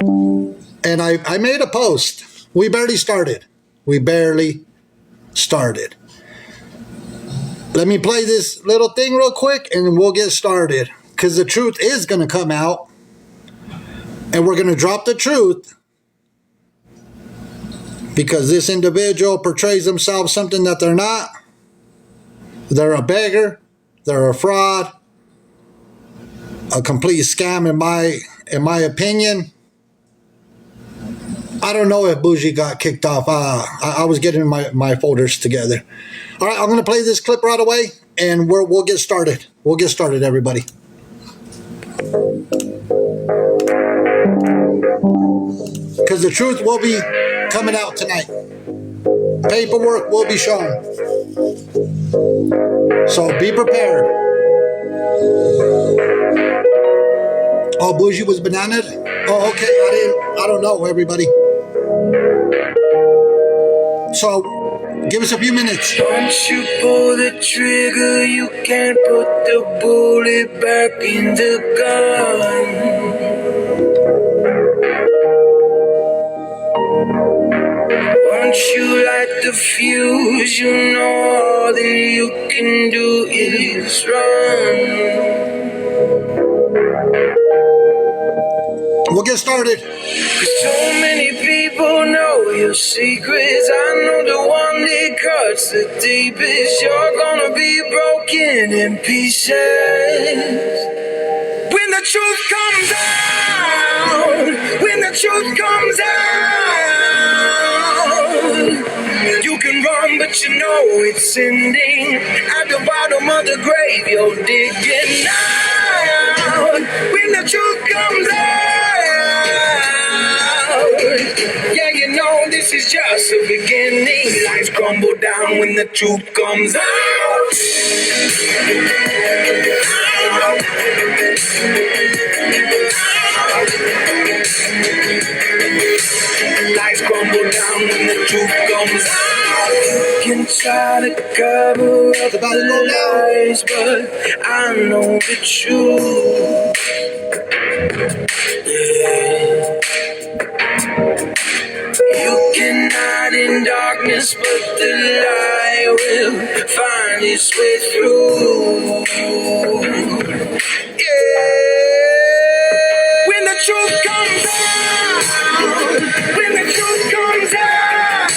And I made a post. We barely started. We barely started. Let me play this little thing real quick and we'll get started. Because the truth is going to come out. And we're going to drop the truth. Because this individual portrays themselves something that they're not. They're a beggar. They're a fraud. A complete scam in my opinion. I don't know if Bougie got kicked off. I was getting my folders together. All right, I'm going to play this clip right away, and we'll get started. We'll get started, everybody. Because the truth will be coming out tonight. Paperwork will be shown. So be prepared. Oh, Bougie was bananaed? Oh, okay. I don't know, everybody. So, give us a few minutes. Once you pull the trigger, you can't put the bullet back in the gun. Once you light the fuse, you know all that you can do is run. We'll get started. 'Cause so many people know your secrets. I know the one that cuts the deepest. You're gonna be broken in pieces. When the truth comes out, when the truth comes out, you can run, but you know it's ending. At the bottom of the grave, you're digging out. When the truth comes out, yeah, you know this is just the beginning. Lights crumble down when the truth comes out. Lights crumble down when the truth comes out. You can try to cover up the lies, but I know the truth. Yeah. You can hide in darkness, but the light will find its way through. Yeah. When the truth comes out, when the truth comes out,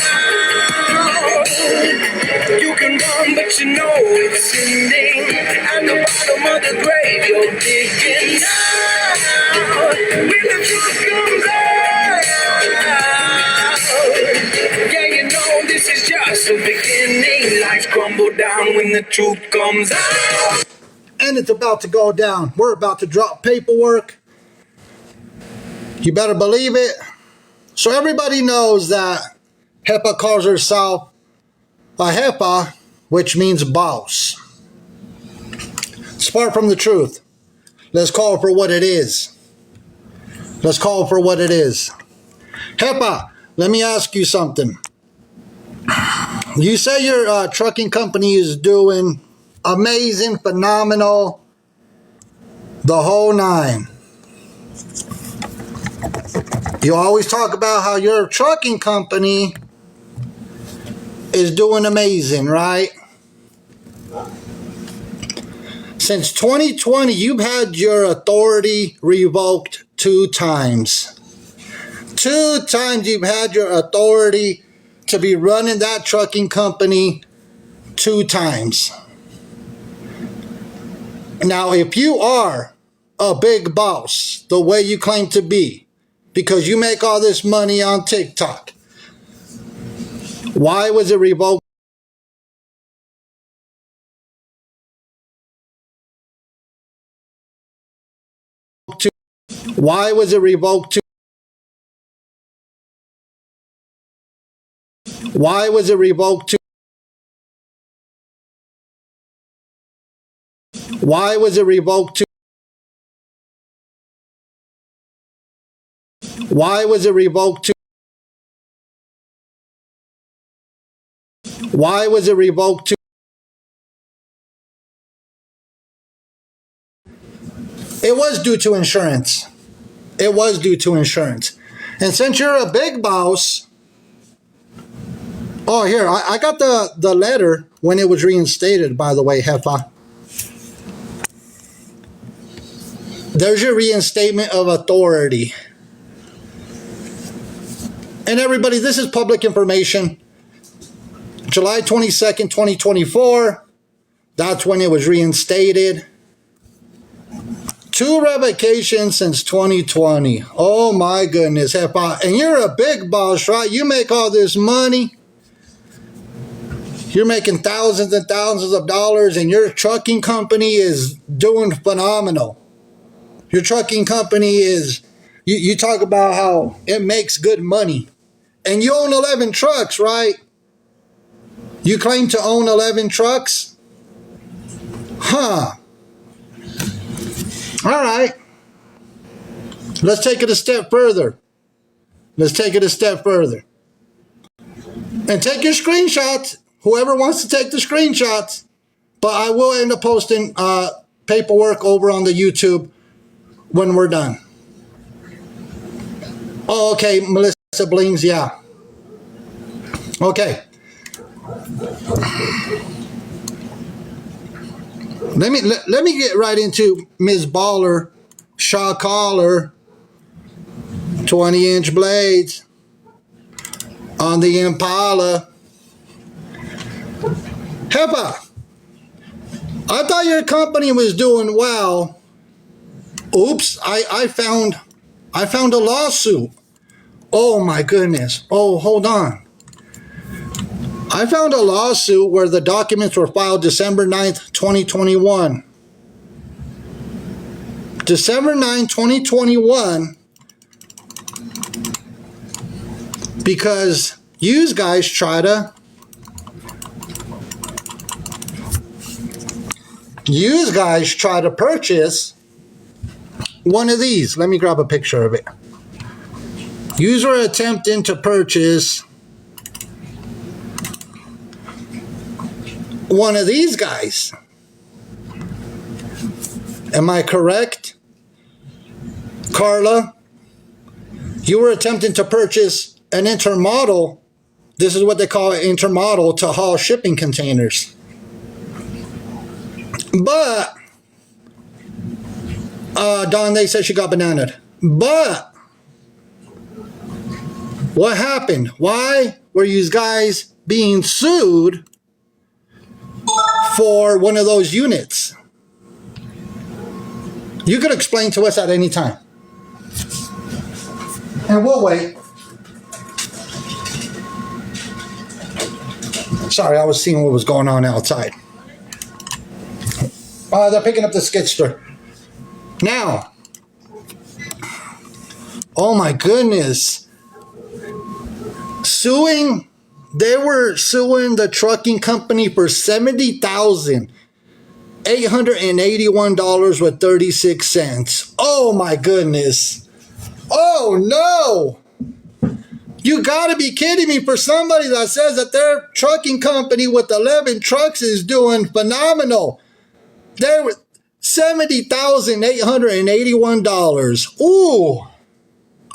you can run, but you know it's ending. At the bottom of the grave, you're digging out. When the truth comes out, yeah, you know this is just the beginning. Lights crumble down when the truth comes out. And it's about to go down. We're about to drop paperwork. You better believe it. So everybody knows that HEPA calls herself a HEPA, which means boss. It's far from the truth. Let's call it for what it is. Let's call it for what it is. HEPA, let me ask you something. You say your trucking company is doing amazing, phenomenal, the whole nine. You always talk about how your trucking company is doing amazing, right? Since 2020, you've had your authority revoked 2 times. 2 times you've had your authority to be running that trucking company 2 times. Now, if you are a big boss, the way you claim to be, because you make all this money on TikTok, why was it revoked? Why was it revoked to? Why was it revoked to? Why was it revoked to? Why was it revoked to? Why was it revoked to? It was due to insurance. it was due to insurance. And since you're a big boss, oh, here, I got the letter when it was reinstated, by the way, Hefa. There's your reinstatement of authority. And everybody, this is public information. July 22nd, 2024. That's when it was reinstated. 2 revocations since 2020. Oh my goodness. And you're a big boss, right? You make all this money. You're making thousands and thousands of dollars, and your trucking company is doing phenomenal. Your trucking company is, you talk about how it makes good money. And you own 11 trucks, right? You claim to own 11 trucks? Huh. All right. Let's take it a step further. Let's take it a step further. And take your screenshots. Whoever wants to take the screenshots. But I will end up posting paperwork over on the YouTube when we're done. Oh, okay, Melissa Blings, yeah. Okay. Let me get right into Ms. Baller, Shaw Collar, 20-inch blades on the Impala. Hepa, I thought your company was doing well. Oops, I found a lawsuit. Oh my goodness. Oh, hold on. I found a lawsuit where the documents were filed December 9th, 2021. December 9th, 2021, because you guys try to purchase one of these. Let me grab a picture of it. You were attempting to purchase one of these guys. Am I correct? Carla, you were attempting to purchase an intermodal. This is what they call an intermodal to haul shipping containers. But, Dawn, they said she got bananaed. But, what happened? Why were you guys being sued for one of those units? You could explain to us at any time. And we'll wait. Sorry, I was seeing what was going on outside. They're picking up the skidster. Now, oh my goodness. They were suing the trucking company for $70,881.36. Oh my goodness. Oh no. You gotta be kidding me, for somebody that says that their trucking company with 11 trucks is doing phenomenal. They were $70,881. Ooh.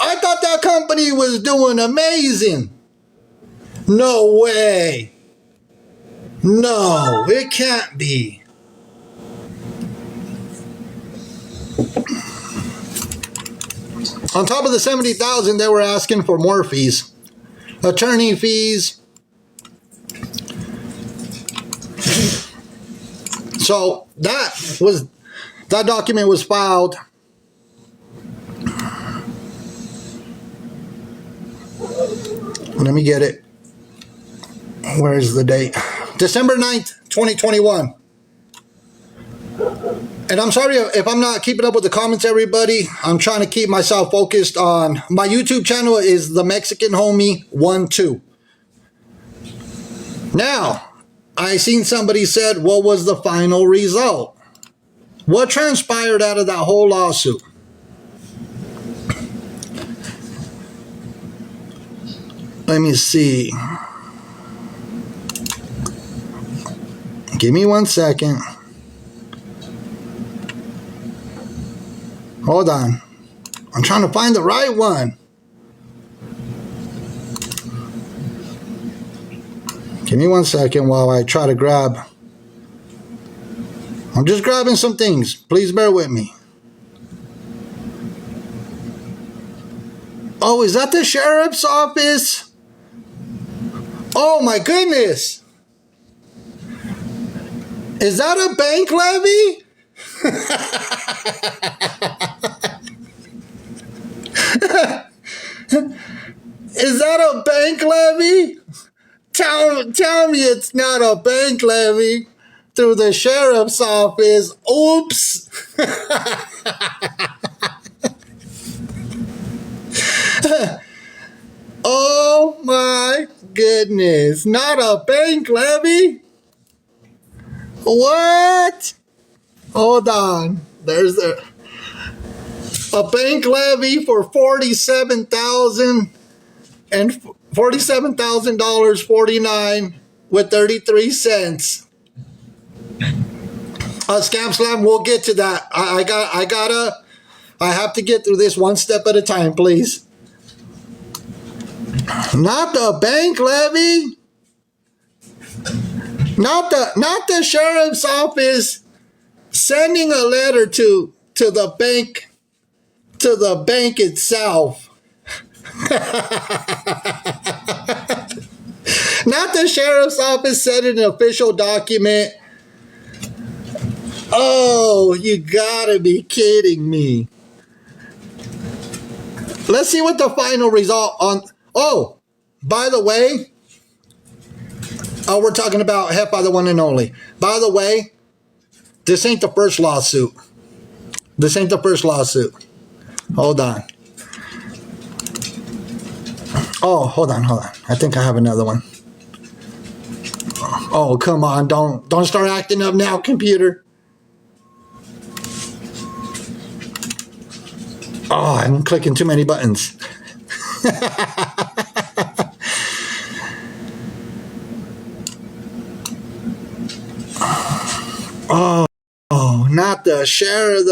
I thought that company was doing amazing. No way. No, it can't be. On top of the $70,000, they were asking for more fees. Attorney fees. So that document was filed. Let me get it. Where is the date? December 9th, 2021. And I'm sorry if I'm not keeping up with the comments, everybody. I'm trying to keep myself focused on my YouTube channel is the Mexican Homie 12. Now, I seen somebody said, what was the final result? What transpired out of that whole lawsuit? Let me see. Give me 1 second. Hold on. I'm trying to find the right one. Give me 1 second while I try to grab. I'm just grabbing some things. Please bear with me. Oh, is that the sheriff's office? Oh my goodness. Is that a bank levy? Is that a bank levy? Tell me it's not a bank levy through the sheriff's office. Oops. Oh my goodness. Not a bank levy? What? Hold on. There's a bank levy for $47,049 with 33 cents. Scam Slam, we'll get to that. I have to get through this one step at a time, please. Not the bank levy. Not the sheriff's office sending a letter to the bank itself. Not the sheriff's office sending an official document. Oh, you gotta be kidding me. Let's see what the final result on. Oh, by the way, we're talking about HEPA, the one and only. By the way, this ain't the first lawsuit. This ain't the first lawsuit. Hold on. Oh, hold on. I think I have another one. Oh, come on. Don't start acting up now, computer. Oh, I'm clicking too many buttons. Oh, not the sheriff,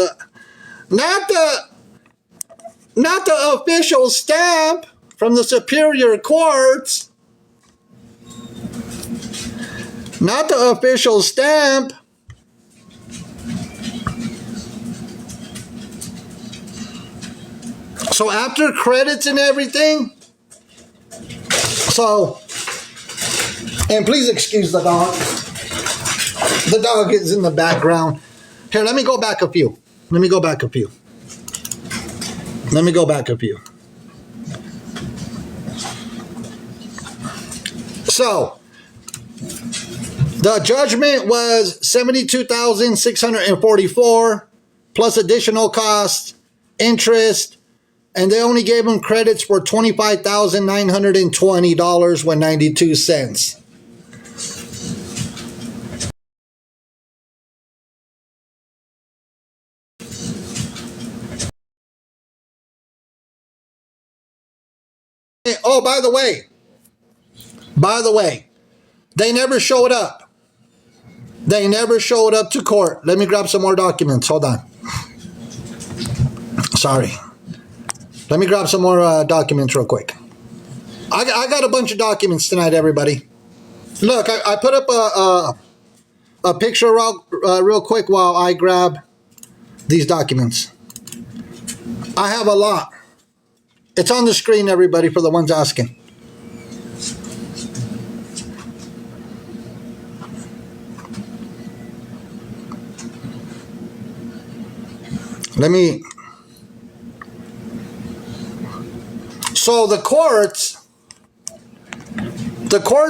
not the official stamp from the Superior Courts. Not the official stamp. So after credits and everything, and please excuse the dog. The dog is in the background. Here, let me go back a few. So, the judgment was $72,644 plus additional costs, interest, and they only gave them credits for $25,920 with 92 cents. Oh, by the way, they never showed up. They never showed up to court. Let me grab some more documents. Hold on. Sorry. Let me grab some more documents real quick. I got a bunch of documents tonight, everybody. Look, I put up a picture real quick while I grab these documents. I have a lot. It's on the screen, everybody, for the ones asking. So the courts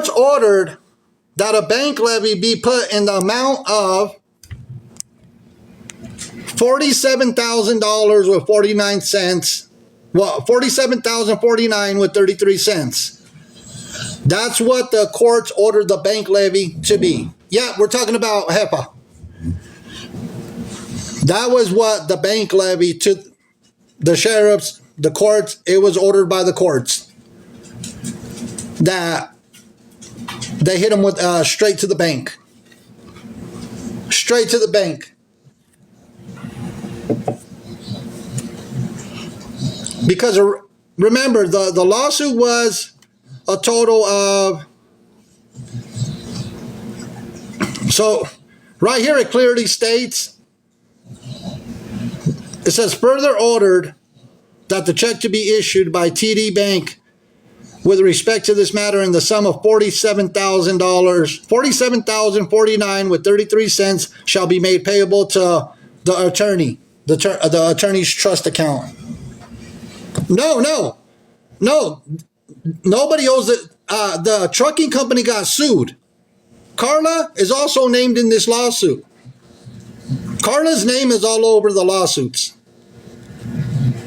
ordered that a bank levy be put in the amount of $47,000 with 49 cents. Well, $47,049 with 33 cents. That's what the courts ordered the bank levy to be. Yeah, we're talking about HEPA. That was what the bank levy to the sheriffs, the courts, it was ordered by the courts. That they hit them with straight to the bank. Straight to the bank. Because remember, the lawsuit was a total of, so right here it clearly states, it says further ordered that the check to be issued by TD Bank with respect to this matter in the sum of $47,000, $47,049 with 33 cents shall be made payable to the attorney, the attorney's trust account. No. Nobody owes it. The trucking company got sued. Carla is also named in this lawsuit. Carla's name is all over the lawsuits.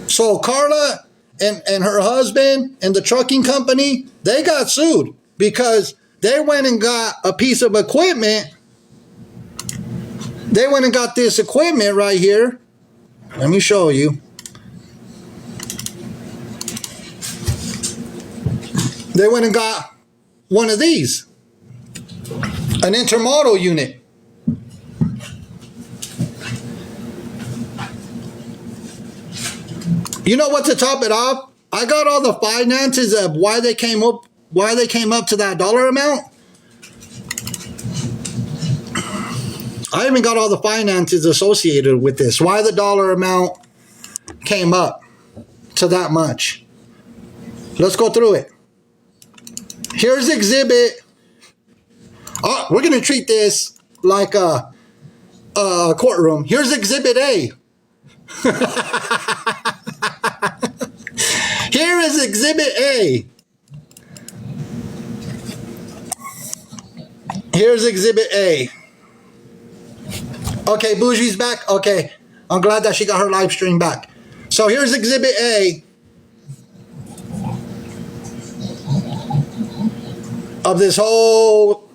So Carla and her husband and the trucking company, they got sued because they went and got a piece of equipment. They went and got this equipment right here. Let me show you. They went and got one of these, an intermodal unit. You know what, to top it off, I got all the finances of why they came up to that dollar amount. I even got all the finances associated with this, why the dollar amount came up to that much. Let's go through it. Here's exhibit. Oh, we're going to treat this like a courtroom. Here's exhibit A. Here is exhibit A. Here's exhibit A. Okay, Bougie's back. Okay, I'm glad that she got her live stream back. So here's exhibit A of this whole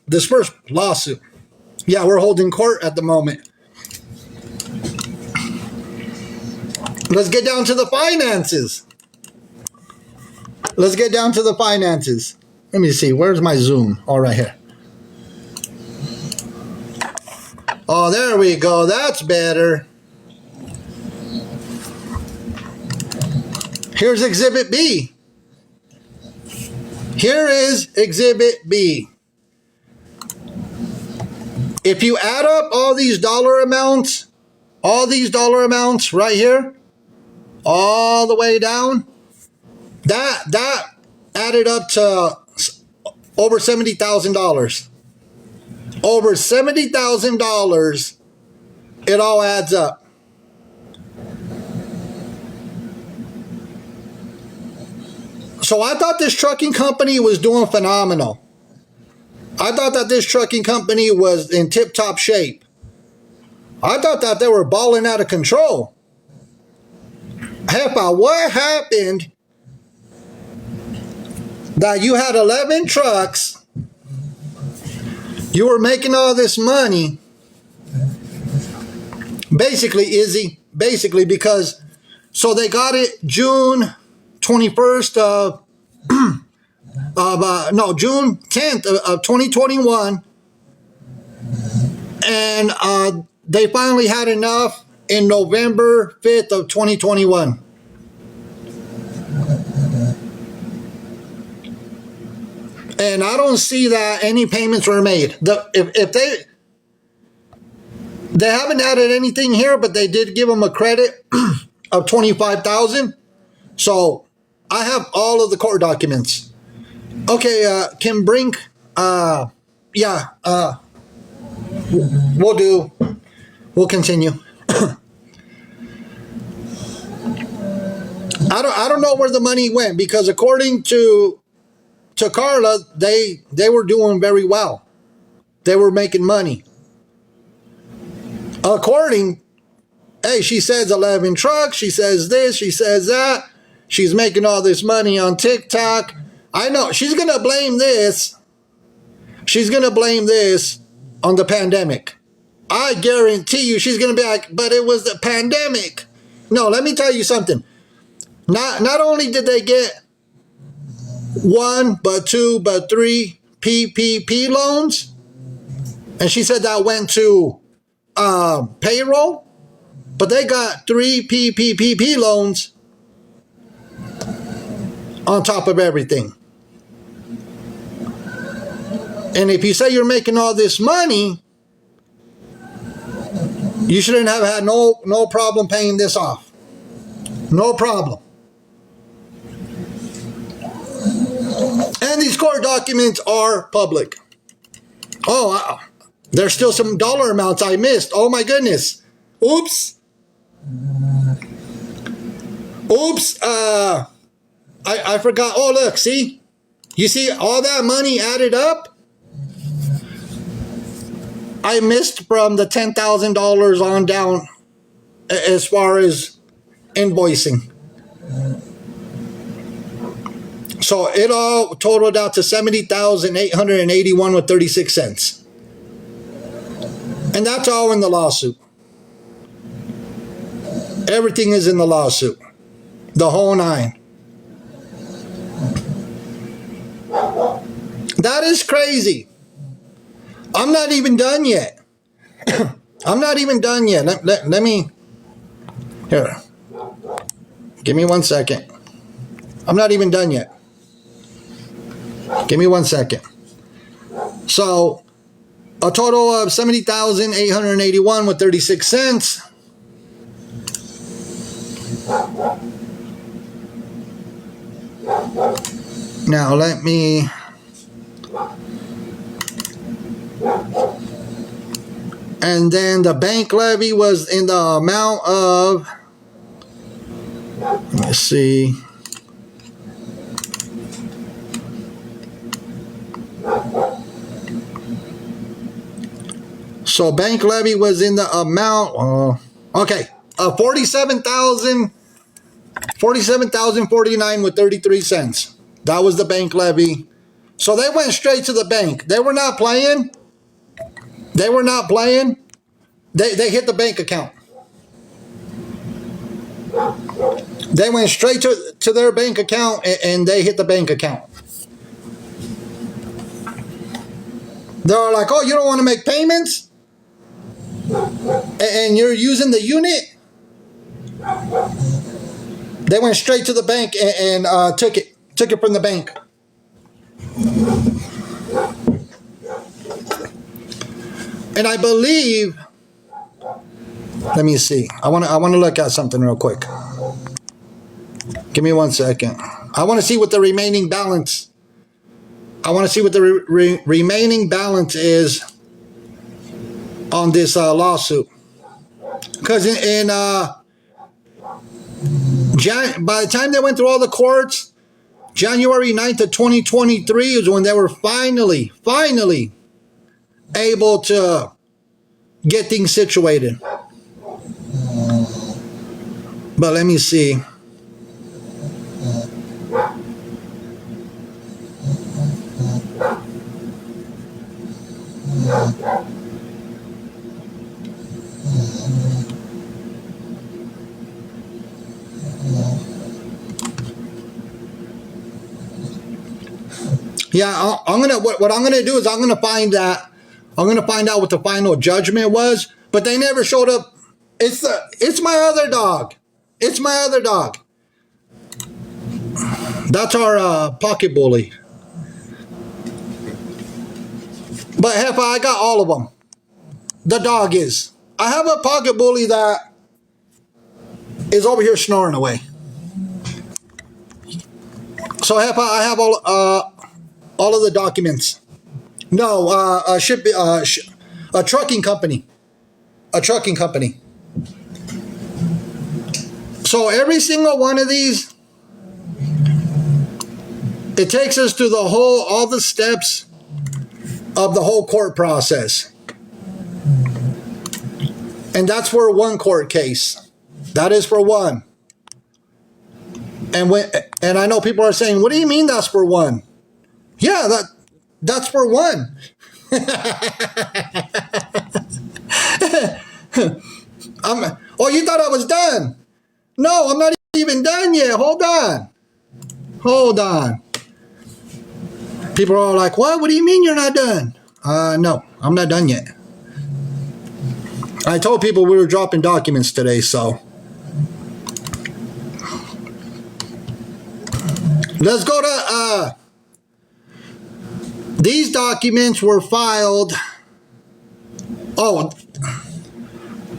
this first lawsuit. Yeah, we're holding court at the moment. Let's get down to the finances. Let's get down to the finances. Let me see. Where's my Zoom? Oh, right here. Oh, there we go. That's better. Here's exhibit B. Here is exhibit B. If you add up all these dollar amounts right here, all the way down, that added up to over $70,000. Over $70,000, it all adds up. So I thought this trucking company was doing phenomenal. I thought that this trucking company was in tip-top shape. I thought that they were balling out of control. Hepa, what happened that you had 11 trucks, you were making all this money, basically, Izzy, because, so they got it June 21st June 10th of 2021, and they finally had enough in November 5th of 2021. And I don't see that any payments were made. If they haven't added anything here, but they did give them a credit of $25,000. So I have all of the court documents. Okay, Kim Brink. We'll continue. I don't know where the money went, because according to Carla, they were doing very well. They were making money. She says 11 trucks, she says this, she says that. She's making all this money on TikTok. I know she's going to blame this. She's going to blame this on the pandemic. I guarantee you she's going to be like, but it was the pandemic. No, let me tell you something. Not only did they get 1, but 2, but 3 PPP loans, and she said that went to payroll. but they got 3 PPP loans on top of everything. And if you say you're making all this money, you shouldn't have had no problem paying this off. No problem. And these court documents are public. Oh, there's still some dollar amounts I missed. Oh my goodness. Oops. I forgot. Oh, look, see? You see all that money added up? I missed from the $10,000 on down as far as invoicing. So it all totaled out to $70,881 with 36 cents. And that's all in the lawsuit. Everything is in the lawsuit. The whole 9. That is crazy. I'm not even done yet. I'm not even done yet. Let me... Here. Give me 1 second. I'm not even done yet. Give me 1 second. So, a total of $70,881 with 36 cents. Now, let me... And then the bank levy was in the amount of... Let's see... So bank levy was in the amount, okay, $47,049 with 33 cents. That was the bank levy. So they went straight to the bank. They were not playing. They were not playing. They hit the bank account. They went straight to their bank account and they hit the bank account. They're like, oh, you don't want to make payments? And you're using the unit? They went straight to the bank and took it from the bank. And I believe, let me see. I want to look at something real quick. Give me 1 second. I want to see what the remaining balance. I want to see what the remaining balance is on this lawsuit. Because by the time they went through all the courts, January 9th of 2023 is when they were finally able to get things situated. But let me see. Yeah, I'm gonna. What I'm gonna do is I'm gonna find out what the final judgment was. But they never showed up. It's my other dog. It's my other dog. That's our pocket bully. But Heffa, I got all of them. The dog is. I have a pocket bully that is over here snoring away. So Heffa, I have all of the documents. No, a trucking company. A trucking company. So every single one of these, it takes us through all the steps of the whole court process. And that's for one court case. That is for one. And I know people are saying, what do you mean that's for one? Yeah, that's for one. Oh, you thought I was done? No, I'm not even done yet. Hold on. People are all like, what? What do you mean you're not done? No, I'm not done yet. I told people we were dropping documents today, so. Let's go to, these documents were filed. Oh,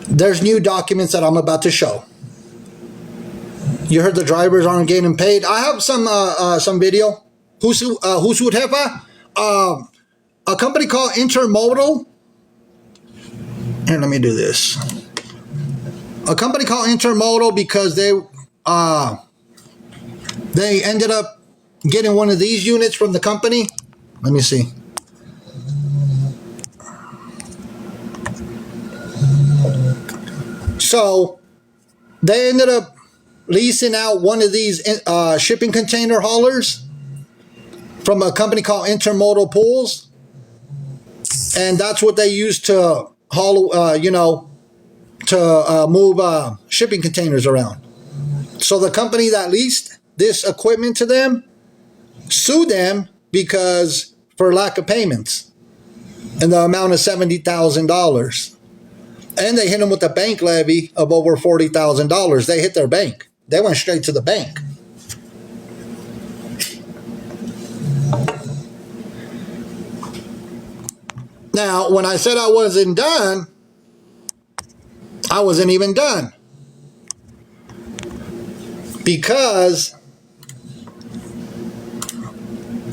there's new documents that I'm about to show. You heard the drivers aren't getting paid. I have some video. Husud Jefa? A company called Intermodal. Here, let me do this. A company called Intermodal, because they ended up getting one of these units from the company. Let me see. So they ended up leasing out one of these shipping container haulers from a company called Intermodal Pools. And that's what they use to haul, move shipping containers around. So the company that leased this equipment to them sued them because for lack of payments in the amount of $70,000. And they hit them with a bank levy of over $40,000. They hit their bank. They went straight to the bank. Now, when I said I wasn't done, I wasn't even done. Because,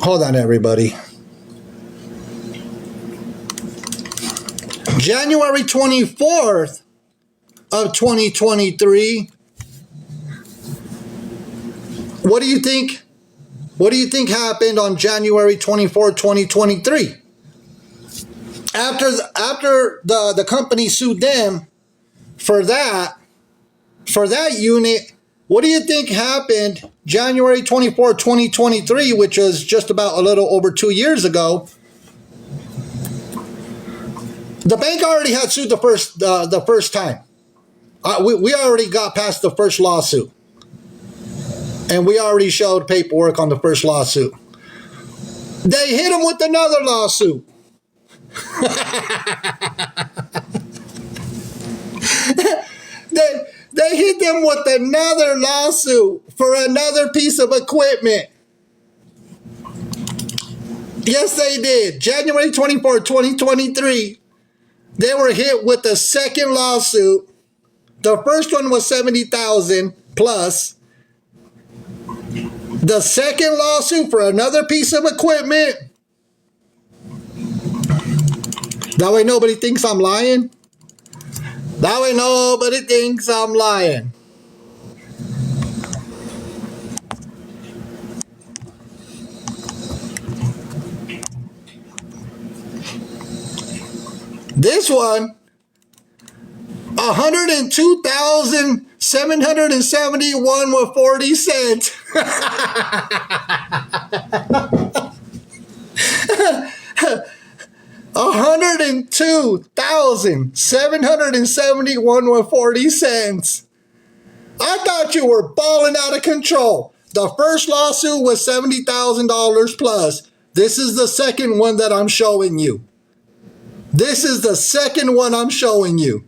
hold on everybody. January 24th of 2023. What do you think? What do you think happened on January 24th, 2023? After the company sued them for that unit, what do you think happened January 24th, 2023, which was just about a little over 2 years ago? The bank already had sued the first time. We already got past the first lawsuit. And we already showed paperwork on the first lawsuit. They hit them with another lawsuit. They hit them with another lawsuit for another piece of equipment. Yes, they did. January 24th, 2023. They were hit with the second lawsuit. The first one was $70,000 plus. The second lawsuit for another piece of equipment. That way nobody thinks I'm lying. That way nobody thinks I'm lying. This one, 102,771 with 40 cents. $102,771 with 40 cents. I thought you were balling out of control. The first lawsuit was $70,000 plus. This is the second one that I'm showing you. This is the second one I'm showing you.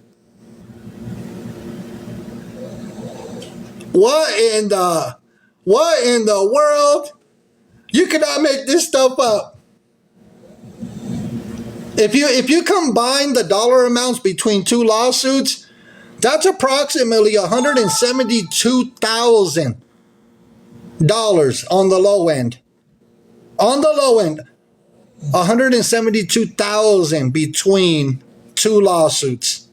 What in the world? You cannot make this stuff up. If you combine the dollar amounts between two lawsuits, that's approximately $172,000 on the low end. On the low end, $172,000 between two lawsuits.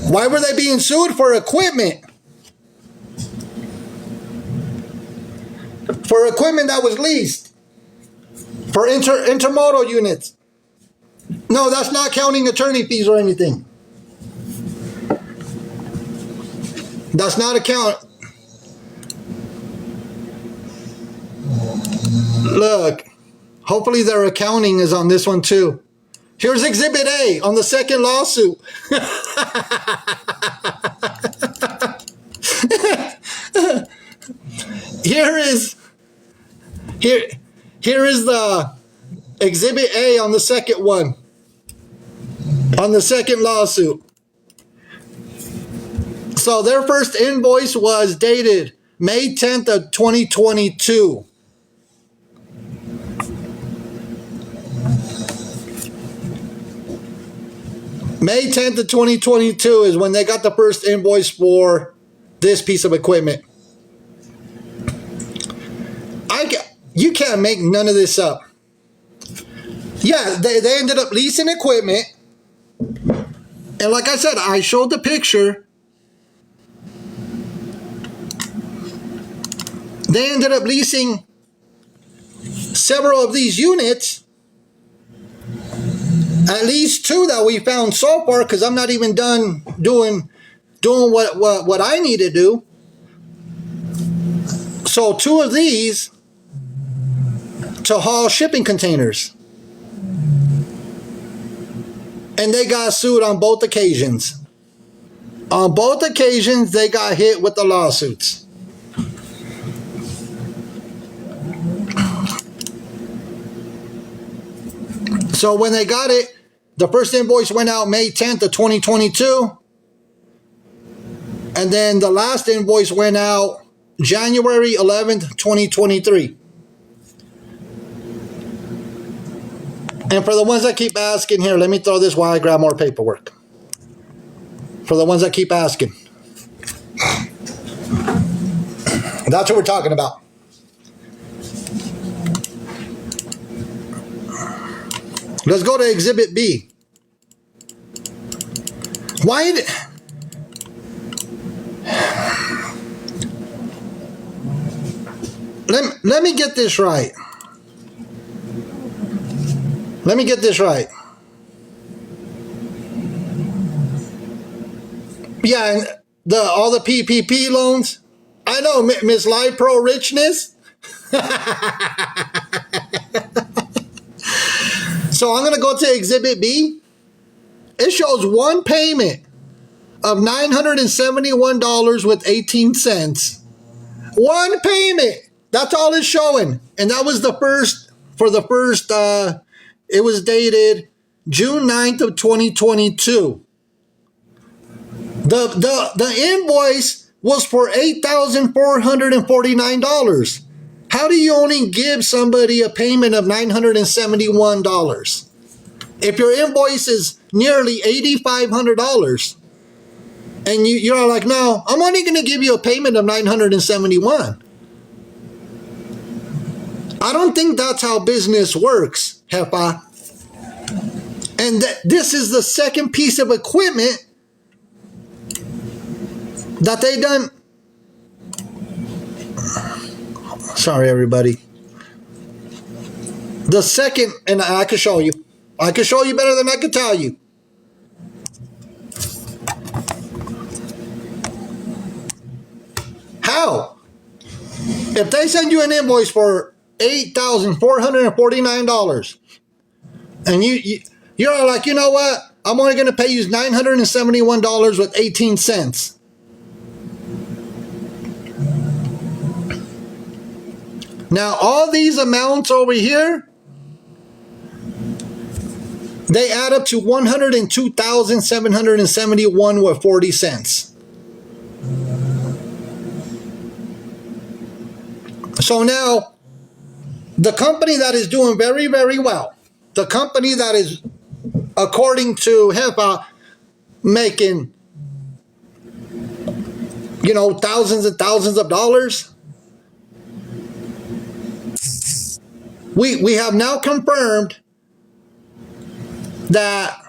Why were they being sued? For equipment. For equipment that was leased. For intermodal units. No, that's not counting attorney fees or anything. That's not a count. Look, hopefully their accounting is on this one too. Here's Exhibit A on the second lawsuit. Here is the Exhibit A on the second one. on the second lawsuit. So their first invoice was dated May 10th of 2022. May 10th of 2022 is when they got the first invoice for this piece of equipment. You can't make none of this up. Yeah, they ended up leasing equipment. And like I said, I showed the picture. They ended up leasing several of these units. At least 2 that we found so far, because I'm not even done doing what I need to do. So 2 of these to haul shipping containers. And they got sued on both occasions. On both occasions, they got hit with the lawsuits. So when they got it, the first invoice went out May 10th of 2022. And then the last invoice went out January 11th, 2023. And for the ones that keep asking here, let me throw this while I grab more paperwork. For the ones that keep asking. That's what we're talking about. Let's go to Exhibit B. Why did... Let me get this right. Let me get this right. Yeah, and all the PPP loans. I know, Miss Life Pro Richness. So I'm going to go to Exhibit B. It shows one payment of $971 with 18 cents. One payment. That's all it's showing. And that was the first, it was dated June 9th of 2022. The invoice was for $8,449. How do you only give somebody a payment of $971? If your invoice is nearly $8,500 and you're like, no, I'm only going to give you a payment of $971. I don't think that's how business works, Hefa. And this is the second piece of equipment that they done. Sorry, everybody. The second, and I can show you. I can show you better than I can tell you. How? If they send you an invoice for $8,449 and you're like, you know what? I'm only going to pay you $971 with 18 cents. Now, all these amounts over here, they add up to $102,771 with 40 cents. So now, the company that is doing very, very well, the company that is, according to HEPA, making, thousands and thousands of dollars, we have now confirmed that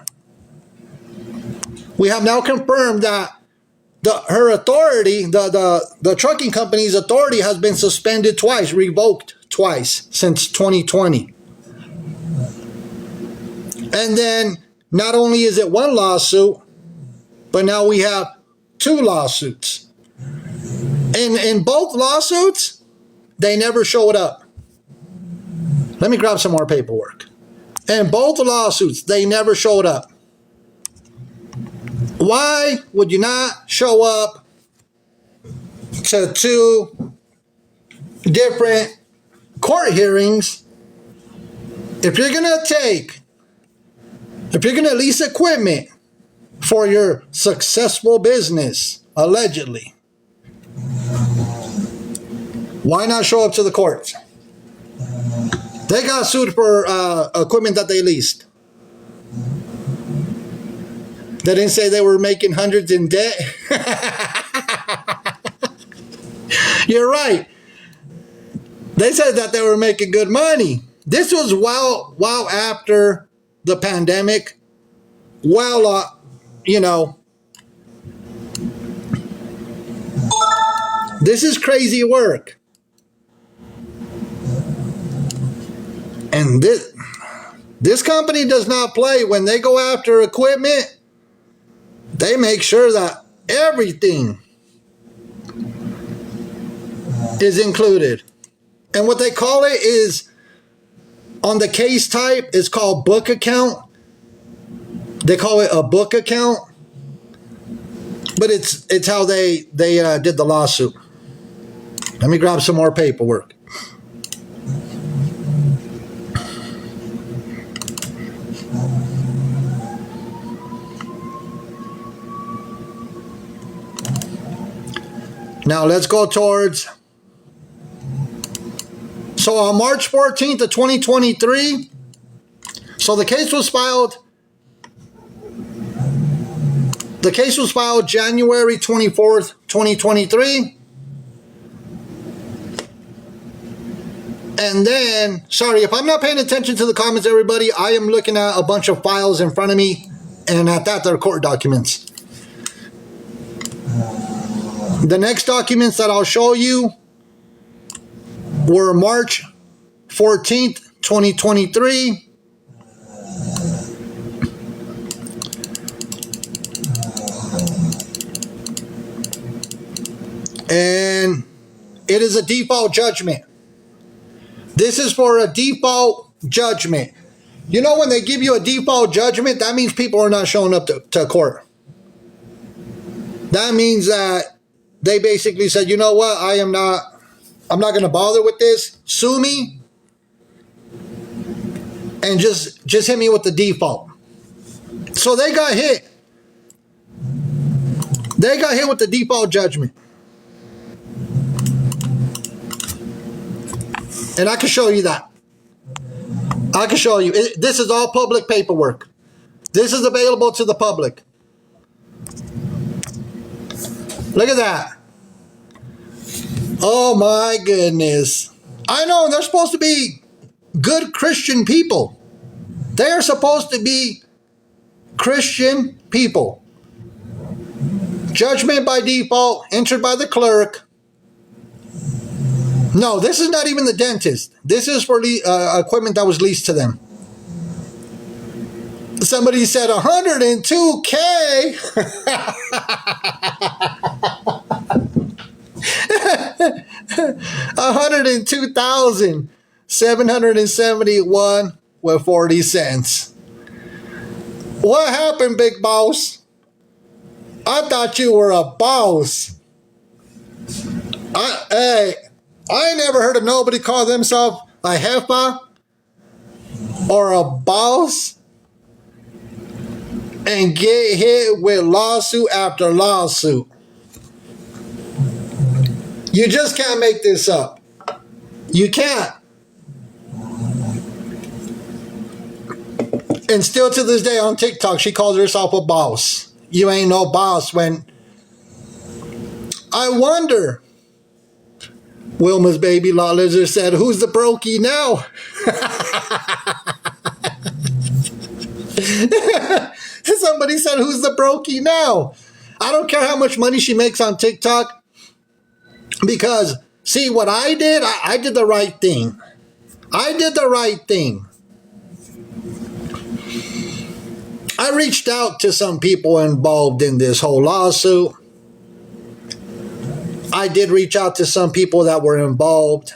her authority, the trucking company's authority, has been suspended twice, revoked twice since 2020. And then not only is it one lawsuit, but now we have 2 lawsuits. And in both lawsuits, they never showed up. Let me grab some more paperwork. In both lawsuits, they never showed up. Why would you not show up to 2 different court hearings if you're going to take If you're going to lease equipment for your successful business, allegedly, why not show up to the courts? They got sued for equipment that they leased. They didn't say they were making hundreds in debt. You're right. They said that they were making good money. This was well after the pandemic. Well, this is crazy work. And this company does not play. When they go after equipment, they make sure that everything is included. And what they call it is, on the case type, is called book account. They call it a book account. But it's how they did the lawsuit. Let me grab some more paperwork. Now let's go towards. So on March 14th of 2023, so the case was filed. The case was filed January 24th, 2023. And then, sorry, if I'm not paying attention to the comments, everybody, I am looking at a bunch of files in front of me, and at that, they're court documents. The next documents that I'll show you were March 14th, 2023. And it is a default judgment. This is for a default judgment. You know, when they give you a default judgment, that means people are not showing up to court. That means that they basically said, you know what, I'm not going to bother with this. Sue me and just hit me with the default. So they got hit. They got hit with the default judgment. And I can show you that. I can show you. This is all public paperwork. This is available to the public. Look at that. Oh my goodness. I know, they're supposed to be good Christian people. They are supposed to be Christian people. Judgment by default, entered by the clerk. No, this is not even the dentist. This is for equipment that was leased to them. Somebody said 102K. 102,771 with 40 cents. What happened, big boss? I thought you were a boss. I ain't never heard of nobody call themselves a jefa or a boss and get hit with lawsuit after lawsuit. You just can't make this up. You can't. And still to this day on TikTok, she calls herself a boss. You ain't no boss. When I wonder, Wilma's baby law lizard said, who's the brokey now? Somebody said, who's the brokey now? I don't care how much money she makes on TikTok, because see what I did? I did the right thing. I did the right thing. I reached out to some people involved in this whole lawsuit. I did reach out to some people that were involved.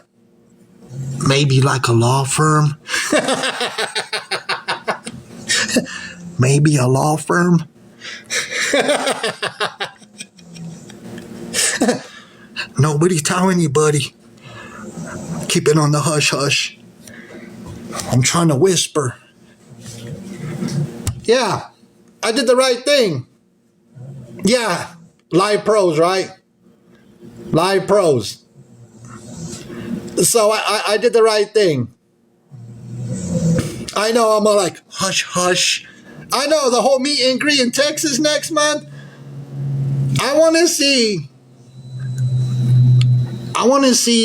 Maybe like a law firm. Maybe a law firm. Nobody tell anybody. Keep it on the hush hush. I'm trying to whisper. Yeah, I did the right thing. Yeah, Live Pros, right? Live Pros. So I did the right thing. I know I'm all like, hush, hush. I know the whole meet and greet in Texas next month. I want to see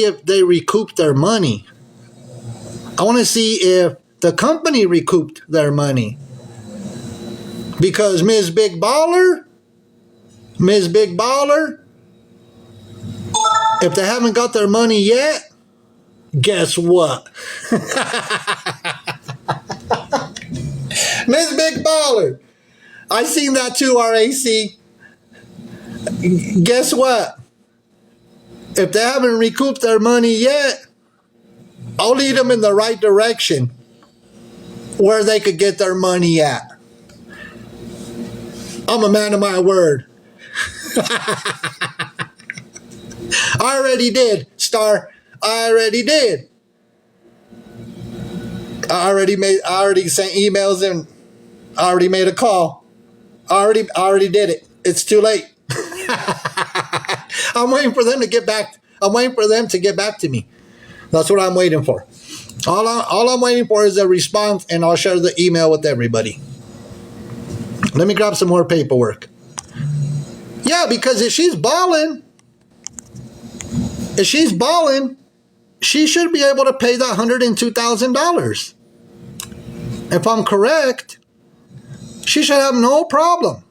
if they recoup their money. I want to see if the company recouped their money. Because Ms. Big Baller, if they haven't got their money yet, guess what? Ms. Big Baller, I seen that too, RAC. Guess what? If they haven't recouped their money yet, I'll lead them in the right direction where they could get their money at. I'm a man of my word. I already did, Star. I already did. I already sent emails and I already made a call. I already did it. It's too late. I'm waiting for them to get back. I'm waiting for them to get back to me. That's what I'm waiting for. All I'm waiting for is a response, and I'll share the email with everybody. Let me grab some more paperwork. Yeah, because if she's balling, she should be able to pay that $102,000. If I'm correct, she should have no problem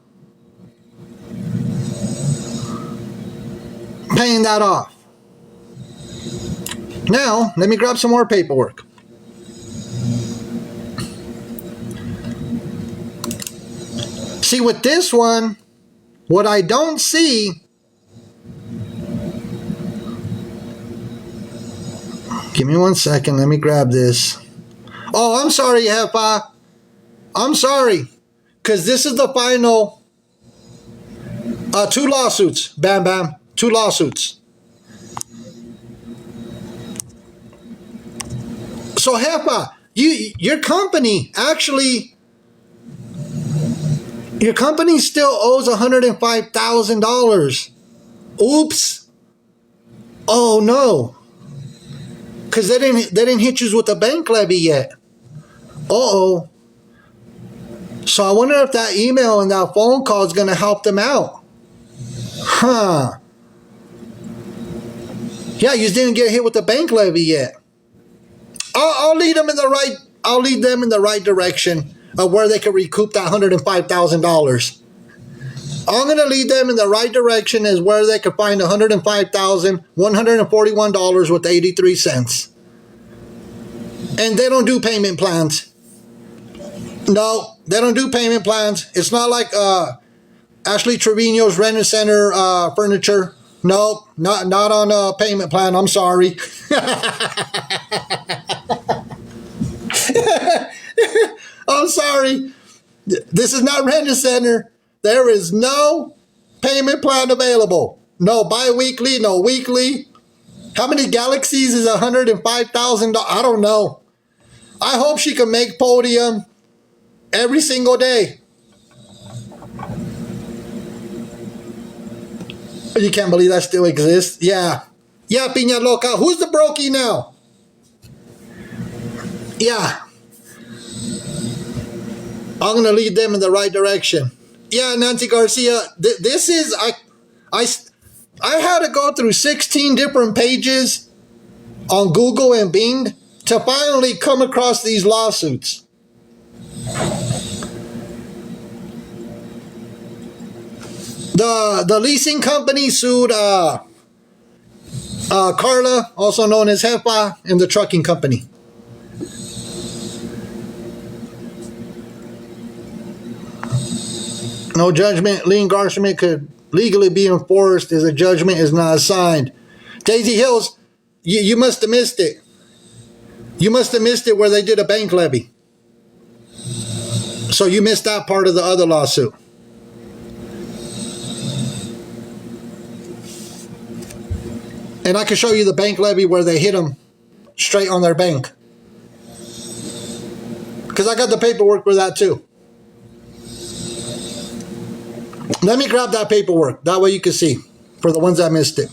paying that off. Now, let me grab some more paperwork. See, with this one, what I don't see, give me 1 second, let me grab this. Oh, I'm sorry, Hefa. I'm sorry, because this is the final 2 lawsuits. Bam, bam, 2 lawsuits. So, Hefa, your company still owes $105,000. Oops. Oh no. Because they didn't hit you with a bank levy yet. Uh-oh. So I wonder if that email and that phone call is going to help them out. Huh. Yeah, you didn't get hit with the bank levy yet. I'll lead them in the right direction of where they can recoup that $105,000. I'm going to lead them in the right direction as where they can find $105,141 with 83 cents. And they don't do payment plans. No, they don't do payment plans. It's not like Ashley Trevino's Rent-A-Center furniture. No, not on a payment plan. I'm sorry. I'm sorry. This is not Rent-A-Center. There is no payment plan available. No bi-weekly, no weekly. How many galaxies is $105,000? I don't know. I hope she can make podium every single day. You can't believe that still exists? Yeah. Yeah, Piña Loca. Who's the brokey now? Yeah. I'm going to lead them in the right direction. Yeah, Nancy Garcia, this is, I had to go through 16 different pages on Google and Bing to finally come across these lawsuits. The leasing company sued Carla, also known as Hefa, and the trucking company. No judgment, lien garnishment could legally be enforced as a judgment is not assigned. Daisy Hills, you must have missed it. You must have missed it where they did a bank levy. So you missed that part of the other lawsuit. And I can show you the bank levy where they hit them straight on their bank. Because I got the paperwork for that too. Let me grab that paperwork. That way you can see for the ones that missed it.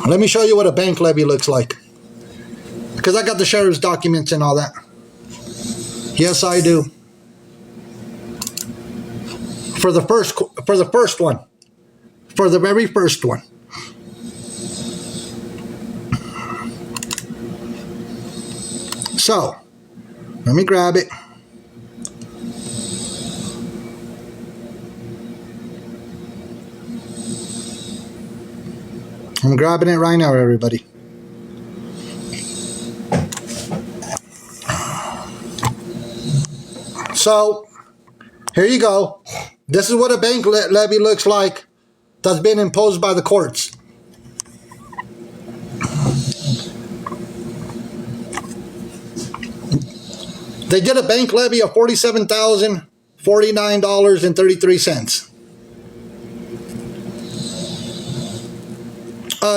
Let me show you what a bank levy looks like. Because I got the sheriff's documents and all that. Yes, I do. For the first one. For the very first one. So, let me grab it. I'm grabbing it right now, everybody. So, here you go. This is what a bank levy looks like that's been imposed by the courts. They did a bank levy of $47,049.33.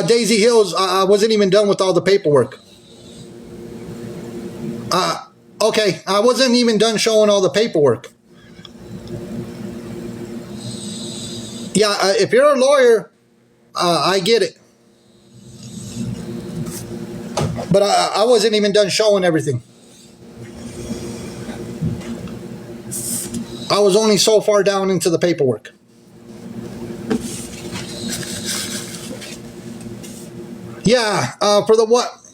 Daisy Hills, I wasn't even done with all the paperwork. Okay, I wasn't even done showing all the paperwork. Yeah, if you're a lawyer, I get it. But I wasn't even done showing everything. I was only so far down into the paperwork. Yeah,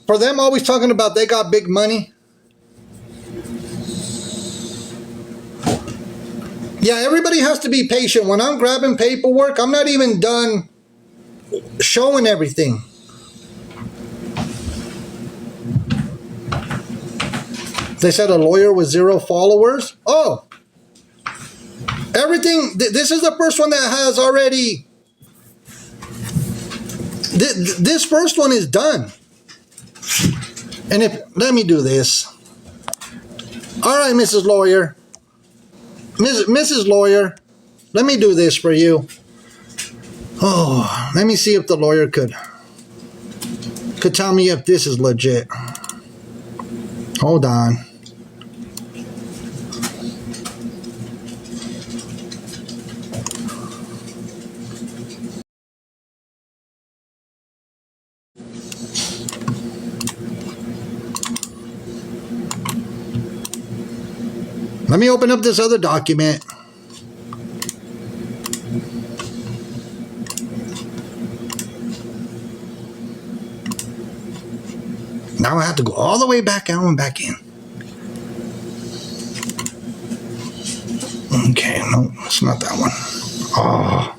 for them always talking about they got big money. Yeah, everybody has to be patient. When I'm grabbing paperwork, I'm not even done showing everything. They said a lawyer with 0 followers. Oh, everything. This is the first one that has already. This first one is done. And let me do this. All right, Mrs. Lawyer. Mrs. Lawyer, let me do this for you. Oh, let me see if the lawyer could tell me if this is legit. Hold on. Let me open up this other document. Now I have to go all the way back out and back in. Okay, no, it's not that one. Oh,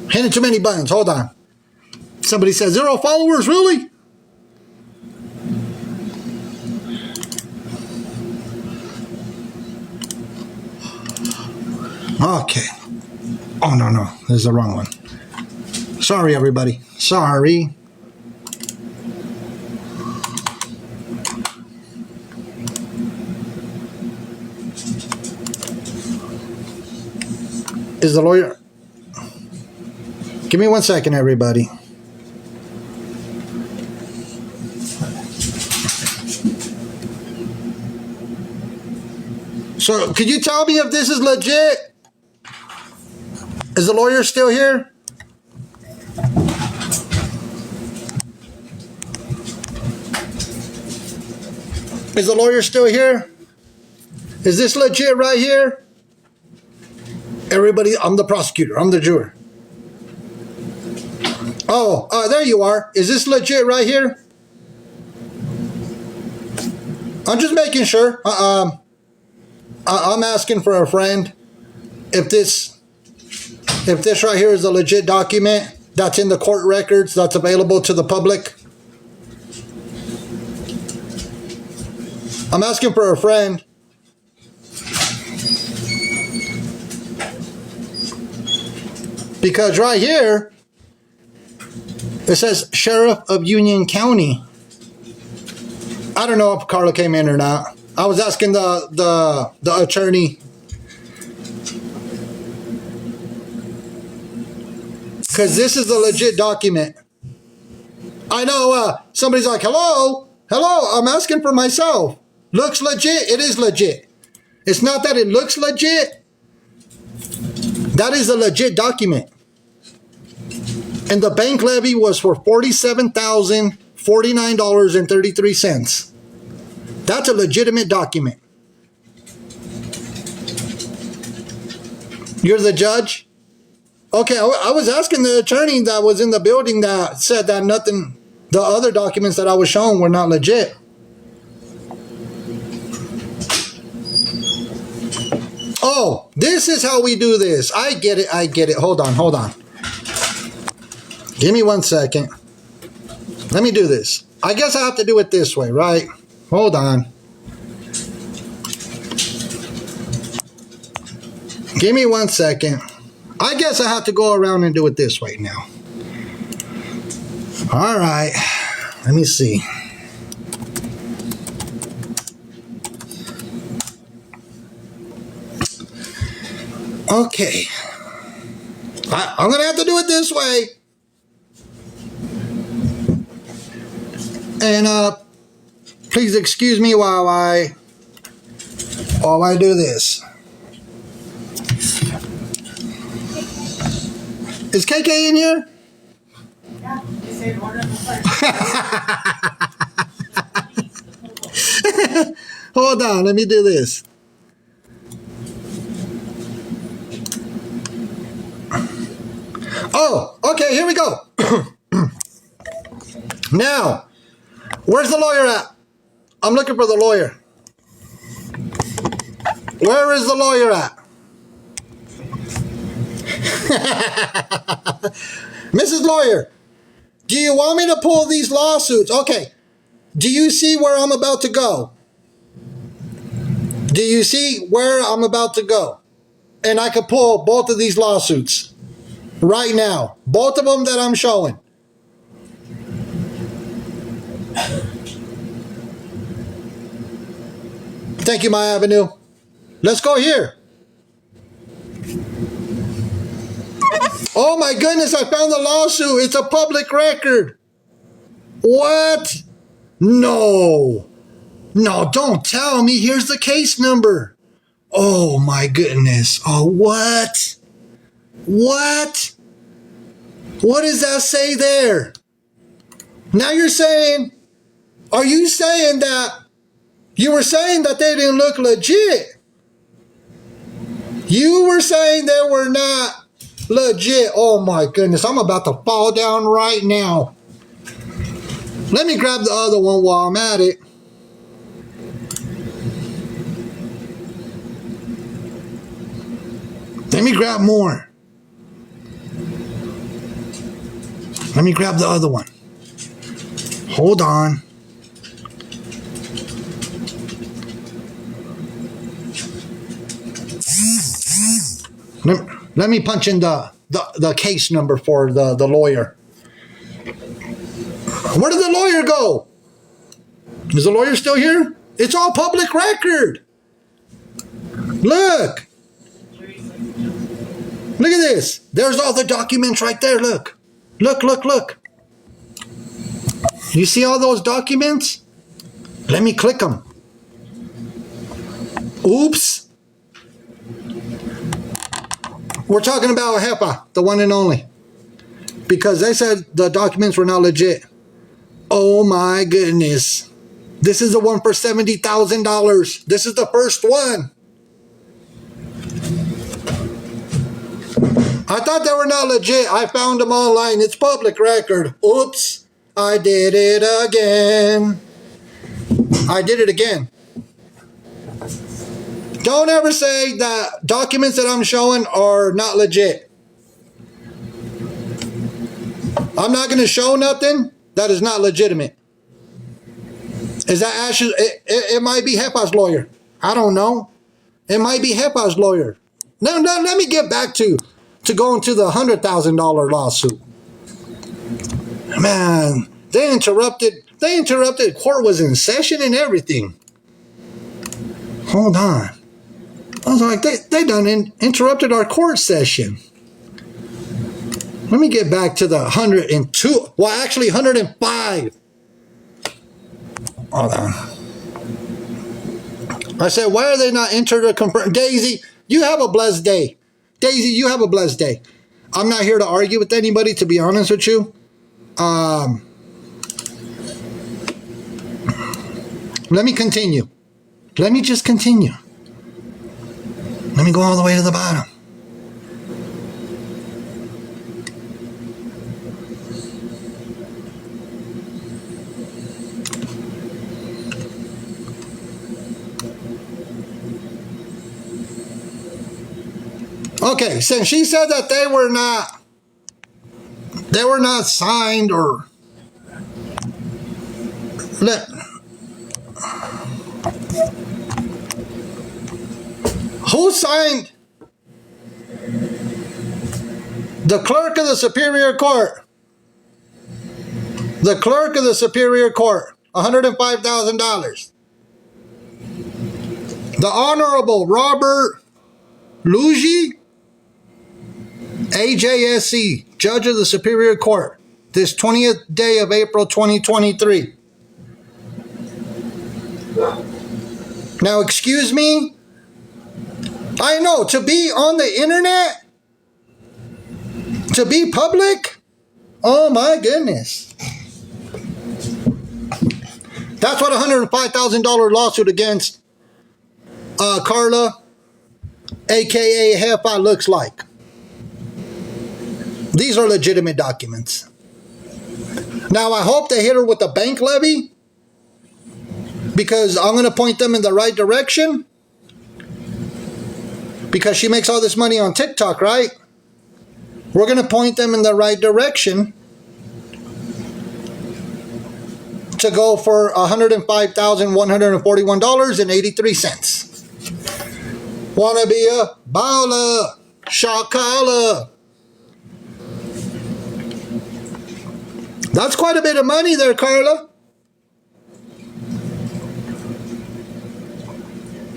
hitting too many buttons. Hold on. Somebody says 0 followers, really? Okay. Oh, no. This is the wrong one. Sorry, everybody. Sorry. Is the lawyer... Give me 1 second, everybody. So, could you tell me if this is legit? Is the lawyer still here? Is the lawyer still here? Is this legit right here? Everybody, I'm the prosecutor. I'm the juror. Oh, there you are. Is this legit right here? I'm just making sure. I'm asking for a friend if this right here is a legit document that's in the court records that's available to the public. I'm asking for a friend. Because right here, it says Sheriff of Union County. I don't know if Carla came in or not. I was asking the attorney. Because this is a legit document. I know somebody's like, hello, I'm asking for myself. Looks legit. It is legit. It's not that it looks legit. That is a legit document. And the bank levy was for $47,049.33. That's a legitimate document. You're the judge? Okay, I was asking the attorney that was in the building that said that nothing, the other documents that I was shown were not legit. Oh, this is how we do this. I get it. Hold on. Give me 1 second. Let me do this. I guess I have to do it this way, right? Hold on. Give me 1 second. I guess I have to go around and do it this way now. All right. Let me see. Okay. I'm going to have to do it this way. And please excuse me while I do this. Is KK in here? Yeah, you said order the first. Hold on, let me do this. Oh, okay, here we go. Now, where's the lawyer at? I'm looking for the lawyer. Where is the lawyer at? Mrs. Lawyer, do you want me to pull these lawsuits? Okay. Do you see where I'm about to go? Do you see where I'm about to go? And I could pull both of these lawsuits right now. Both of them that I'm showing. Thank you, My Avenue. Let's go here. Oh my goodness, I found the lawsuit. It's a public record. What? No. No, don't tell me. Here's the case number. Oh my goodness. Oh, what? What? What does that say there? Now you're saying, are you saying that, you were saying that they didn't look legit? You were saying they were not legit. Oh my goodness, I'm about to fall down right now. Let me grab the other one while I'm at it. Let me grab more. Let me grab the other one. Hold on. Let me punch in the case number for the lawyer. Where did the lawyer go? Is the lawyer still here? It's all public record. Look. Look at this. There's all the documents right there. Look. Look, look, look. You see all those documents? Let me click them. Oops. We're talking about HEPA, the one and only. Because they said the documents were not legit. Oh my goodness. This is the one for $70,000. This is the first one. I thought they were not legit. I found them online. It's public record. Oops. I did it again. I did it again. Don't ever say that documents that I'm showing are not legit. I'm not going to show nothing that is not legitimate. Is that actually, it might be HEPA's lawyer. I don't know. It might be HEPA's lawyer. No, let me get back to going to the $100,000 lawsuit. Man, they interrupted. Court was in session and everything. Hold on. I was like, they done interrupted our court session. Let me get back to the 102. Well, actually 105. Hold on. I said, why are they not entered or confirmed? Daisy, you have a blessed day. Daisy, you have a blessed day. I'm not here to argue with anybody, to be honest with you. Let me continue. Let me just continue. Let me go all the way to the bottom. Okay, since she said that they were not signed or who signed? The clerk of the Superior Court. The clerk of the Superior Court, $105,000. The Honorable Robert Luigi, AJSC, Judge of the Superior Court, this 20th day of April 2023. Now, excuse me. I know, to be on the internet, to be public, oh my goodness. That's what a $105,000 lawsuit against Carla, aka Hefa, looks like. These are legitimate documents. Now, I hope they hit her with the bank levy, because I'm going to point them in the right direction, because she makes all this money on TikTok, right? We're going to point them in the right direction to go for $105,141.83. Wanna be a baller, shakala. That's quite a bit of money there, Carla.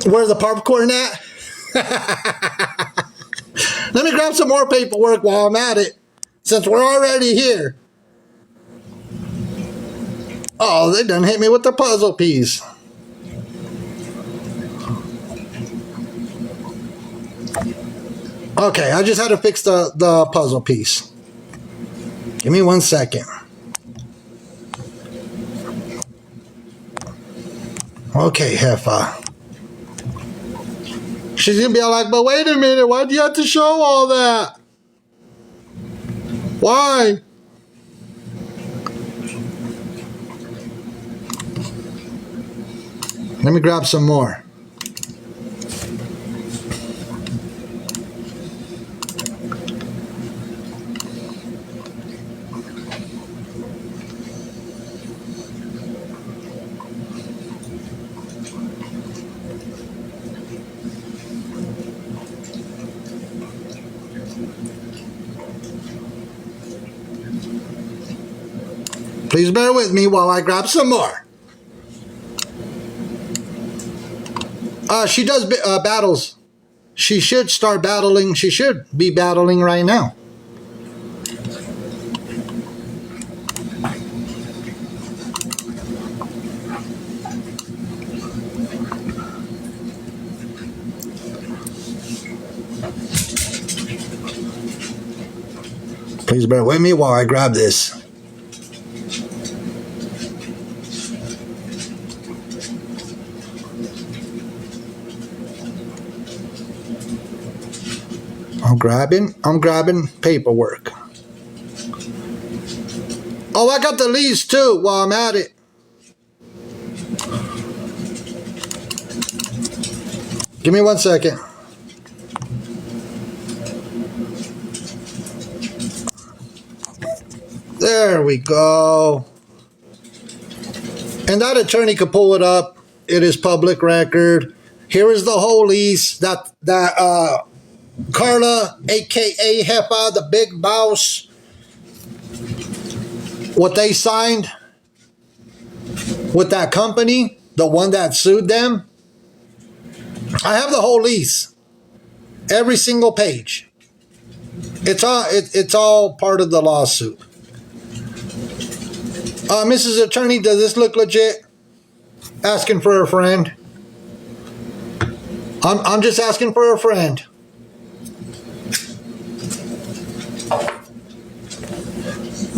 Where's the popcorn at? Let me grab some more paperwork while I'm at it, since we're already here. Oh, they done hit me with the puzzle piece. Okay, I just had to fix the puzzle piece. Give me 1 second. Okay, Hefa. She's going to be all like, but wait a minute, why do you have to show all that? Why? Let me grab some more. Please bear with me while I grab some more. She does battles. She should start battling. She should be battling right now. Please bear with me while I grab this. I'm grabbing paperwork. Oh, I got the lease too while I'm at it. Give me 1 second. There we go. And that attorney could pull it up. It is public record. Here is the whole lease that Carla, aka Hefa, the big boss, what they signed with that company, the one that sued them. I have the whole lease, every single page. It's all part of the lawsuit. Mrs. Attorney, does this look legit? Asking for a friend. I'm just asking for a friend.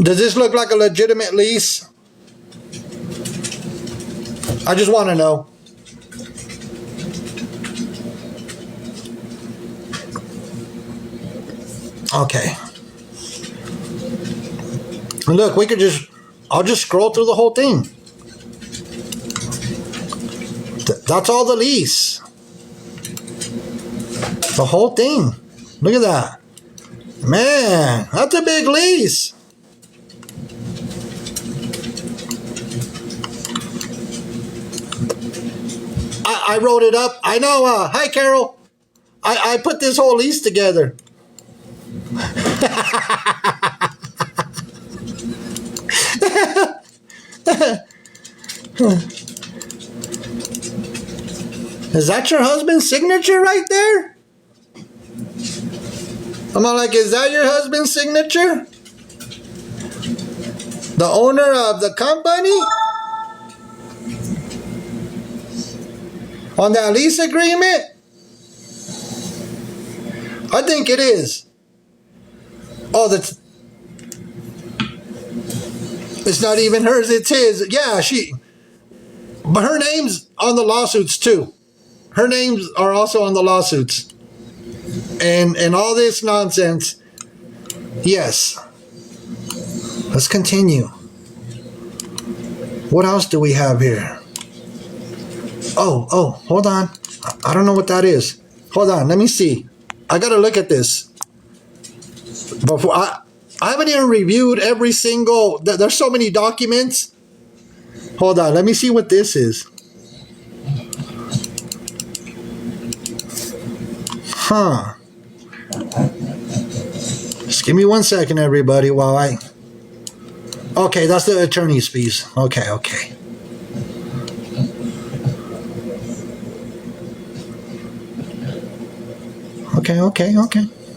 Does this look like a legitimate lease? I just want to know. Okay. Look, we could just, I'll just scroll through the whole thing. That's all the lease. The whole thing. Look at that. Man, that's a big lease. I wrote it up. I know. Hi, Carol. I put this whole lease together. Is that your husband's signature right there? I'm like, is that your husband's signature? The owner of the company? On that lease agreement? I think it is. Oh, that's... It's not even hers, it's his. Yeah, but her name's on the lawsuits too. Her names are also on the lawsuits. And all this nonsense. Yes. Let's continue. What else do we have here? Oh, hold on. I don't know what that is. Hold on, let me see. I gotta look at this. Before I haven't even reviewed every single, there's so many documents. Hold on, let me see what this is. Huh. Just give me 1 second, everybody, while I... Okay, that's the attorney's fees. Okay. Okay.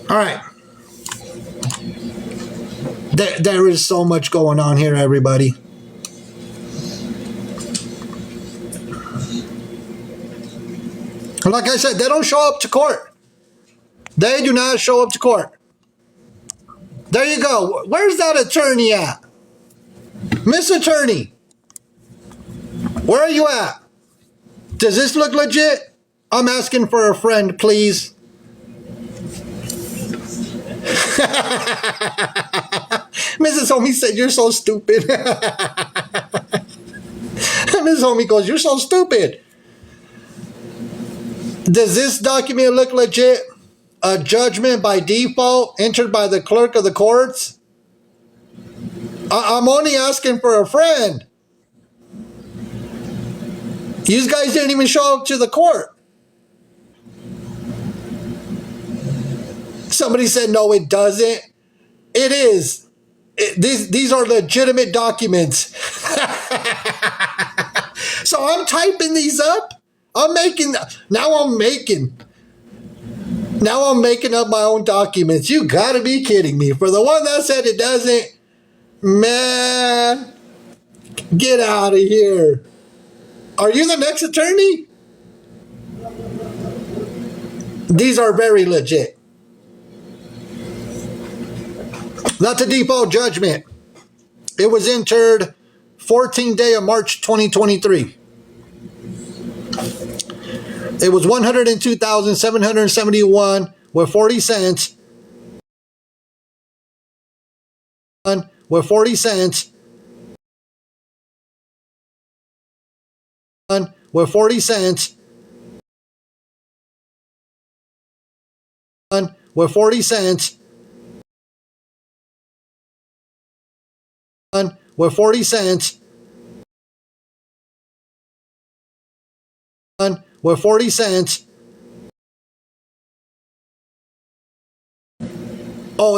All right. There is so much going on here, everybody. Like I said, they don't show up to court. They do not show up to court. There you go. Where's that attorney at? Miss Attorney, where are you at? Does this look legit? I'm asking for a friend, please. Mrs. Homie said, you're so stupid. Mrs. Homie goes, you're so stupid. Does this document look legit? A judgment by default entered by the clerk of the courts? I'm only asking for a friend. You guys didn't even show up to the court. Somebody said, no, it doesn't. It is. These are legitimate documents. So I'm typing these up. Now I'm making up my own documents. You gotta be kidding me. For the one that said it doesn't, man, get out of here. Are you the next attorney? These are very legit. That's a default judgment. It was entered 14th day of March 2023. It was $102,771 with 40 cents. With 40 cents. With 40 cents. With 40 cents. With 40 cents. With 40 cents. Oh,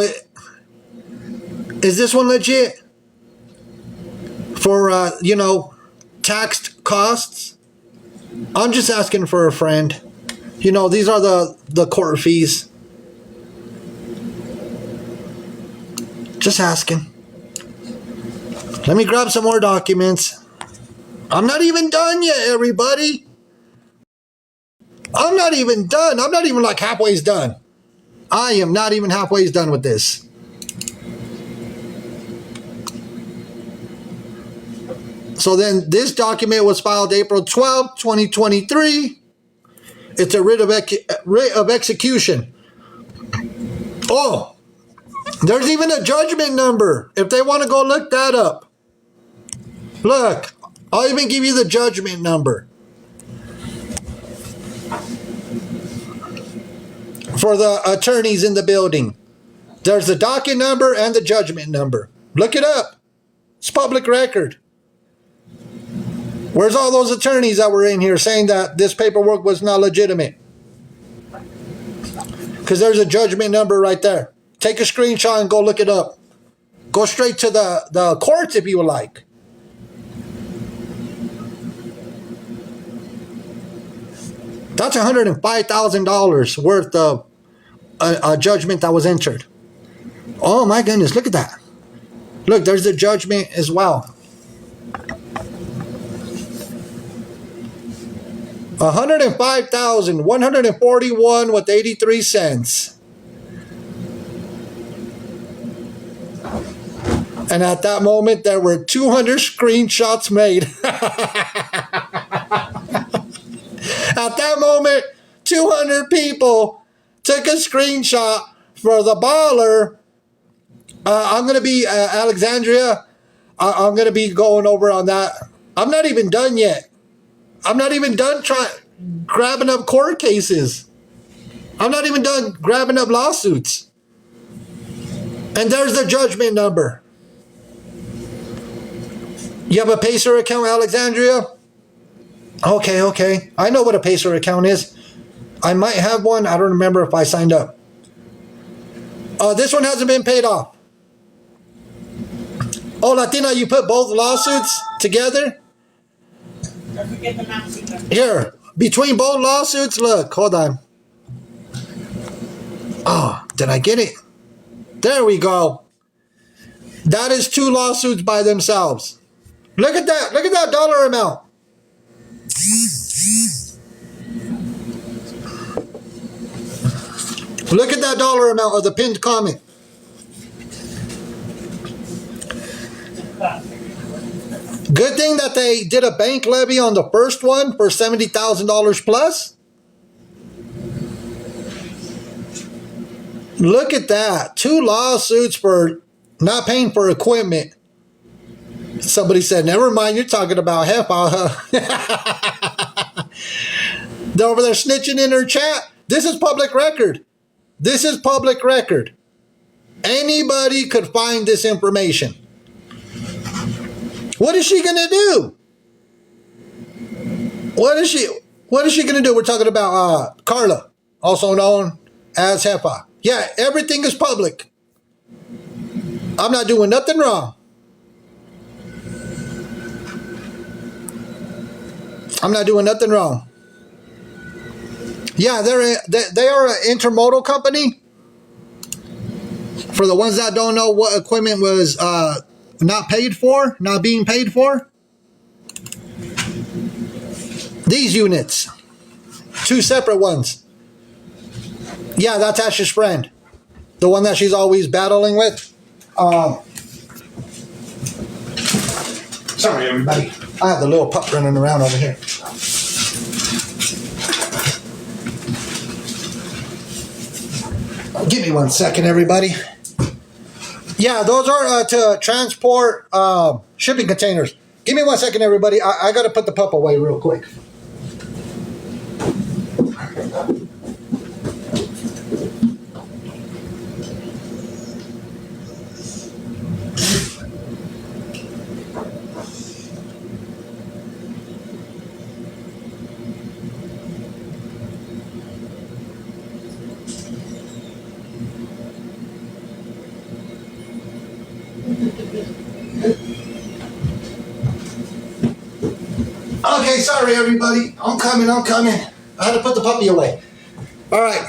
is this one legit? For, taxed costs? I'm just asking for a friend. These are the court fees. Just asking. Let me grab some more documents. I'm not even done yet, everybody. I'm not even done. I'm not even like halfway done. I am not even halfway done with this. So then this document was filed April 12th, 2023. It's a writ of execution. Oh, there's even a judgment number if they want to go look that up. Look, I'll even give you the judgment number for the attorneys in the building. There's the docket number and the judgment number. Look it up. It's public record. Where's all those attorneys that were in here saying that this paperwork was not legitimate? Because there's a judgment number right there. Take a screenshot and go look it up. Go straight to the courts if you would like. That's $105,000 worth of a judgment that was entered. Oh my goodness, look at that. Look, there's the judgment as well. $105,141 with 83 cents. And at that moment, there were 200 screenshots made. At that moment, 200 people took a screenshot for the baller. I'm going to be, Alexandria, I'm going to be going over on that. I'm not even done yet. I'm not even done grabbing up court cases. I'm not even done grabbing up lawsuits. And there's the judgment number. You have a Pacer account, Alexandria? Okay. I know what a Pacer account is. I might have one. I don't remember if I signed up. This one hasn't been paid off. Oh, Latina, you put both lawsuits together? Don't forget the maxi. Here, between both lawsuits, look, hold on. Oh, did I get it? There we go. That is 2 lawsuits by themselves. Look at that. Look at that dollar amount. Look at that dollar amount of the pinned comment. Good thing that they did a bank levy on the first one for $70,000 plus. Look at that. 2 lawsuits for not paying for equipment. Somebody said, never mind, you're talking about HEPA, huh? They're over there snitching in her chat. This is public record. This is public record. Anybody could find this information. What is she going to do? What is she going to do? We're talking about Carla, also known as HEPA. Yeah, everything is public. I'm not doing nothing wrong. I'm not doing nothing wrong. Yeah, they are an intermodal company. For the ones that don't know what equipment was not being paid for. These units. 2 separate ones. Yeah, that's Ash's friend. The one that she's always battling with. Sorry, everybody. I have the little pup running around over here. Give me 1 second, everybody. Yeah, those are to transport shipping containers. Give me 1 second, everybody. I got to put the pup away real quick. Okay, sorry everybody. I'm coming. I had to put the puppy away. All right.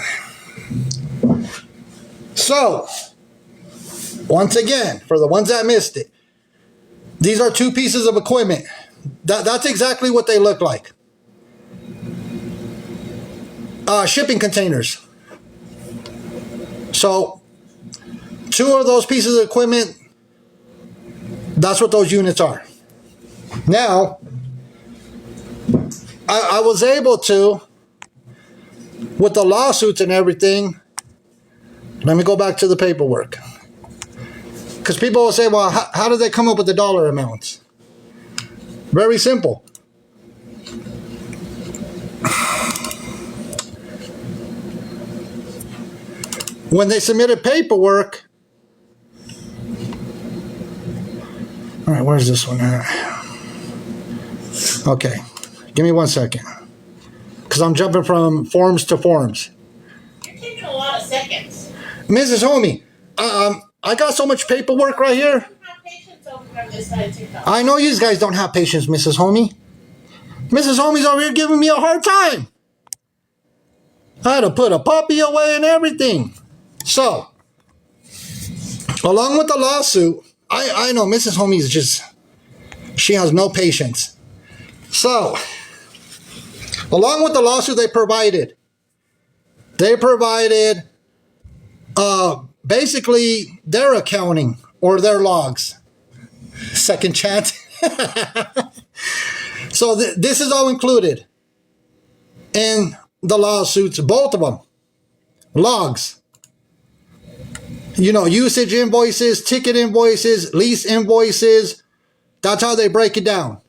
So, once again, for the ones that missed it, these are 2 pieces of equipment. That's exactly what they look like. Shipping containers. So, 2 of those pieces of equipment, that's what those units are. Now, I was able to, with the lawsuits and everything, let me go back to the paperwork. Because people will say, well, how did they come up with the dollar amounts? Very simple. When they submitted paperwork, all right, where's this one at? Okay, give me 1 second. Because I'm jumping from forms to forms. You're taking a lot of seconds. Mrs. Homie, I got so much paperwork right here. I don't have patience over on this side of TikTok. I know you guys don't have patience, Mrs. Homie. Mrs. Homie's over here giving me a hard time. I had to put a puppy away and everything. So, along with the lawsuit, I know Mrs. Homie is just, she has no patience. So, along with the lawsuit they provided basically their accounting or their logs. Second chance. So this is all included in the lawsuits, both of them. Logs. You know, usage invoices, ticket invoices, lease invoices. That's how they break it down.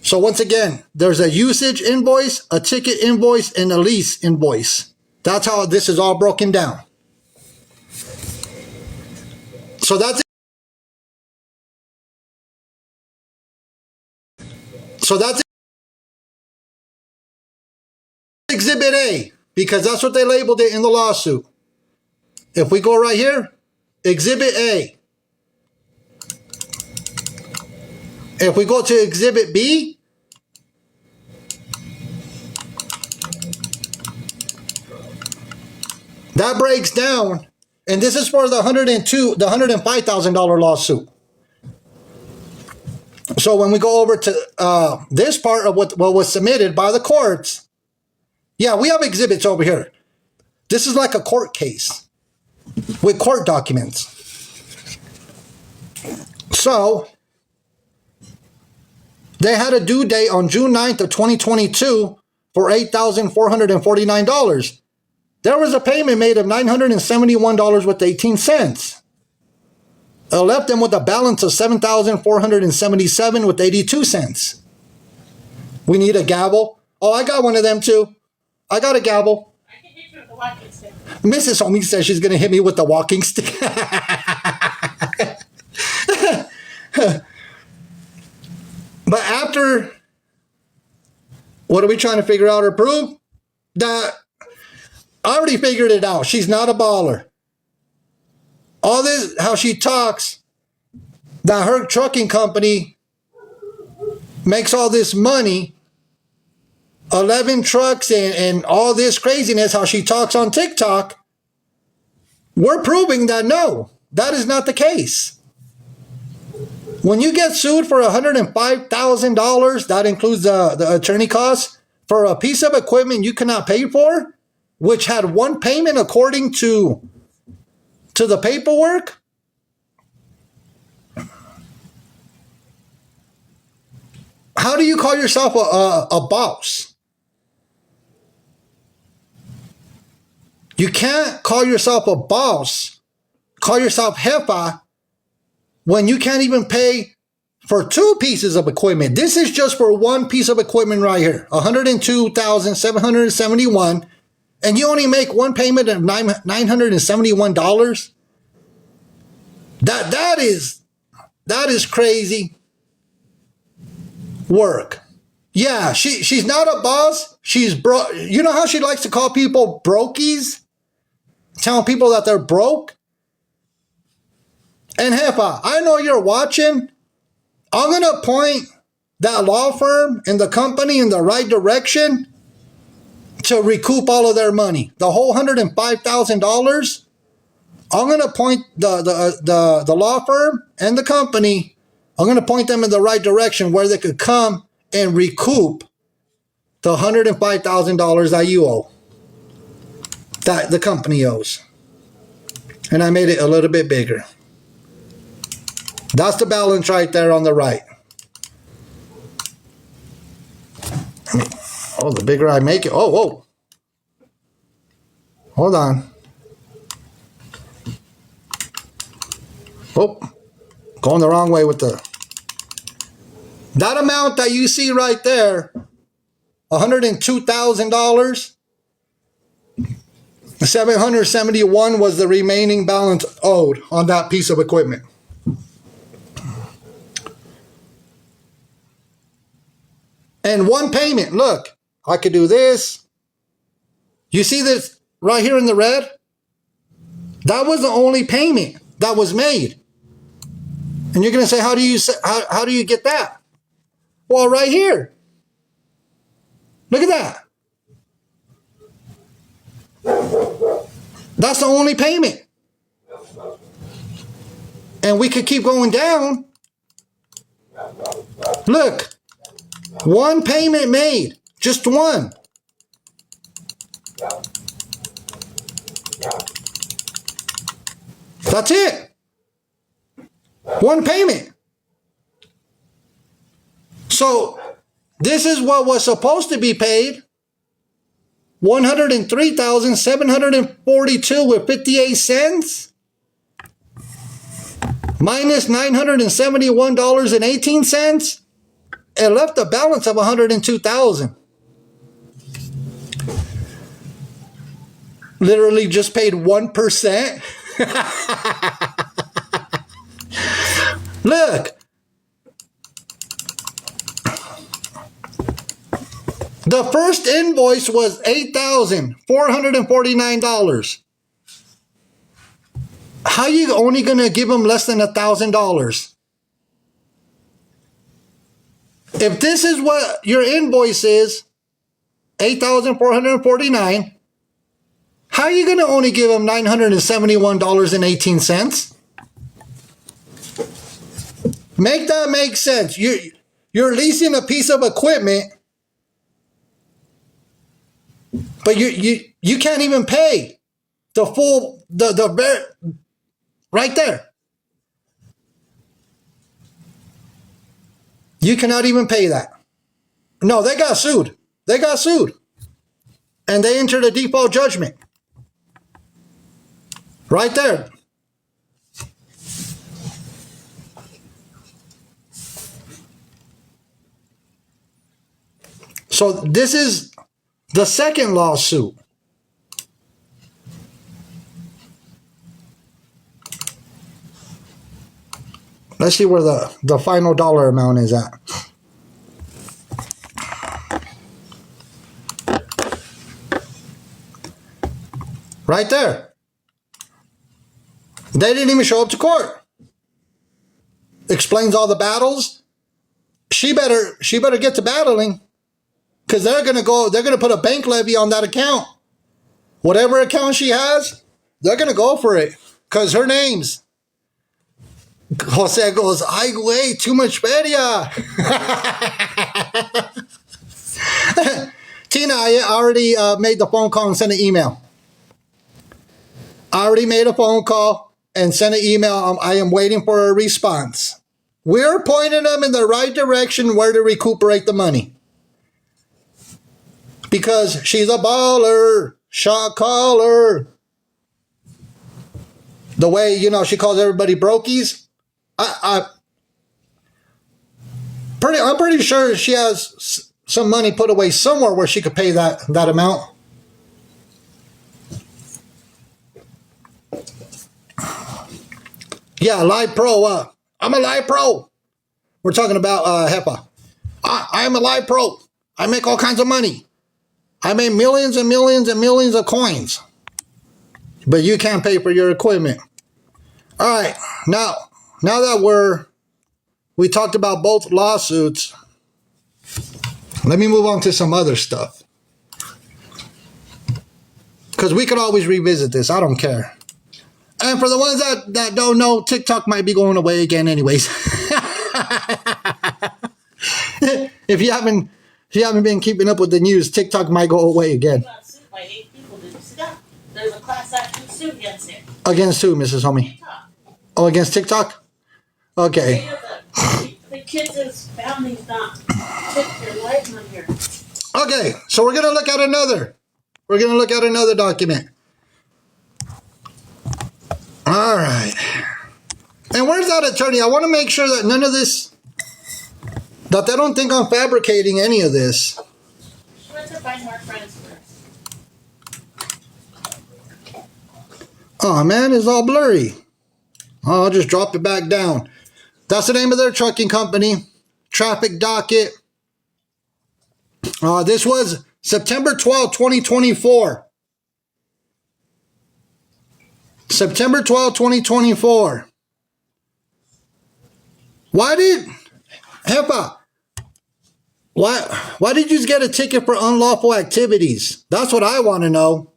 So once again, there's a usage invoice, a ticket invoice, and a lease invoice. That's how this is all broken down. So that's it. So that's Exhibit A, because that's what they labeled it in the lawsuit. If we go right here, Exhibit A. If we go to Exhibit B, that breaks down, and this is for the $105,000 lawsuit. So when we go over to this part of what was submitted by the courts, yeah, we have exhibits over here. This is like a court case with court documents. So they had a due date on June 9th of 2022 for $8,449. There was a payment made of $971 with 18 cents. It left them with a balance of $7,477 with 82 cents. We need a gavel. Oh, I got one of them too. I got a gavel. I can hit you with the walking stick. Mrs. Homie says she's going to hit me with the walking stick. But after, what are we trying to figure out or prove? That I already figured it out. She's not a baller. All this, how she talks, that her trucking company makes all this money, 11 trucks and all this craziness, how she talks on TikTok, we're proving that no, that is not the case. When you get sued for $105,000, that includes the attorney costs, for a piece of equipment you cannot pay for, which had one payment according to the paperwork, how do you call yourself a boss? You can't call yourself a boss, call yourself jefa, when you can't even pay for two pieces of equipment. This is just for one piece of equipment right here, $102,771, and you only make one payment of $971. That is crazy work. Yeah, she's not a boss. She's broke. You know how she likes to call people brokies? Telling people that they're broke? And jefa, I know you're watching. I'm going to point that law firm and the company in the right direction to recoup all of their money. The whole $105,000. I'm going to point the law firm and the company, I'm going to point them in the right direction where they could come and recoup the $105,000 that you owe, that the company owes. And I made it a little bit bigger. That's the balance right there on the right. Oh, the bigger I make it. Oh, whoa. Hold on. Oh, going the wrong way with the... That amount that you see right there, $102,000, 771 was the remaining balance owed on that piece of equipment. And one payment, look, I could do this. You see this right here in the red? That was the only payment that was made. And you're going to say, how do you get that? Well, right here. Look at that. That's the only payment. And we could keep going down. Look. One payment made. Just one. That's it. One payment. So this is what was supposed to be paid. $103,742 with 58 cents. Minus $971.18. It left a balance of $102,000. Literally just paid 1%. Look. The first invoice was $8,449. How you only going to give them less than $1,000? If this is what your invoice is, $8,449, how are you going to only give them $971.18? Make that make sense. You're leasing a piece of equipment, but you can't even pay the full right there. You cannot even pay that. No, they got sued. They got sued. And they entered a default judgment. Right there. So this is the second lawsuit. Let's see where the final dollar amount is at. Right there. They didn't even show up to court. Explains all the battles. She better get to battling, because they're gonna put a bank levy on that account. Whatever account she has, they're gonna go for it. Because her name's Jose goes, ay, güey, too much feria. Tina, I already made the phone call and sent an email. I already made a phone call and sent an email. I am waiting for a response. We're pointing them in the right direction where to recuperate the money. Because she's a baller, shot caller. The way, she calls everybody brokies. I'm pretty sure she has some money put away somewhere where she could pay that amount. Yeah, Live Pro. I'm a Live Pro. We're talking about HEPA. I'm a Live Pro. I make all kinds of money. I made millions and millions and millions of coins. But you can't pay for your equipment. All right, now that we talked about both lawsuits, let me move on to some other stuff. Because we could always revisit this. I don't care. And for the ones that don't know, TikTok might be going away again anyways. If you haven't been keeping up with the news, TikTok might go away again. Got sued by 8 people. Did you see that? There's a class action suit against it. Against who, Mrs. Homie? TikTok. Oh, against TikTok? Okay. The kids' families not took their life on here. Okay, so we're gonna look at another. We're gonna look at another document. All right. And where's that attorney? I want to make sure that none of this, that they don't think I'm fabricating any of this. She went to find more friends first. Oh man, it's all blurry. Oh, I'll just drop it back down. That's the name of their trucking company. Traffic docket. This was September 12, 2024. September 12, 2024. Why did did you get a ticket for unlawful activities? That's what I want to know.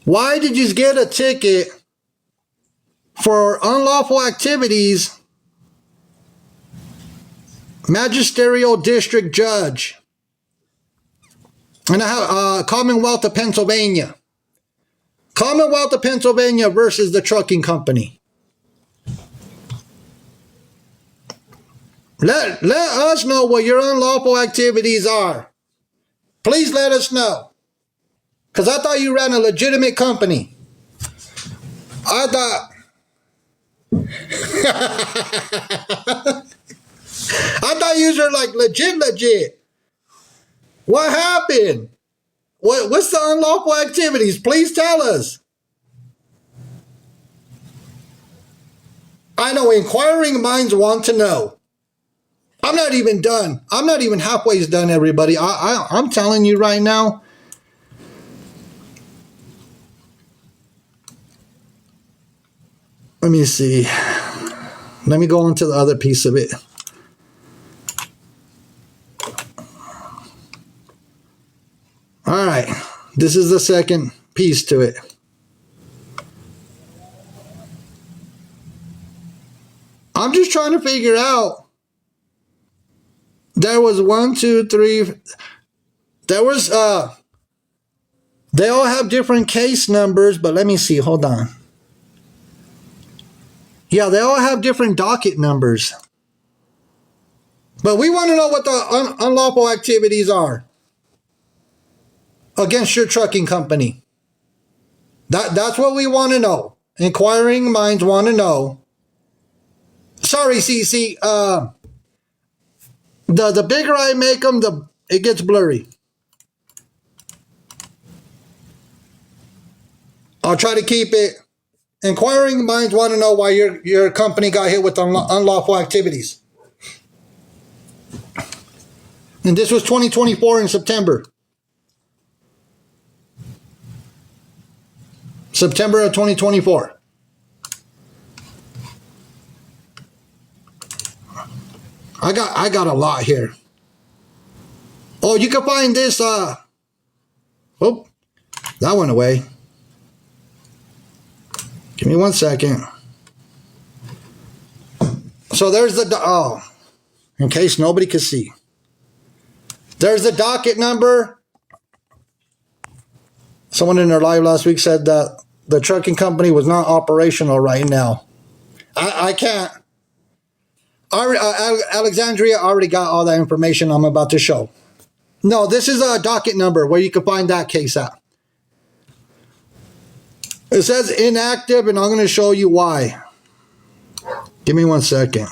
Why did you get a ticket for unlawful activities? Magisterial District Judge. And I have Commonwealth of Pennsylvania. Commonwealth of Pennsylvania versus the trucking company. Let us know what your unlawful activities are. Please let us know. Because I thought you ran a legitimate company. I thought... I thought you were like legit. What happened? What's the unlawful activities? Please tell us. I know inquiring minds want to know. I'm not even done. I'm not even halfway done, everybody. I'm telling you right now. Let me see. Let me go on to the other piece of it. All right. This is the second piece to it. I'm just trying to figure out. There was 1, 2, 3. There was, they all have different case numbers, but let me see. Hold on. Yeah, they all have different docket numbers. But we want to know what the unlawful activities are against your trucking company. That's what we want to know. Inquiring minds want to know. Sorry, CC. The bigger I make them, it gets blurry. I'll try to keep it. Inquiring minds want to know why your company got hit with unlawful activities. And this was 2024 in September. September of 2024. I got a lot here. Oh, you can find this. Oh, that went away. Give me 1 second. So there's the, in case nobody could see. There's the docket number. Someone in their live last week said that the trucking company was not operational right now. I can't. Alexandria already got all that information I'm about to show. No, this is a docket number where you can find that case at. It says inactive, and I'm going to show you why. Give me 1 second.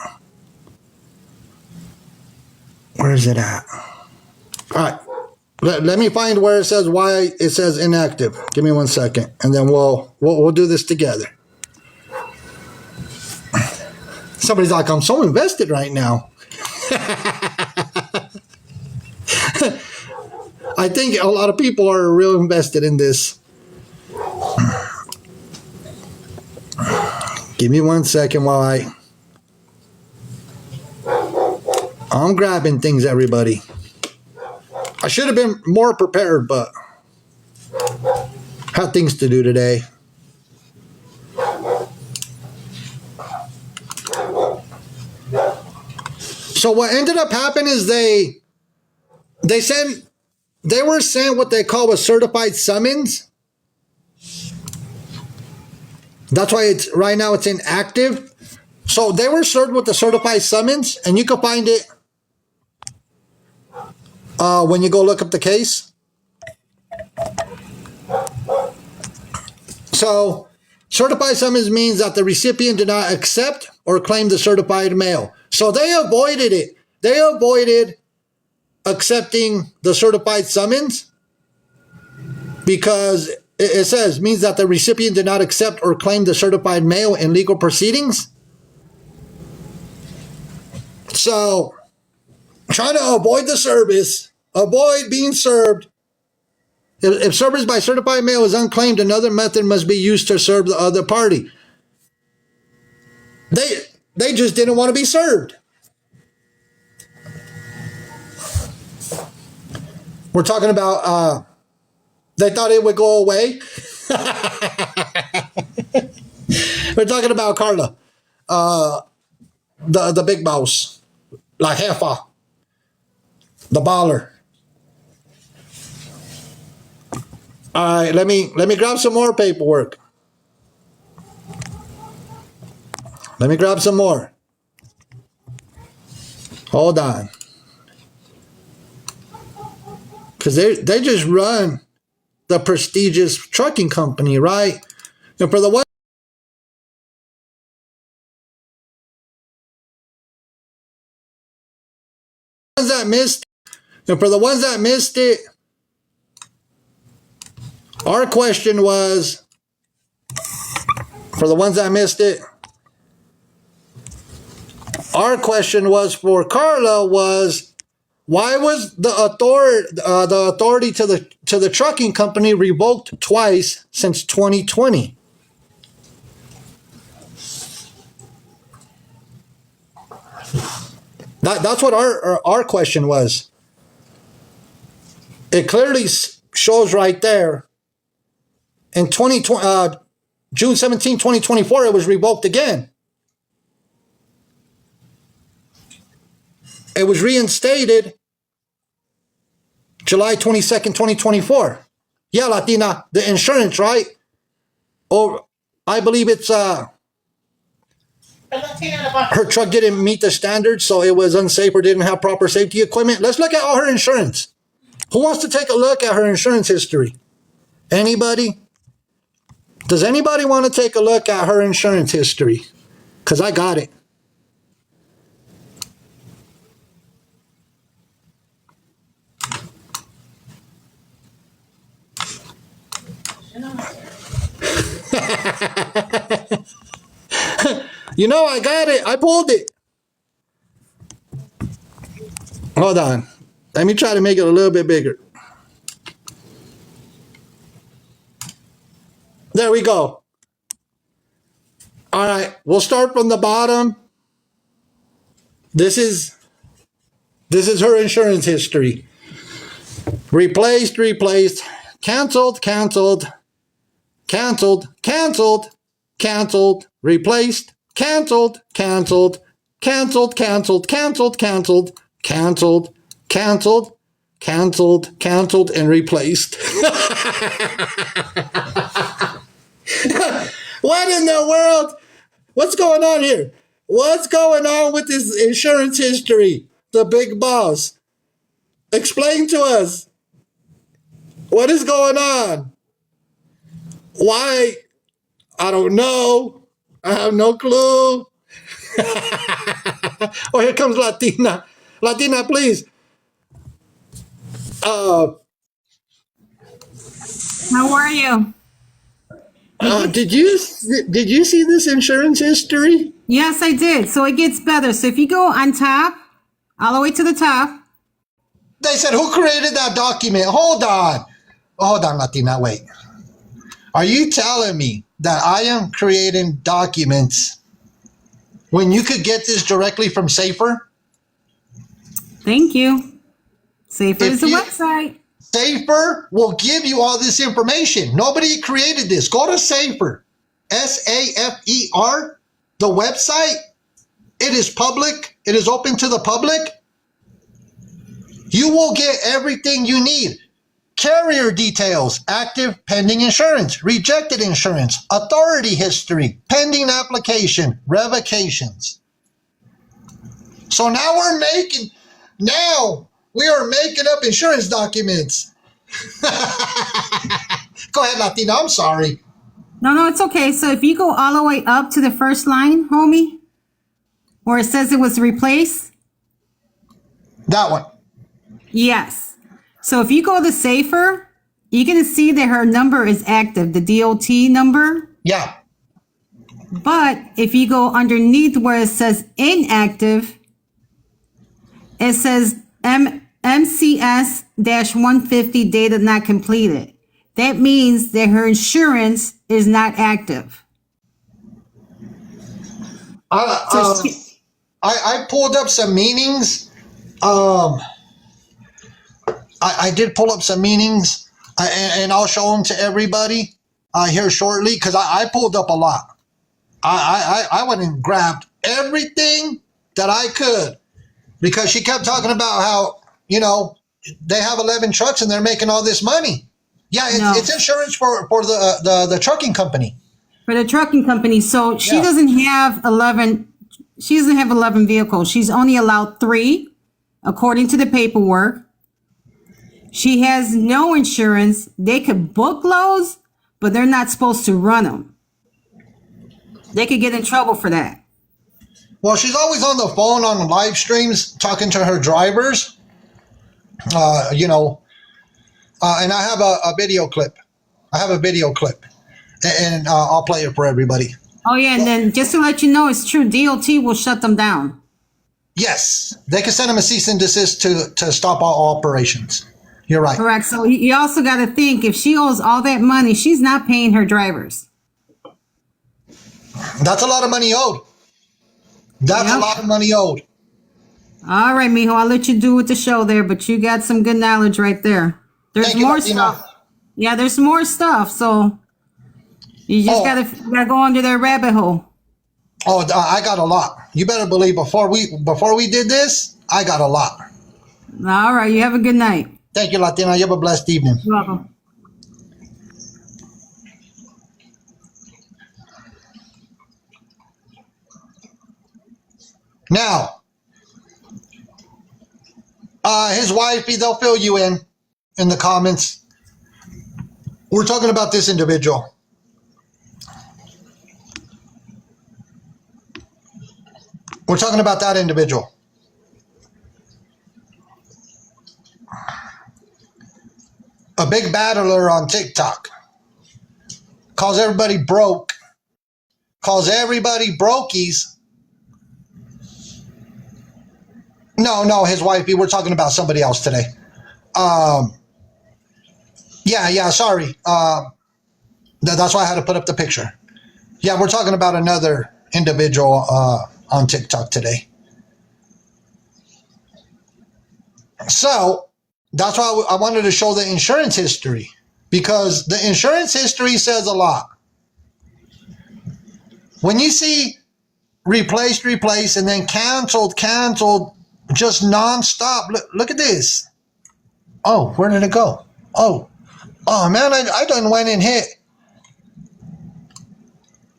Where is it at? All right. Let me find where it says why it says inactive. Give me 1 second, and then we'll do this together. Somebody's like, I'm so invested right now. I think a lot of people are real invested in this. Give me 1 second while I'm grabbing things, everybody. I should have been more prepared, but had things to do today. So what ended up happening is they were sent what they call a certified summons. That's why right now it's inactive. So they were served with the certified summons, and you can find it when you go look up the case. So, certified summons means that the recipient did not accept or claim the certified mail. So they avoided it. They avoided accepting the certified summons because it says means that the recipient did not accept or claim the certified mail in legal proceedings. So, trying to avoid the service, avoid being served. If service by certified mail is unclaimed, another method must be used to serve the other party. They just didn't want to be served. We're talking about they thought it would go away. We're talking about Carla, the big boss, La Jefa, the baller. All right, let me grab some more paperwork. Let me grab some more. Hold on. Because they just run the prestigious trucking company, right? And for the ones that missed, it, our question was, for the ones that missed it, our question was for Carla was, why was the authority to the trucking company revoked twice since 2020? That's what our question was. It clearly shows right there. In June 17, 2024, it was revoked again. It was reinstated July 22nd, 2024. Yeah, Latina, the insurance, right? Or I believe it's her truck didn't meet the standards, so it was unsafe or didn't have proper safety equipment. Let's look at all her insurance. Who wants to take a look at her insurance history? Anybody? Does anybody want to take a look at her insurance history? Because I got it. You know, I got it. I pulled it. Hold on. Let me try to make it a little bit bigger. There we go. All right. We'll start from the bottom. This is her insurance history. Replaced, canceled, replaced, canceled, and replaced. What in the world? What's going on here? What's going on with this insurance history? The big boss. Explain to us. What is going on? Why? I don't know. I have no clue. Oh, here comes Latina. Latina, please. How are you? Did you see this insurance history? Yes, I did. So it gets better. So if you go on top, all the way to the top. They said, who created that document? Hold on, Latina, wait. Are you telling me that I am creating documents when you could get this directly from Safer? Thank you. Safer is the website. Safer will give you all this information. Nobody created this. Go to Safer, SAFER, the website. It is public. It is open to the public. You will get everything you need. Carrier details, active, pending insurance, rejected insurance, authority history, pending application, revocations. So now We are making up insurance documents. Go ahead, Latina. I'm sorry. No, it's okay. So if you go all the way up to the first line, homie, where it says it was replaced, That one. yes. So if you go to Safer, you can see that her number is active, the DOT number. Yeah. But if you go underneath where it says inactive, it says MCS-150 data not completed. That means that her insurance is not active. I pulled up some meanings. I did pull up some meanings, and I'll show them to everybody here shortly because I pulled up a lot. I went and grabbed everything that I could because she kept talking about how, they have 11 trucks and they're making all this money. Yeah, it's insurance for the trucking company. For the trucking company. So she Yeah. doesn't have 11. She doesn't have 11 vehicles. She's only allowed 3, according to the paperwork. She has no insurance. They could book loads, but they're not supposed to run them. They could get in trouble for that. Well, she's always on the phone on live streams talking to her drivers. And I have a video clip. And I'll play it for everybody. Oh, yeah. And then just to let you know, it's true. DOT will shut them down. Yes, they can send them a cease and desist to stop all operations. You're right. Correct. So you also got to think, if she owes all that money, she's not paying her drivers. That's a lot of money owed. That's a lot of money owed. All right, mijo, I'll let you do with the show there, but you got some good knowledge right there. There's Thank you, more Latina. stuff. Yeah, there's more stuff. So you just gotta go under that rabbit hole. Oh, I got a lot. You better believe before we did this, I got a lot. All right, you have a good night. Thank you, Latina. You have a blessed evening. You're welcome. Now, his wifey, they'll fill you in the comments. We're talking about this individual. We're talking about that individual. A big battler on TikTok. Calls everybody broke. Calls everybody brokies. No, his wifey. We're talking about somebody else today. Sorry. That's why I had to put up the picture. Yeah, we're talking about another individual on TikTok today. So that's why I wanted to show the insurance history, because the insurance history says a lot. When you see replaced, and then canceled, just nonstop. Look at this. Oh, where did it go? Oh man, I done went and hit.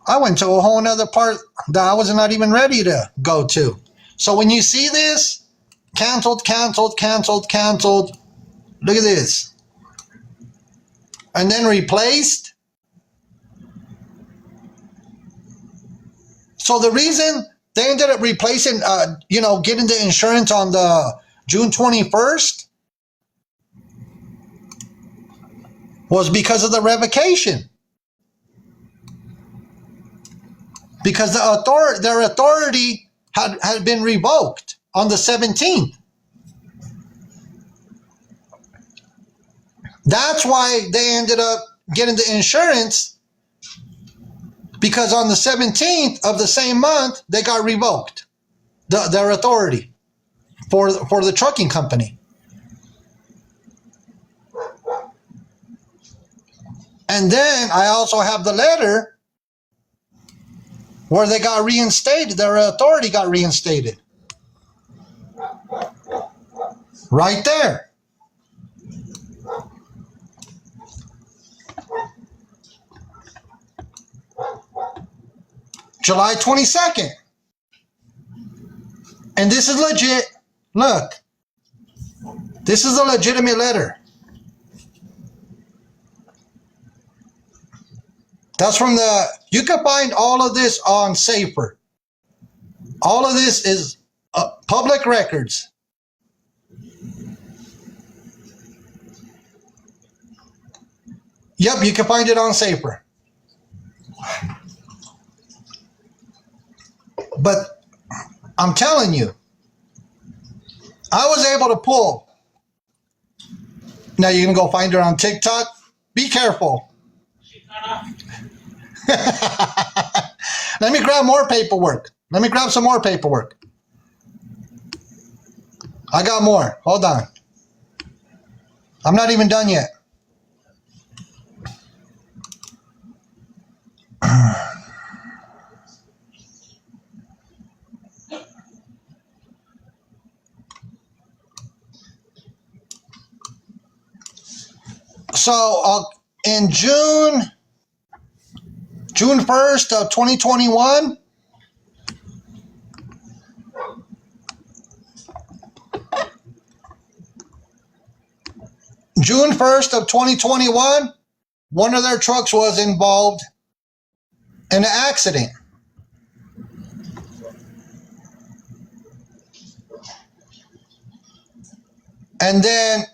I went to a whole nother part that I was not even ready to go to. So when you see this, canceled. Look at this. And then replaced. So the reason they ended up replacing, getting the insurance on the June 21st was because of the revocation. Because their authority had been revoked on the 17th. That's why they ended up getting the insurance, because on the 17th of the same month, they got revoked, their authority for the trucking company. And then I also have the letter where they got reinstated, their authority got reinstated. Right there. July 22nd. And this is legit. Look. This is a legitimate letter. That's from the, you can find all of this on Safer. All of this is public records. Yep, you can find it on Safer. But I'm telling you, I was able to pull. Now you're going to go find her on TikTok? Be careful. Let me grab more paperwork. Let me grab some more paperwork. I got more. Hold on. I'm not even done yet. So in June 1st of 2021, June 1st of 2021, one of their trucks was involved in an accident. And then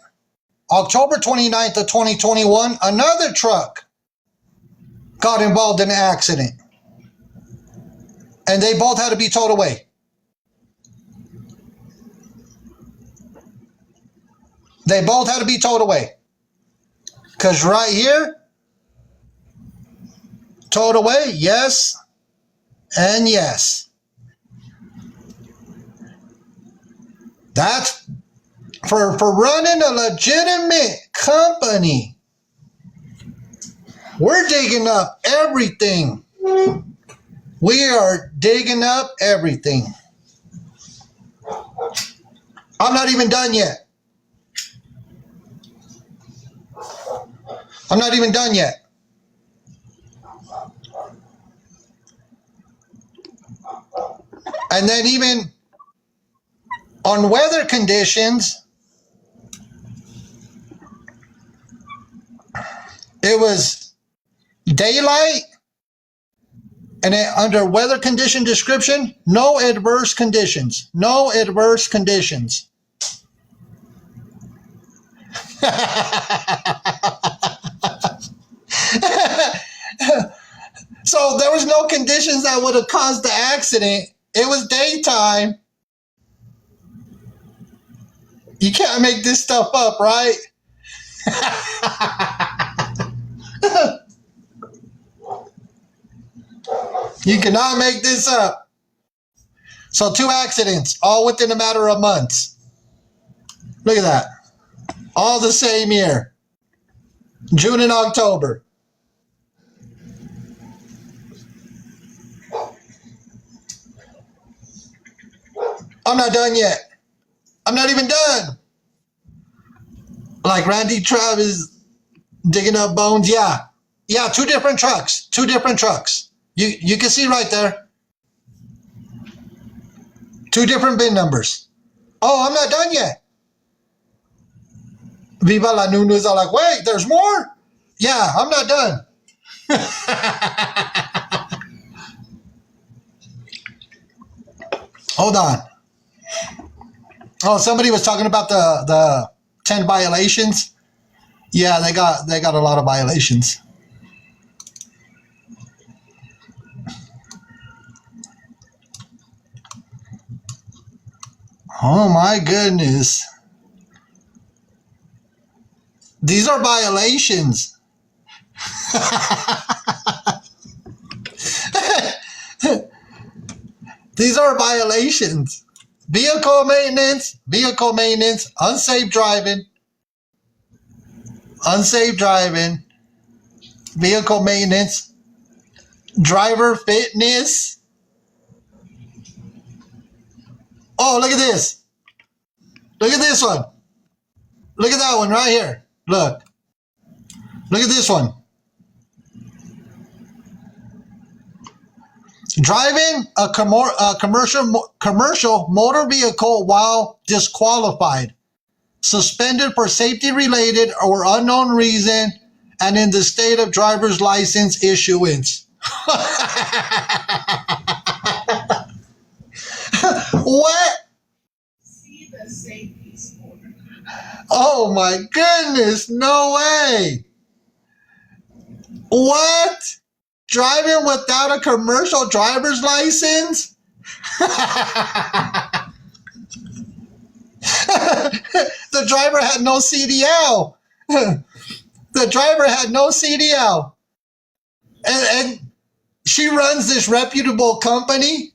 October 29th of 2021, another truck got involved in an accident. And they both had to be towed away. They both had to be towed away. Because right here, towed away, yes, and yes. That's for running a legitimate company. We're digging up everything. We are digging up everything. I'm not even done yet. I'm not even done yet. And then even on weather conditions, it was daylight, and then under weather condition description, no adverse conditions. No adverse conditions. So there was no conditions that would have caused the accident. It was daytime. You can't make this stuff up, right? You cannot make this up. So 2 accidents, all within a matter of months. Look at that. All the same year. June and October. I'm not done yet. I'm not even done. Like Randy Travis digging up bones. Yeah. Yeah, 2 different trucks. 2 different trucks. You can see right there. 2 different VIN numbers. Oh, I'm not done yet. Viva la Nunes are like, wait, there's more? Yeah, I'm not done. Hold on. Oh, somebody was talking about the 10 violations. Yeah, they got a lot of violations. Oh my goodness. These are violations. These are violations. Vehicle maintenance, unsafe driving, vehicle maintenance, driver fitness. Oh, look at this. Look at this one. Look at that one right here. Look. Look at this one. Driving a commercial motor vehicle while disqualified. suspended for safety-related or unknown reason, and in the state of driver's license issuance. What? See the safety score. Oh my goodness, no way. What? Driving without a commercial driver's license? The driver had no CDL. The driver had no CDL. And she runs this reputable company.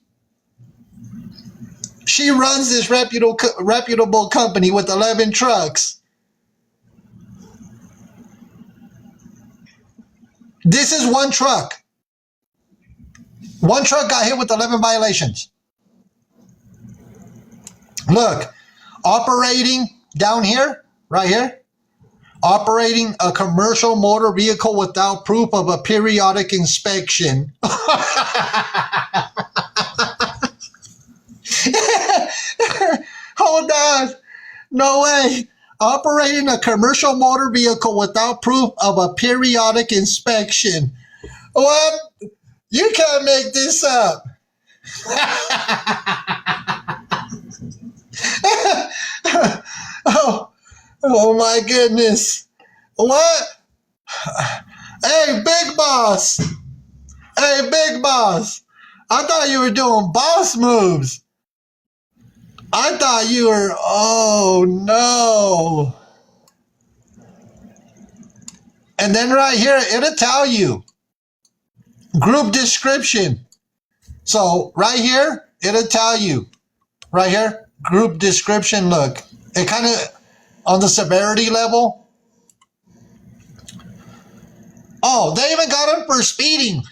She runs this reputable company with 11 trucks. This is one truck. One truck got hit with 11 violations. Look, operating down here, right here, operating a commercial motor vehicle without proof of a periodic inspection. Hold on. No way. Operating a commercial motor vehicle without proof of a periodic inspection. What? You can't make this up. Oh my goodness. What? Hey, big boss. Hey, big boss. I thought you were doing boss moves. I thought you were, oh no. And then right here, it'll tell you. Group description. So right here, it'll tell you. Right here, group description, look. It kind of, on the severity level. Oh, they even got him for speeding.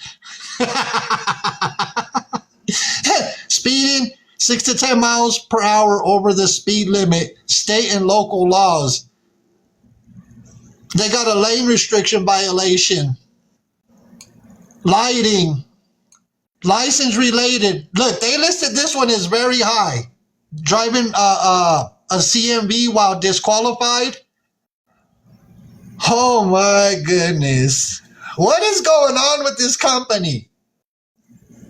Speeding 6 to 10 miles per hour over the speed limit, state and local laws. They got a lane restriction violation. Lighting. License related. Look, they listed this one as very high. Driving a CMV while disqualified. Oh my goodness. What is going on with this company?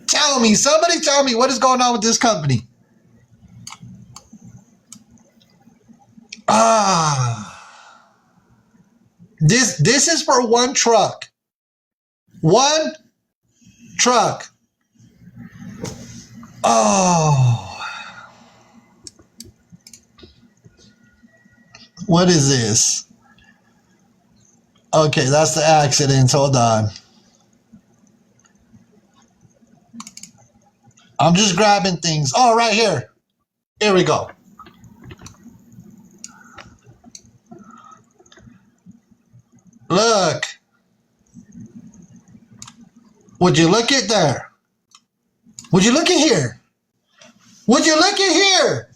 Tell me, somebody tell me what is going on with this company. This is for one truck. One truck. Oh. What is this? Okay, that's the accident. Hold on. I'm just grabbing things. Oh, right here. Here we go. Look. Would you look at there? Would you look at here? Would you look at here?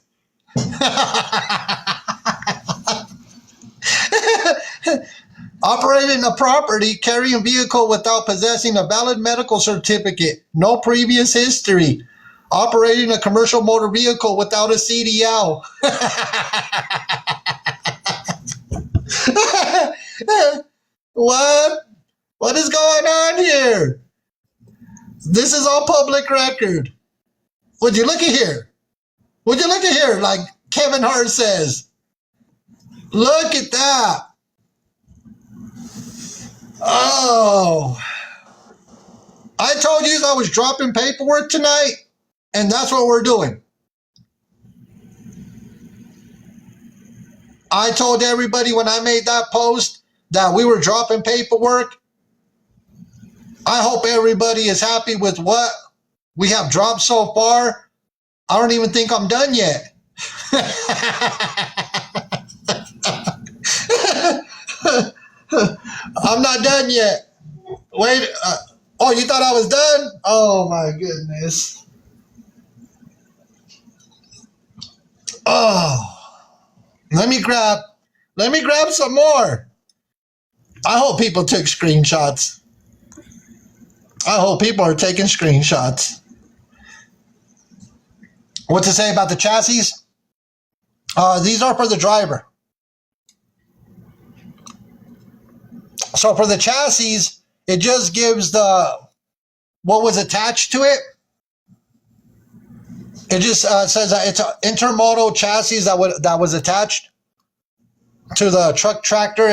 Operating a property, carrying a vehicle without possessing a valid medical certificate, no previous history. Operating a commercial motor vehicle without a CDL. What? What is going on here? This is all public record. Would you look at here? Would you look at here, like Kevin Hart says? Look at that. Oh. I told you I was dropping paperwork tonight, and that's what we're doing. I told everybody when I made that post that we were dropping paperwork. I hope everybody is happy with what we have dropped so far. I don't even think I'm done yet. I'm not done yet. Wait. Oh, you thought I was done? Oh my goodness. Oh. Let me grab some more. I hope people took screenshots. I hope people are taking screenshots. What to say about the chassis? These are for the driver. So for the chassis, it just gives the what was attached to it. It just says that it's an intermodal chassis that was attached to the truck tractor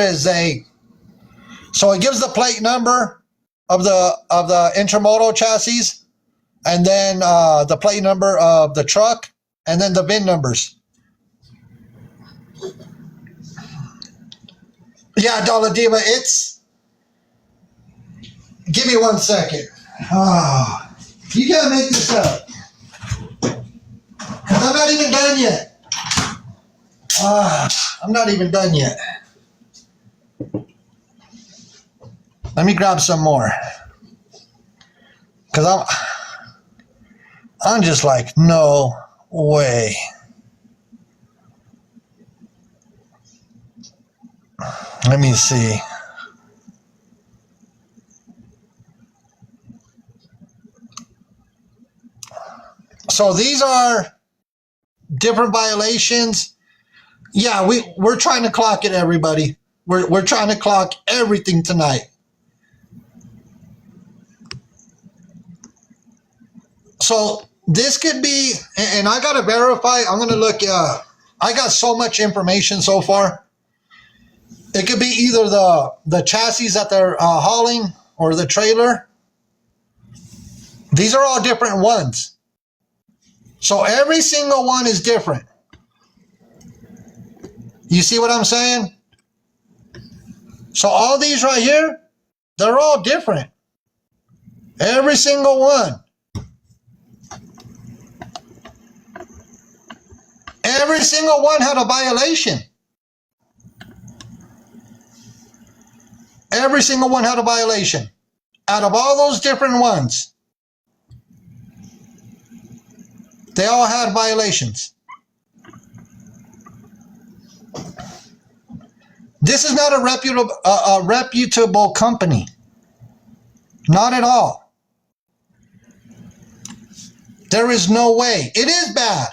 so it gives the plate number of the intermodal chassis, and then the plate number of the truck, and then the VIN numbers. Yeah, Dollar Diva, give me 1 second. Oh, you can't make this up. I'm not even done yet. I'm not even done yet. Let me grab some more. Because I'm just like, no way. Let me see. So these are different violations. Yeah, we're trying to clock it, everybody. We're trying to clock everything tonight. So this could be, and I gotta verify. I'm gonna look. I got so much information so far. It could be either the chassis that they're hauling or the trailer. These are all different ones. So every single one is different. You see what I'm saying? So all these right here, they're all different. Every single one. Every single one had a violation. Every single one had a violation. Out of all those different ones, they all had violations. This is not a reputable company. Not at all. There is no way. It is bad.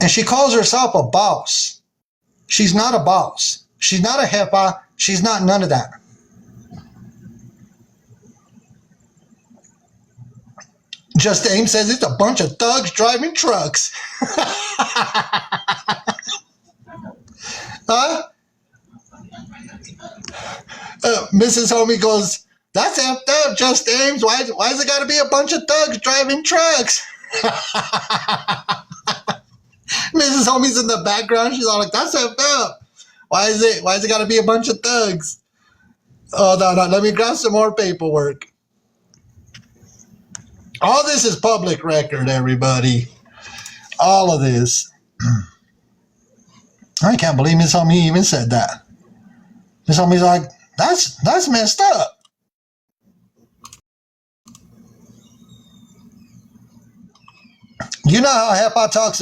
And she calls herself a boss. She's not a boss. She's not a jefa. She's not none of that. Just Aim says it's a bunch of thugs driving trucks. Huh? Mrs. Homie goes, that's effed up, Just Ames. Why's it got to be a bunch of thugs driving trucks? Mrs. Homie's in the background. She's all like, that's effed up. Why is it got to be a bunch of thugs? Oh, no. Let me grab some more paperwork. All this is public record, everybody. All of this. I can't believe Miss Homie even said that. Miss Homie's like, that's messed up. You know how Hepa talks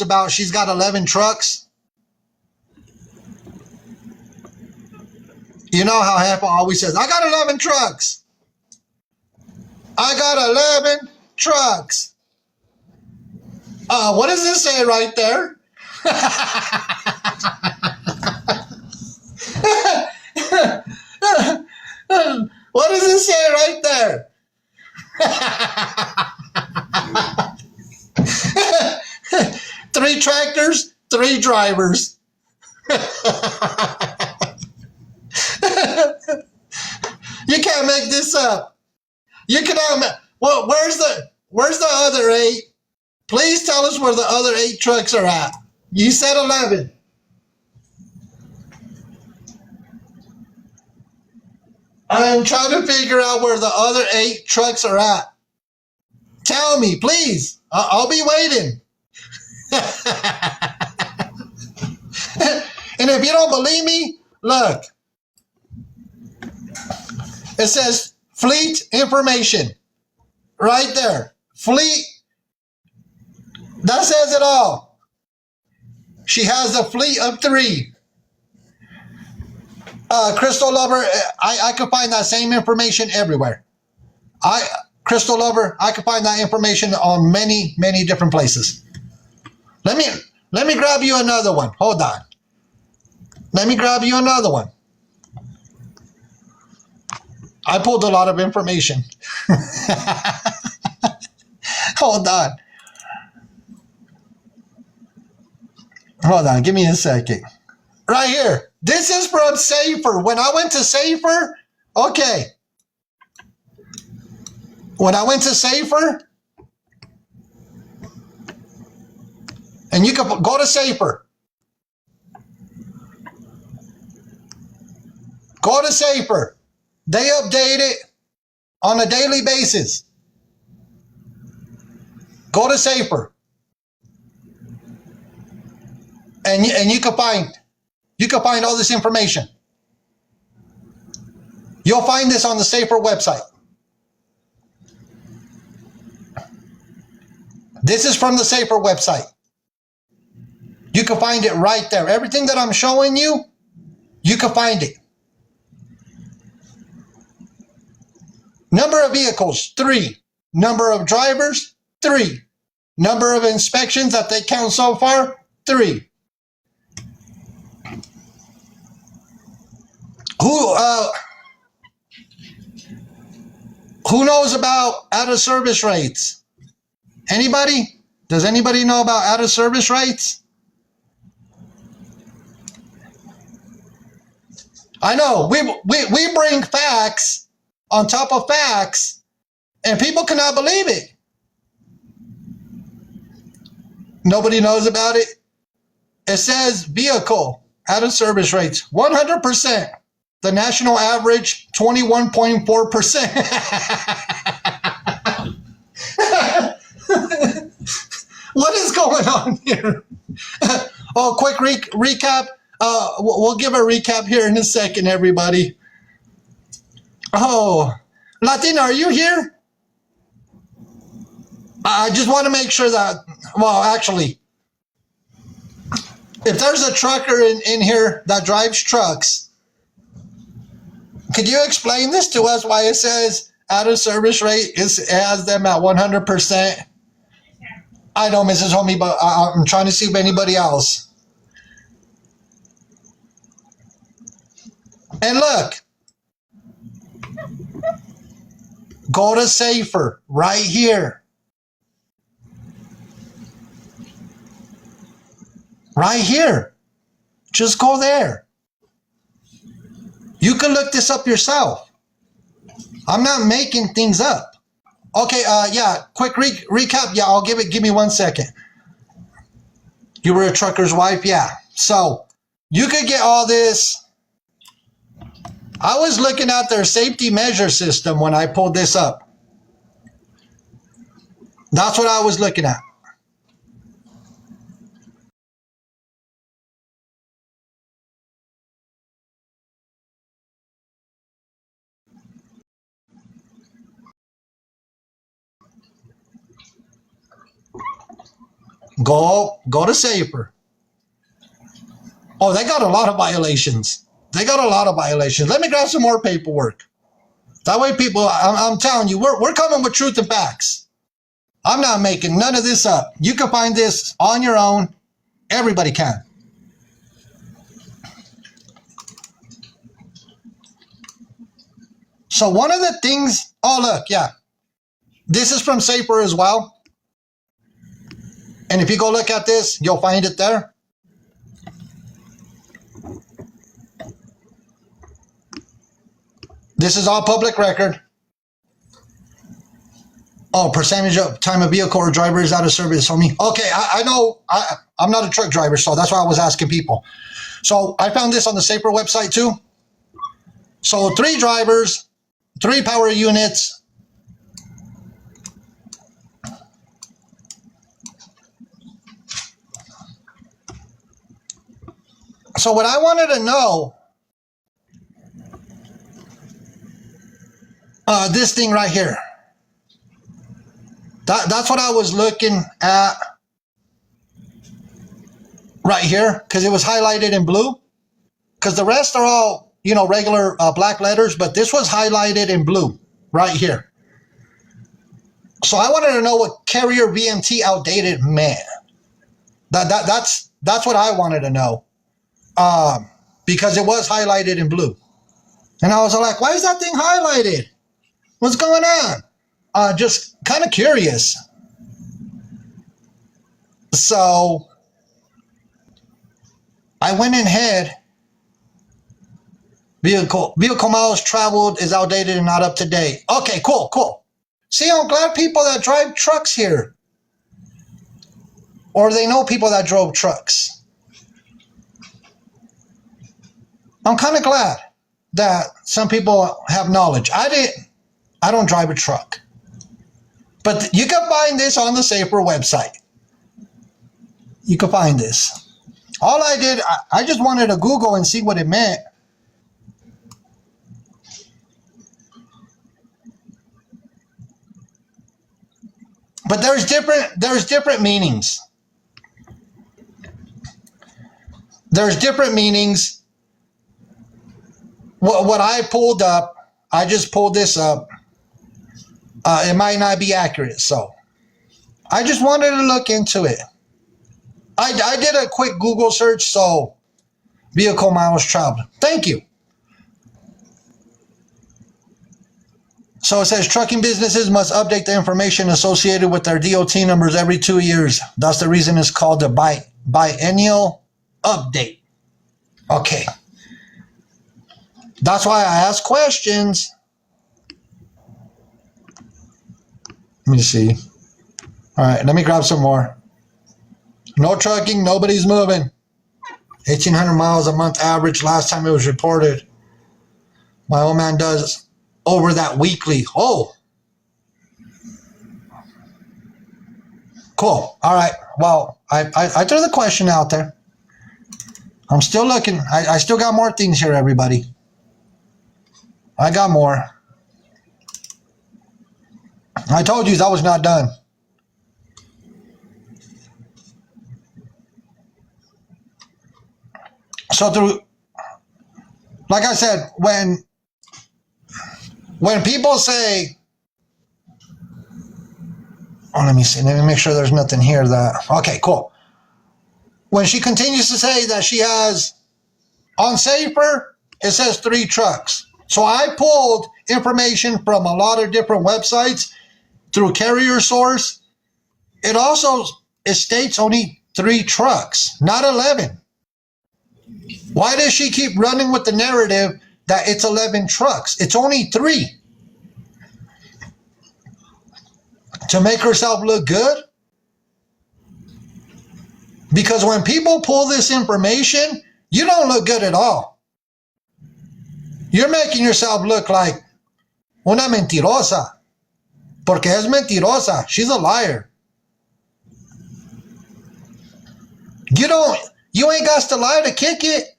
about she's got 11 trucks? You know how Hepa always says, I got 11 trucks. I got 11 trucks. What does this say right there? What does it say right there? 3 tractors, 3 drivers. You can't make this up. You cannot. Well, where's the other 8? Please tell us where the other 8 trucks are at. You said 11. I'm trying to figure out where the other 8 trucks are at. Tell me, please. I'll be waiting. And if you don't believe me, look. It says fleet information. Right there. Fleet. That says it all. She has a fleet of 3. Crystal Lover, I could find that same information everywhere. Crystal Lover, I could find that information on many, many different places. Let me grab you another one. Hold on. Let me grab you another one. I pulled a lot of information. Hold on. Hold on. Give me a second. Right here. This is from Safer. When I went to Safer, okay. When I went to Safer, and you can go to Safer. Go to Safer. They update it on a daily basis. Go to Safer. And you can find all this information. You'll find this on the Safer website. This is from the Safer website. You can find it right there. Everything that I'm showing you, you can find it. Number of vehicles, 3. Number of drivers, 3. Number of inspections that they count so far, 3. Who knows about out of service rates? Anybody? Does anybody know about out of service rates? I know we bring facts on top of facts, and people cannot believe it. Nobody knows about it. It says vehicle out of service rates 100%. The national average 21.4%. What is going on here? Oh, quick recap. We'll give a recap here in a second, everybody. Oh, Latina, are you here? I just want to make sure that, well, actually, if there's a trucker in here that drives trucks, could you explain this to us, why it says out of service rate has them at 100%? I know, Mrs. Homie, but I'm trying to see if anybody else. And look, go to Safer right here. Right here. Just go there. You can look this up yourself. I'm not making things up. Okay, yeah, quick recap. Yeah, give me 1 second. You were a trucker's wife? Yeah. So you could get all this. I was looking at their safety measure system when I pulled this up. That's what I was looking at. Go to Safer. Oh, they got a lot of violations. Let me grab some more paperwork. That way people, I'm telling you, we're coming with truth and facts. I'm not making none of this up. You can find this on your own. Everybody can. So one of the things, oh look, yeah. This is from Safer as well. And if you go look at this, you'll find it there. This is all public record. Oh, percentage of time a vehicle or driver is out of service, homie. Okay, I know I'm not a truck driver, so that's why I was asking people. So I found this on the Safer website too. So 3 drivers, 3 power units. So what I wanted to know, this thing right here. That's what I was looking at right here, because it was highlighted in blue. Because the rest are all, regular black letters, but this was highlighted in blue right here. So I wanted to know what carrier VMT outdated meant. That's what I wanted to know. Because it was highlighted in blue. And I was like, why is that thing highlighted? What's going on? Just kind of curious. So I went ahead. Vehicle miles traveled is outdated and not up to date. Okay, cool. See, I'm glad people that drive trucks here. Or they know people that drove trucks. I'm kind of glad that some people have knowledge. I don't drive a truck. But you can find this on the Safer website. You can find this. All I did, I just wanted to Google and see what it meant. But there's different meanings. There's different meanings. What I pulled up, I just pulled this up. It might not be accurate, so I just wanted to look into it. I did a quick Google search, so vehicle miles traveled. Thank you. So it says trucking businesses must update the information associated with their DOT numbers every 2 years. That's the reason it's called the biennial update. Okay. That's why I ask questions. Let me see. All right, let me grab some more. No trucking, nobody's moving. 1,800 miles a month average last time it was reported. My old man does over that weekly. Oh. Cool. All right. Well, I threw the question out there. I'm still looking. I still got more things here, everybody. I got more. I told you I was not done. So through, like I said, when people say, oh, let me see, let me make sure there's nothing here that, okay, cool. When she continues to say that she has, on Safer, it says 3 trucks. So I pulled information from a lot of different websites through Carrier Source. It states only 3 trucks, not 11. Why does she keep running with the narrative that it's 11 trucks? It's only 3. To make herself look good? Because when people pull this information, you don't look good at all. You're making yourself look like una mentirosa. Porque es mentirosa. She's a liar. You ain't got to lie to kick it.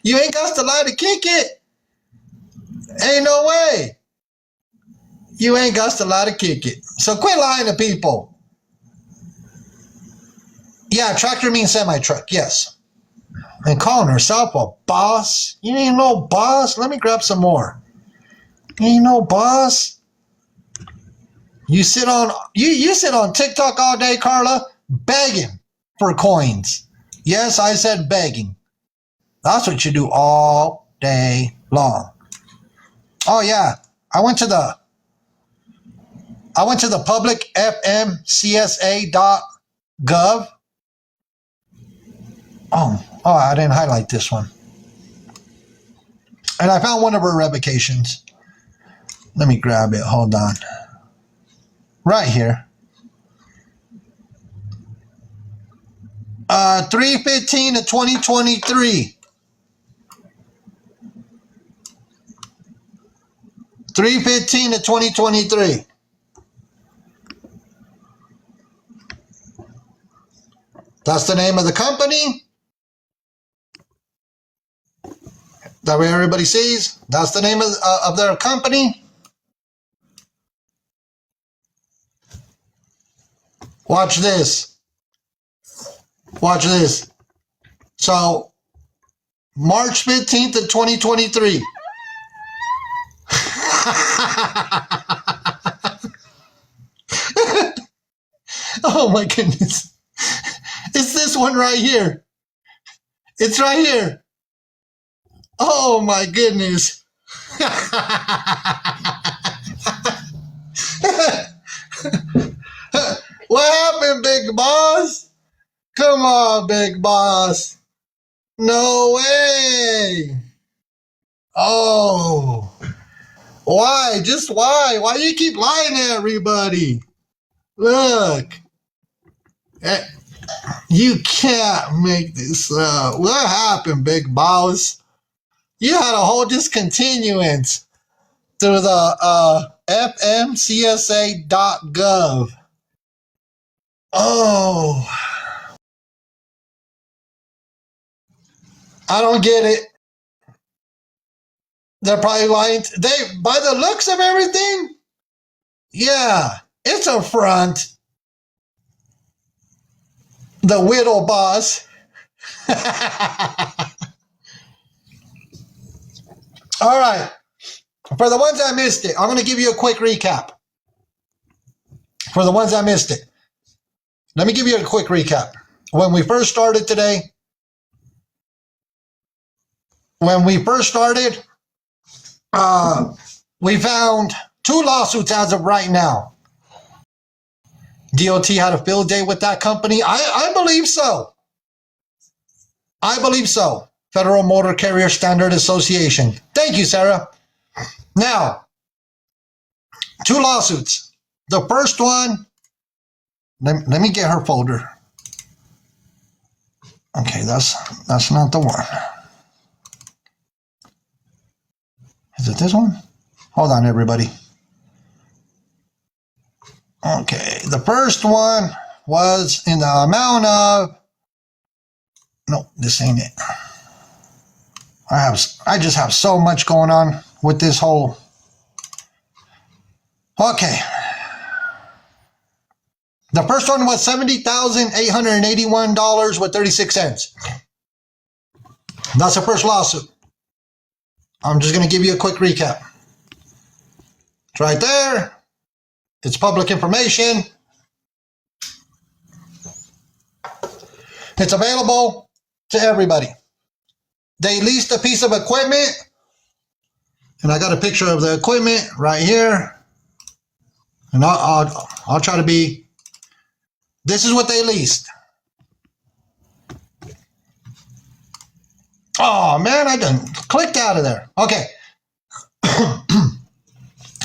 You ain't got to lie to kick it. Ain't no way. You ain't got to lie to kick it. So quit lying to people. Yeah, tractor means semi-truck, yes. And calling herself a boss. You ain't no boss. Let me grab some more. You ain't no boss. You sit on TikTok all day, Carla, begging for coins. Yes, I said begging. That's what you do all day long. Oh yeah, I went to the public fmcsa.gov. Oh, I didn't highlight this one. And I found one of her revocations. Let me grab it. Hold on. Right here. 3/15 of 2023. 3/15 of 2023. That's the name of the company. That way everybody sees. That's the name of their company. Watch this. Watch this. So, March 15th of 2023. Oh my goodness. It's this one right here. It's right here. Oh my goodness. What happened, big boss? Come on, big boss. No way. Oh. Why? Just why? Why do you keep lying to everybody? Look. You can't make this up. What happened, big boss? You had a whole discontinuance through the fmcsa.gov. Oh. I don't get it. They're probably lying. By the looks of everything, yeah, it's a front. The widow boss. All right. For the ones that missed it, I'm going to give you a quick recap. For the ones that missed it, let me give you a quick recap. When we first started today, we found 2 lawsuits as of right now. DOT had a field day with that company. I believe so. I believe so. Federal Motor Carrier Standard Association. Thank you, Sarah. Now, 2 lawsuits. The first one, let me get her folder. Okay, that's not the one. Is it this one? Hold on, everybody. Okay, the first one was in the amount of, no, this ain't it. I just have so much going on with this whole, okay. The first one was $70,881.36. That's the first lawsuit. I'm just going to give you a quick recap. It's right there. It's public information. It's available to everybody. They leased a piece of equipment, and I got a picture of the equipment right here. And I'll try to be. This is what they leased. Oh man, I done clicked out of there. Okay.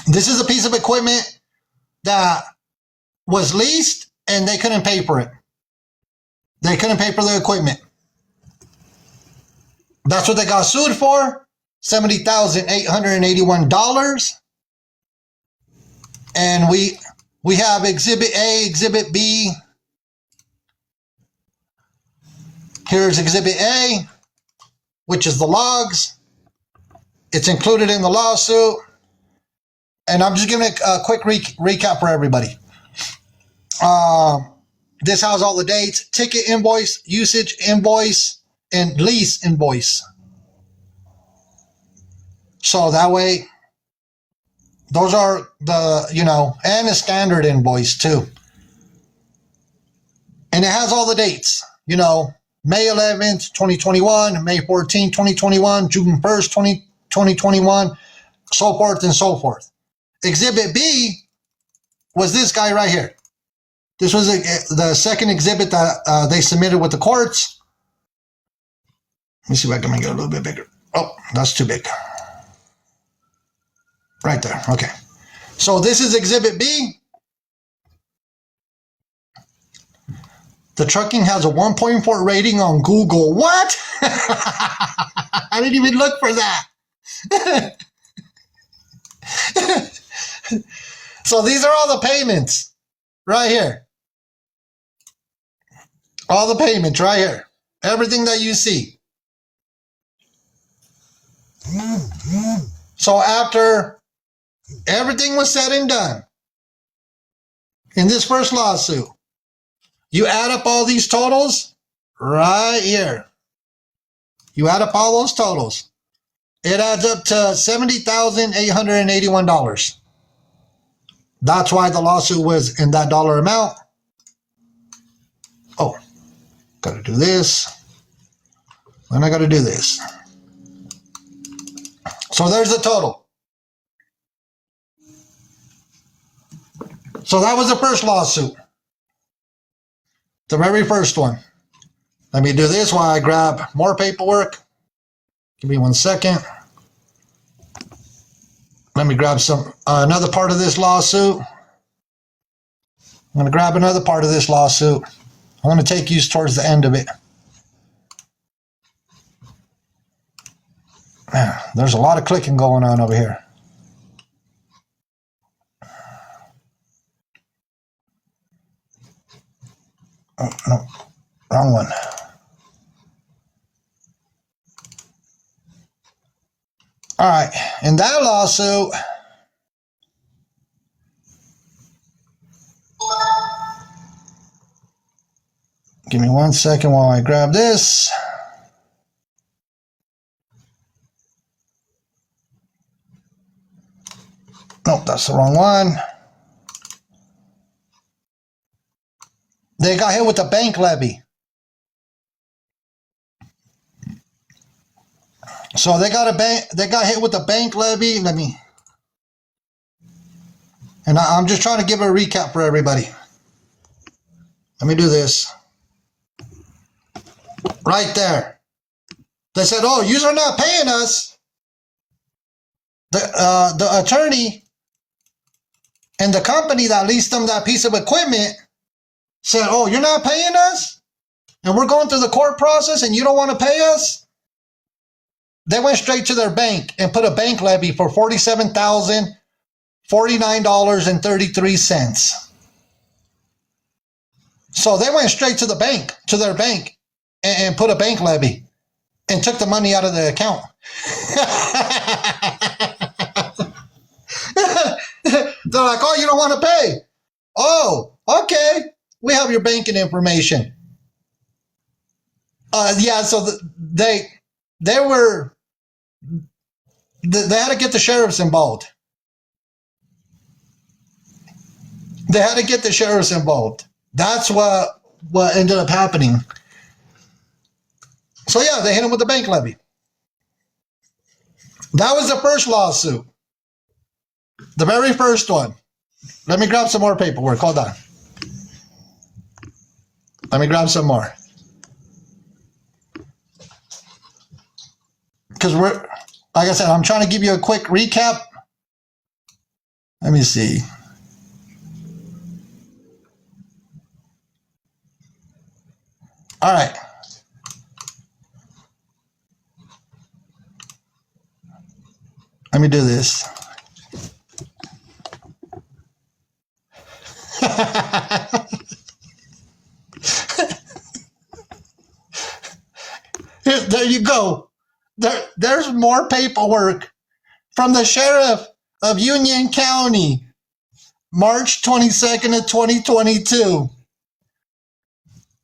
This is a piece of equipment that was leased and they couldn't pay for it. They couldn't pay for the equipment. That's what they got sued for, $70,881. And we have Exhibit A, Exhibit B. Here's Exhibit A, which is the logs. It's included in the lawsuit. And I'm just giving a quick recap for everybody. This has all the dates, ticket invoice, usage invoice, and lease invoice. So that way, those are the, and a standard invoice too. And it has all the dates, May 11th, 2021, May 14th, 2021, June 1st, 2021, so forth and so forth. Exhibit B was this guy right here. This was the second exhibit that they submitted with the courts. Let me see if I can make it a little bit bigger. Oh, that's too big. Right there. Okay. So this is Exhibit B. The trucking has a 1.4 rating on Google. What? I didn't even look for that. So these are all the payments right here. All the payments right here. Everything that you see. So after everything was said and done in this first lawsuit, you add up all these totals right here. You add up all those totals. It adds up to $70,881. That's why the lawsuit was in that dollar amount. Oh, got to do this. And I got to do this. So there's the total. So that was the first lawsuit. The very first one. Let me do this while I grab more paperwork. Give me 1 second. Let me grab another part of this lawsuit. I'm going to grab another part of this lawsuit. I'm going to take you towards the end of it. There's a lot of clicking going on over here. Oh, no, wrong one. All right, in that lawsuit, give me 1 second while I grab this. Nope, that's the wrong one. They got hit with a bank levy. So they got hit with a bank levy. I'm just trying to give a recap for everybody. Let me do this. Right there. They said, "Oh, you're not paying us." The attorney and the company that leased them that piece of equipment said, "Oh, you're not paying us? And we're going through the court process and you don't want to pay us?" They went straight to their bank and put a bank levy for $47,049.33. So they went straight to their bank, and put a bank levy and took the money out of the account. They're like, "Oh, you don't want to pay? Oh, okay. We have your banking information." So they had to get the sheriffs involved. They had to get the sheriffs involved. That's what ended up happening. So yeah, they hit him with the bank levy. That was the first lawsuit. The very first one. Let me grab some more paperwork. Hold on. Let me grab some more. Because like I said, I'm trying to give you a quick recap. Let me see. All right. Let me do this. There you go. There's more paperwork from the sheriff of Union County, March 22nd of 2022.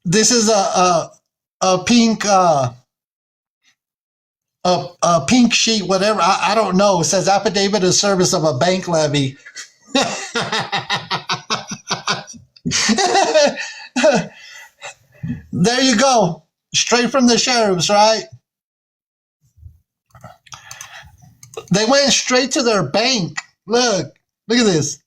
This is a pink a pink sheet, whatever. I don't know. It says affidavit of service of a bank levy. There you go. Straight from the sheriffs, right? They went straight to their bank. Look at this.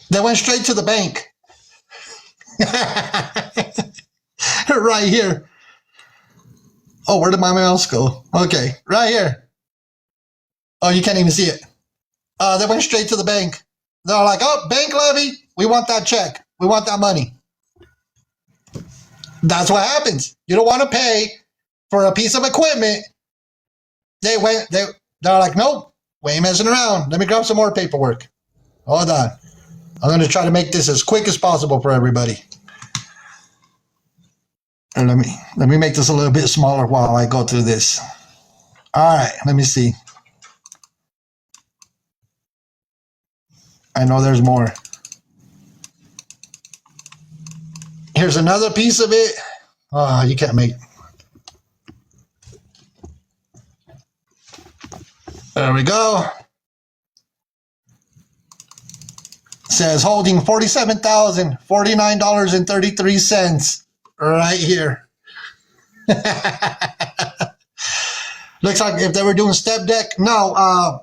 They went straight to the bank. Right here. Oh, where did my mouse go? Okay, right here. Oh, you can't even see it. They went straight to the bank. They're like, "Oh, bank levy. We want that check. We want that money." That's what happens. You don't want to pay for a piece of equipment. They're like, "Nope, we ain't messing around. Let me grab some more paperwork." Hold on. I'm going to try to make this as quick as possible for everybody. And let me make this a little bit smaller while I go through this. All right, let me see. I know there's more. Here's another piece of it. Oh, you can't make. There we go. Says holding $47,049.33 right here. Looks like if they were doing step deck. No,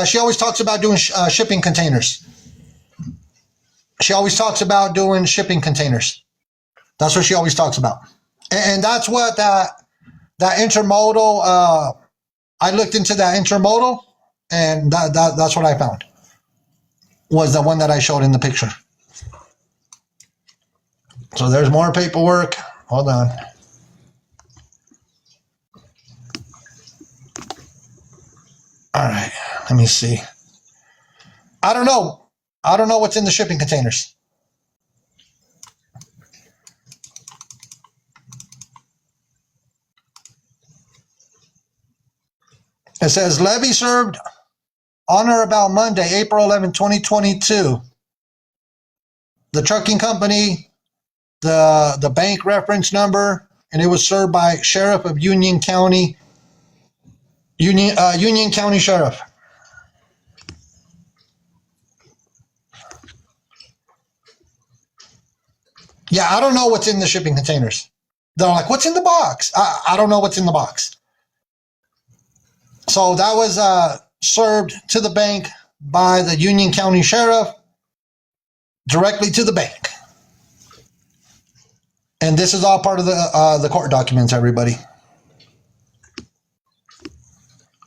she always talks about doing shipping containers. She always talks about doing shipping containers. That's what she always talks about. And that's what that intermodal, I looked into that intermodal, and that's what I found. Was the one that I showed in the picture. So there's more paperwork. Hold on. All right, let me see. I don't know what's in the shipping containers. It says levy served on or about Monday, April 11, 2022. The trucking company, the bank reference number, and it was served by Sheriff of Union County, Union County Sheriff. Yeah, I don't know what's in the shipping containers. They're like, what's in the box? I don't know what's in the box. So that was served to the bank by the Union County Sheriff directly to the bank. And this is all part of the court documents, everybody.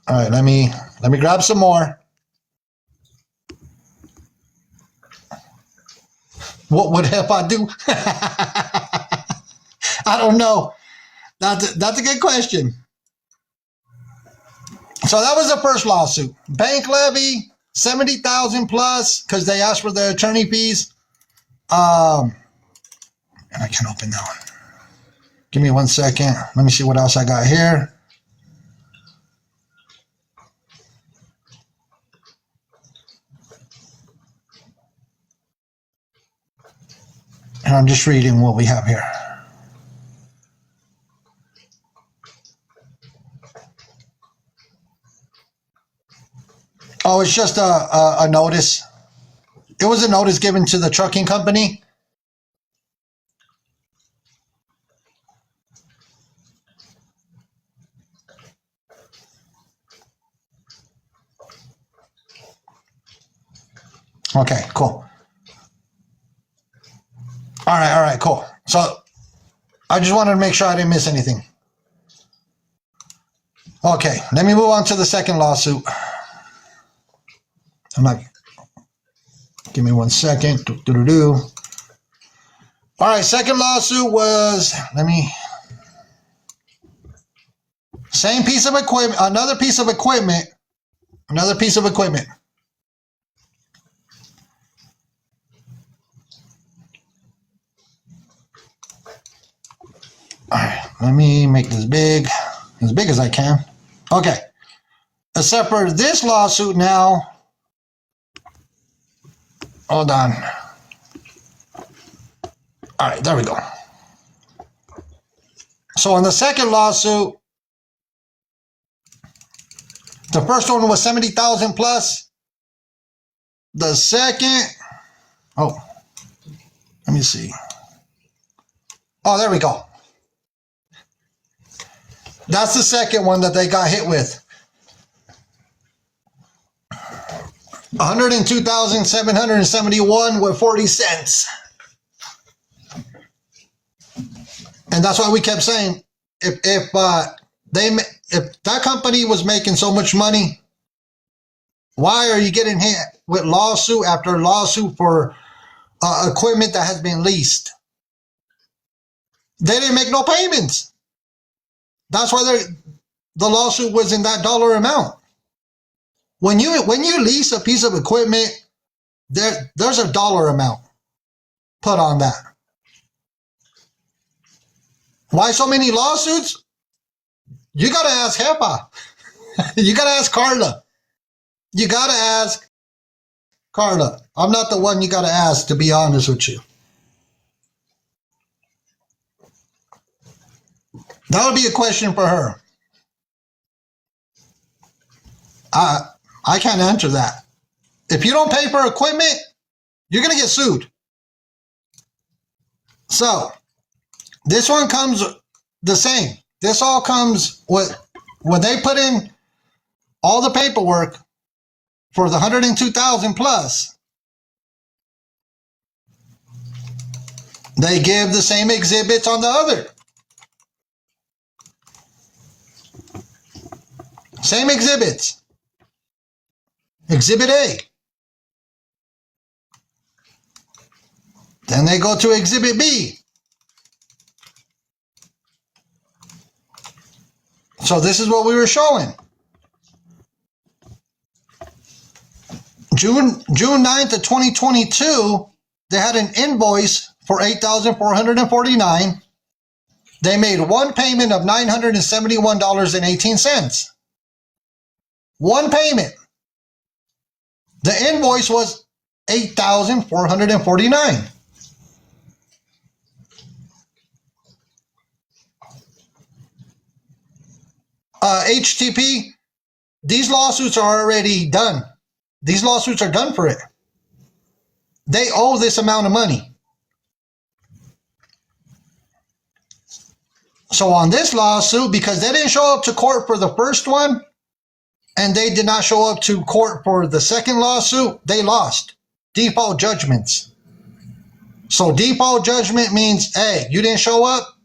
All right, let me grab some more. What would HIPAA do? I don't know. That's a good question. So that was the first lawsuit. Bank levy, $70,000 plus, because they asked for the attorney fees. And I can't open that one. Give me 1 second. Let me see what else I got here. And I'm just reading what we have here. Oh, it's just a notice. It was a notice given to the trucking company. Okay, cool. All right, cool. So I just wanted to make sure I didn't miss anything. Okay, let me move on to the second lawsuit. Give me 1 second. All right, second lawsuit was, same piece of equipment, another piece of equipment. All right, let me make this big as I can. Okay, except for this lawsuit now. Hold on. All right, there we go. So on the second lawsuit, the first one was $70,000 plus. The second, let me see. Oh, there we go. That's the second one that they got hit with. $102,771 with 40 cents. And that's why we kept saying, if that company was making so much money, why are you getting hit with lawsuit after lawsuit for equipment that has been leased? They didn't make no payments. That's why the lawsuit was in that dollar amount. When you lease a piece of equipment, there's a dollar amount put on that. Why so many lawsuits? You got to ask HEPA. You got to ask Carla. I'm not the one you got to ask, to be honest with you. That would be a question for her. I can't answer that. If you don't pay for equipment, you're going to get sued. So this one comes the same. This all comes with, when they put in all the paperwork for the 102,000 plus, they give the same exhibits on the other. Same exhibits. Exhibit A. Then they go to Exhibit B. So this is what we were showing. June 9th of 2022, they had an invoice for $8,449. They made one payment of $971.18. One payment. The invoice was $8,449. HTP, these lawsuits are already done. These lawsuits are done for it. They owe this amount of money. So on this lawsuit, because they didn't show up to court for the first one, and they did not show up to court for the second lawsuit, they lost. Default judgments. So default judgment means, hey, you didn't show up,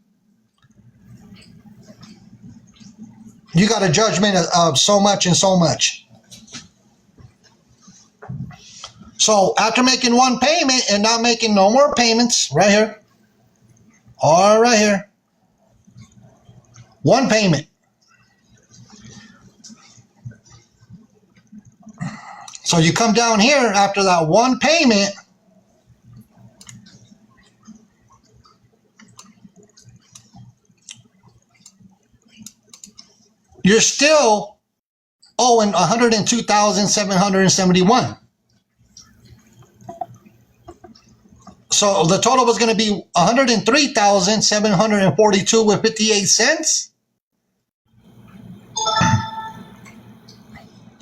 you got a judgment of so much and so much. So after making one payment and not making no more payments, right here, all right here, one payment. So you come down here after that one payment, you're still owing $102,771. So the total was going to be $103,742 with 58 cents.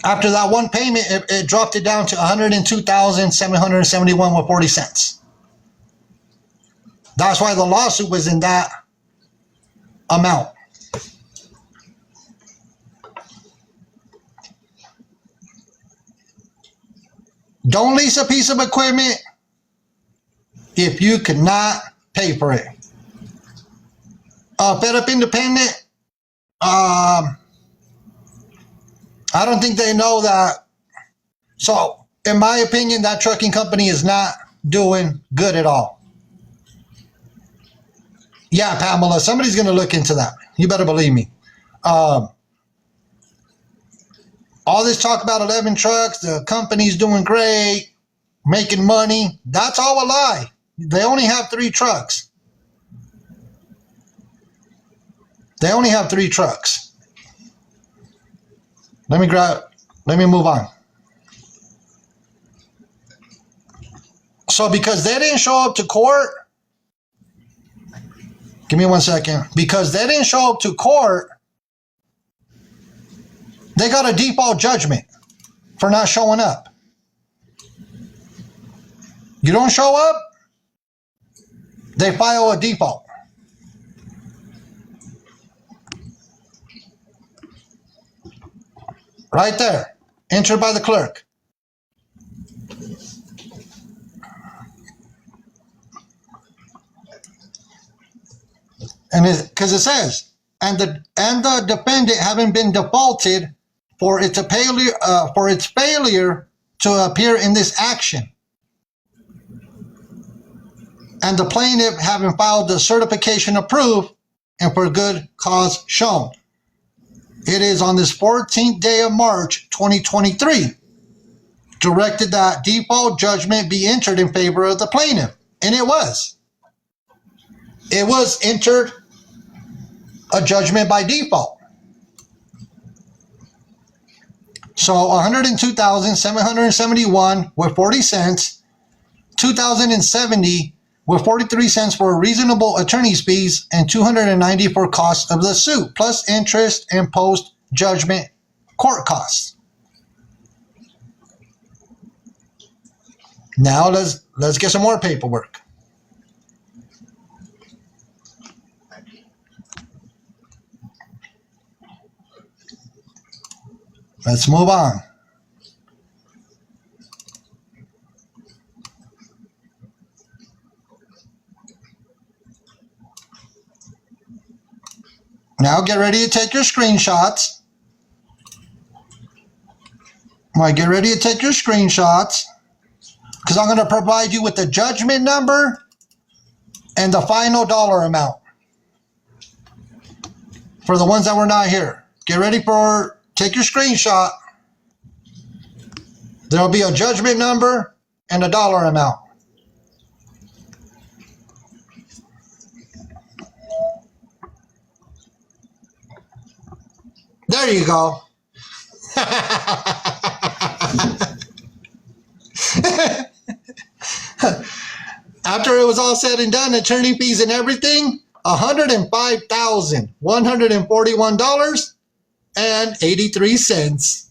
After that one payment, it dropped it down to $102,771 with 40 cents. That's why the lawsuit was in that amount. Don't lease a piece of equipment if you cannot pay for it. Fed Up Independent, I don't think they know that. So, in my opinion, that trucking company is not doing good at all. Yeah, Pamela, somebody's going to look into that. You better believe me. All this talk about 11 trucks, the company's doing great, making money, that's all a lie. They only have 3 trucks. They only have 3 trucks. Let me move on. So because they didn't show up to court, give me one second. Because they didn't show up to court, they got a default judgment for not showing up. You don't show up, they file a default. Right there, entered by the clerk. And because it says, and the defendant having been defaulted for its failure to appear in this action, and the plaintiff having filed the certification of proof and for good cause shown. It is on this 14th day of March 2023 directed that default judgment be entered in favor of the plaintiff, and it was. It was entered a judgment by default. So $102,771 with 40 cents, $2,070 with 43 cents for reasonable attorney's fees, and $290 for costs of the suit, plus interest and post-judgment court costs. Now let's get some more paperwork. Let's move on. Now get ready to take your screenshots. All right, get ready to take your screenshots because I'm going to provide you with the judgment number and the final dollar amount for the ones that were not here. Get ready for, take your screenshot. There'll be a judgment number and a dollar amount. There you go. After it was all said and done, attorney fees and everything, $105,141.83.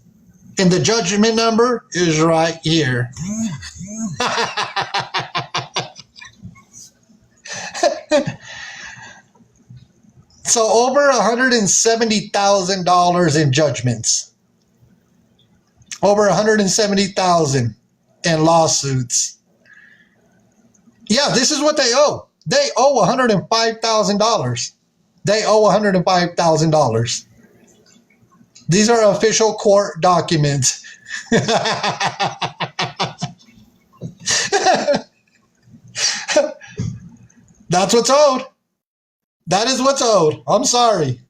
And the judgment number is right here. So over $170,000 in judgments. Over $170,000 in lawsuits. Yeah, this is what they owe. They owe $105,000. They owe $105,000. These are official court documents. That's what's owed. That is what's owed. I'm sorry.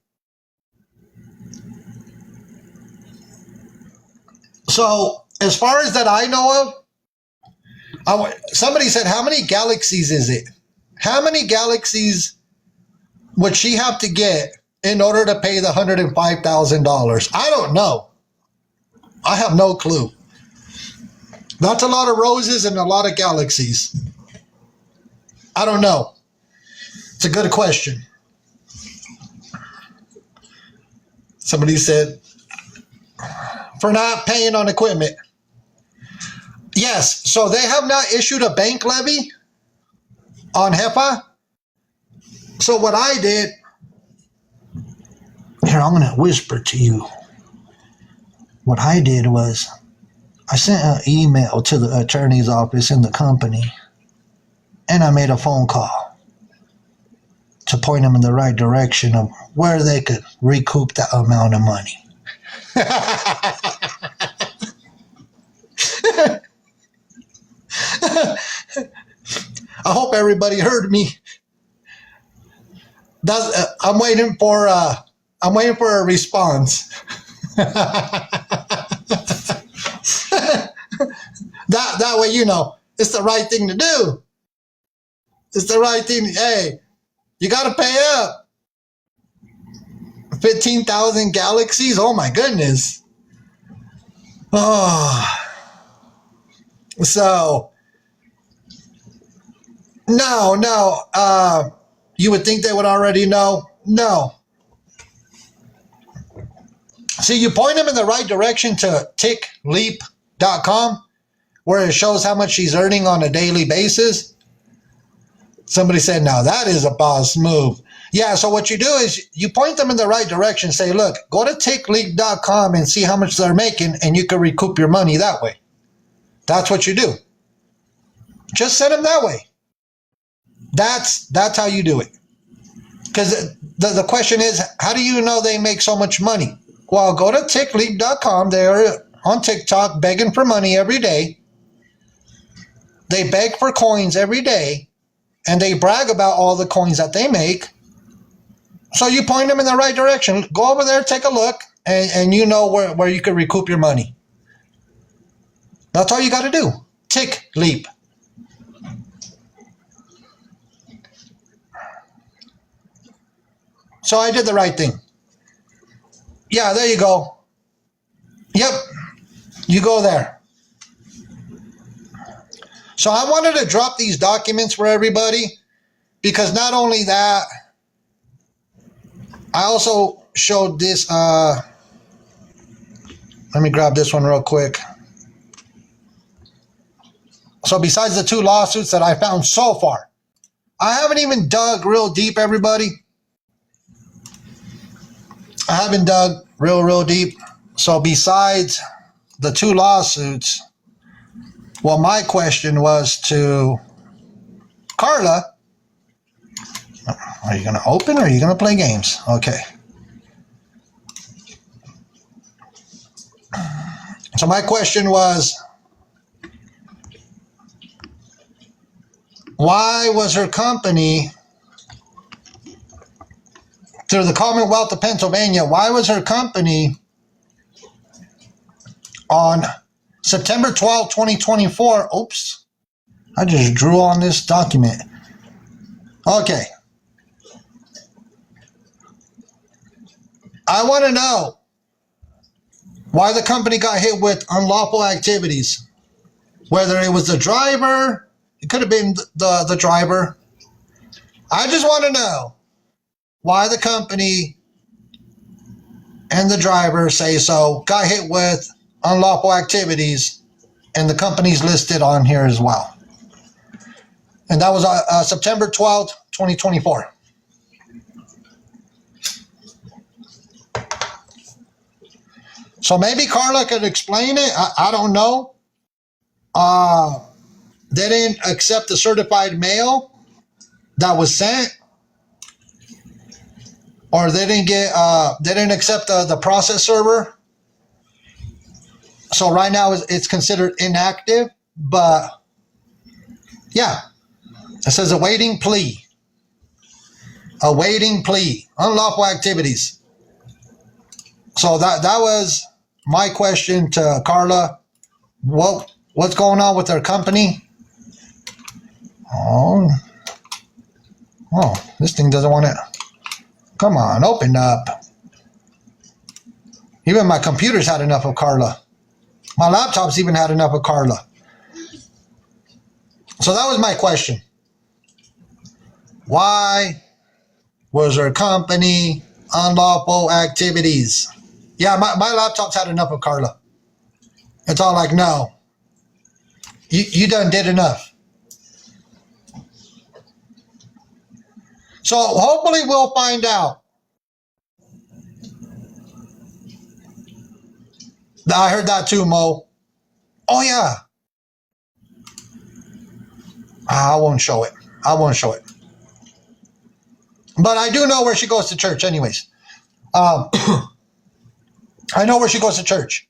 So, as far as that I know of, somebody said, how many galaxies is it? How many galaxies would she have to get in order to pay the $105,000? I don't know. I have no clue. That's a lot of roses and a lot of galaxies. I don't know. It's a good question. Somebody said, for not paying on equipment. Yes, so they have not issued a bank levy on HEPA. So what I did, here, I'm going to whisper to you. What I did was I sent an email to the attorney's office in the company, and I made a phone call to point them in the right direction of where they could recoup that amount of money. I hope everybody heard me. I'm waiting for a response. that way, you know, it's the right thing to do. It's the right thing. Hey, you got to pay up. 15,000 galaxies. Oh my goodness. Oh. So, no. You would think they would already know. No. See, you point them in the right direction to tickleap.com, where it shows how much she's earning on a daily basis. Somebody said, now that is a boss move. Yeah, so what you do is you point them in the right direction. Say, look, go to tickleap.com and see how much they're making, and you can recoup your money that way. That's what you do. Just send them that way. That's how you do it. Because the question is, how do you know they make so much money? Well, go to tickleap.com. They're on TikTok begging for money every day. They beg for coins every day, and they brag about all the coins that they make. So you point them in the right direction. Go over there, take a look, and you know where you can recoup your money. That's all you got to do. TickLeap. So I did the right thing. Yeah, there you go. Yep, you go there. So I wanted to drop these documents for everybody because not only that, I also showed this. Let me grab this one real quick. So besides the 2 lawsuits that I found so far, I haven't even dug real deep, everybody. I haven't dug real deep. So besides the 2 lawsuits, well, my question was to Carla, are you going to open or are you going to play games? Okay. So my question was, why was her company, through the Commonwealth of Pennsylvania, why was her company on September 12, 2024, oops, I just drew on this document. Okay. I want to know why the company got hit with unlawful activities. Whether it was the driver, it could have been the driver. I just want to know why the company and the driver say so got hit with unlawful activities, and the company's listed on here as well. And that was September 12th, 2024. So maybe Carla could explain it. I don't know. They didn't accept the certified mail that was sent, or they didn't accept the process server. So right now it's considered inactive. But yeah, it says awaiting plea. Awaiting plea. Unlawful activities. So that was my question to Carla. What's going on with their company? Oh, this thing doesn't want to. Come on, open up. Even my computer's had enough of Carla. My laptop's even had enough of Carla. So that was my question. Why was her company unlawful activities? Yeah, my laptop's had enough of Carla. It's all like, no. You done did enough. So hopefully we'll find out. I heard that too, Mo. Oh, yeah. I won't show it. But I do know where she goes to church anyways. I know where she goes to church.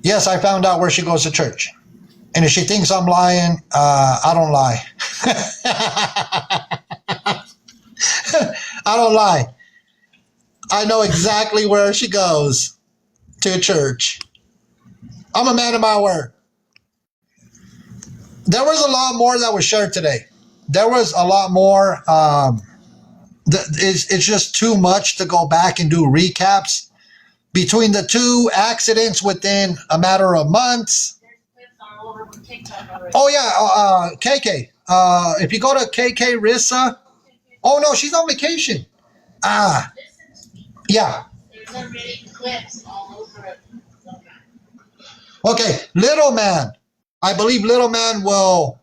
Yes, I found out where she goes to church. And if she thinks I'm lying, I don't lie. I don't lie. I know exactly where she goes to church. I'm a man of my word. There was a lot more that was shared today. There was a lot more. It's just too much to go back and do recaps. Between the 2 accidents within a matter of months. Oh, yeah, KK. If you go to KK Rissa. Oh, no, she's on vacation. Yeah. There's already clips all over it. Okay, Little Man. I believe Little Man will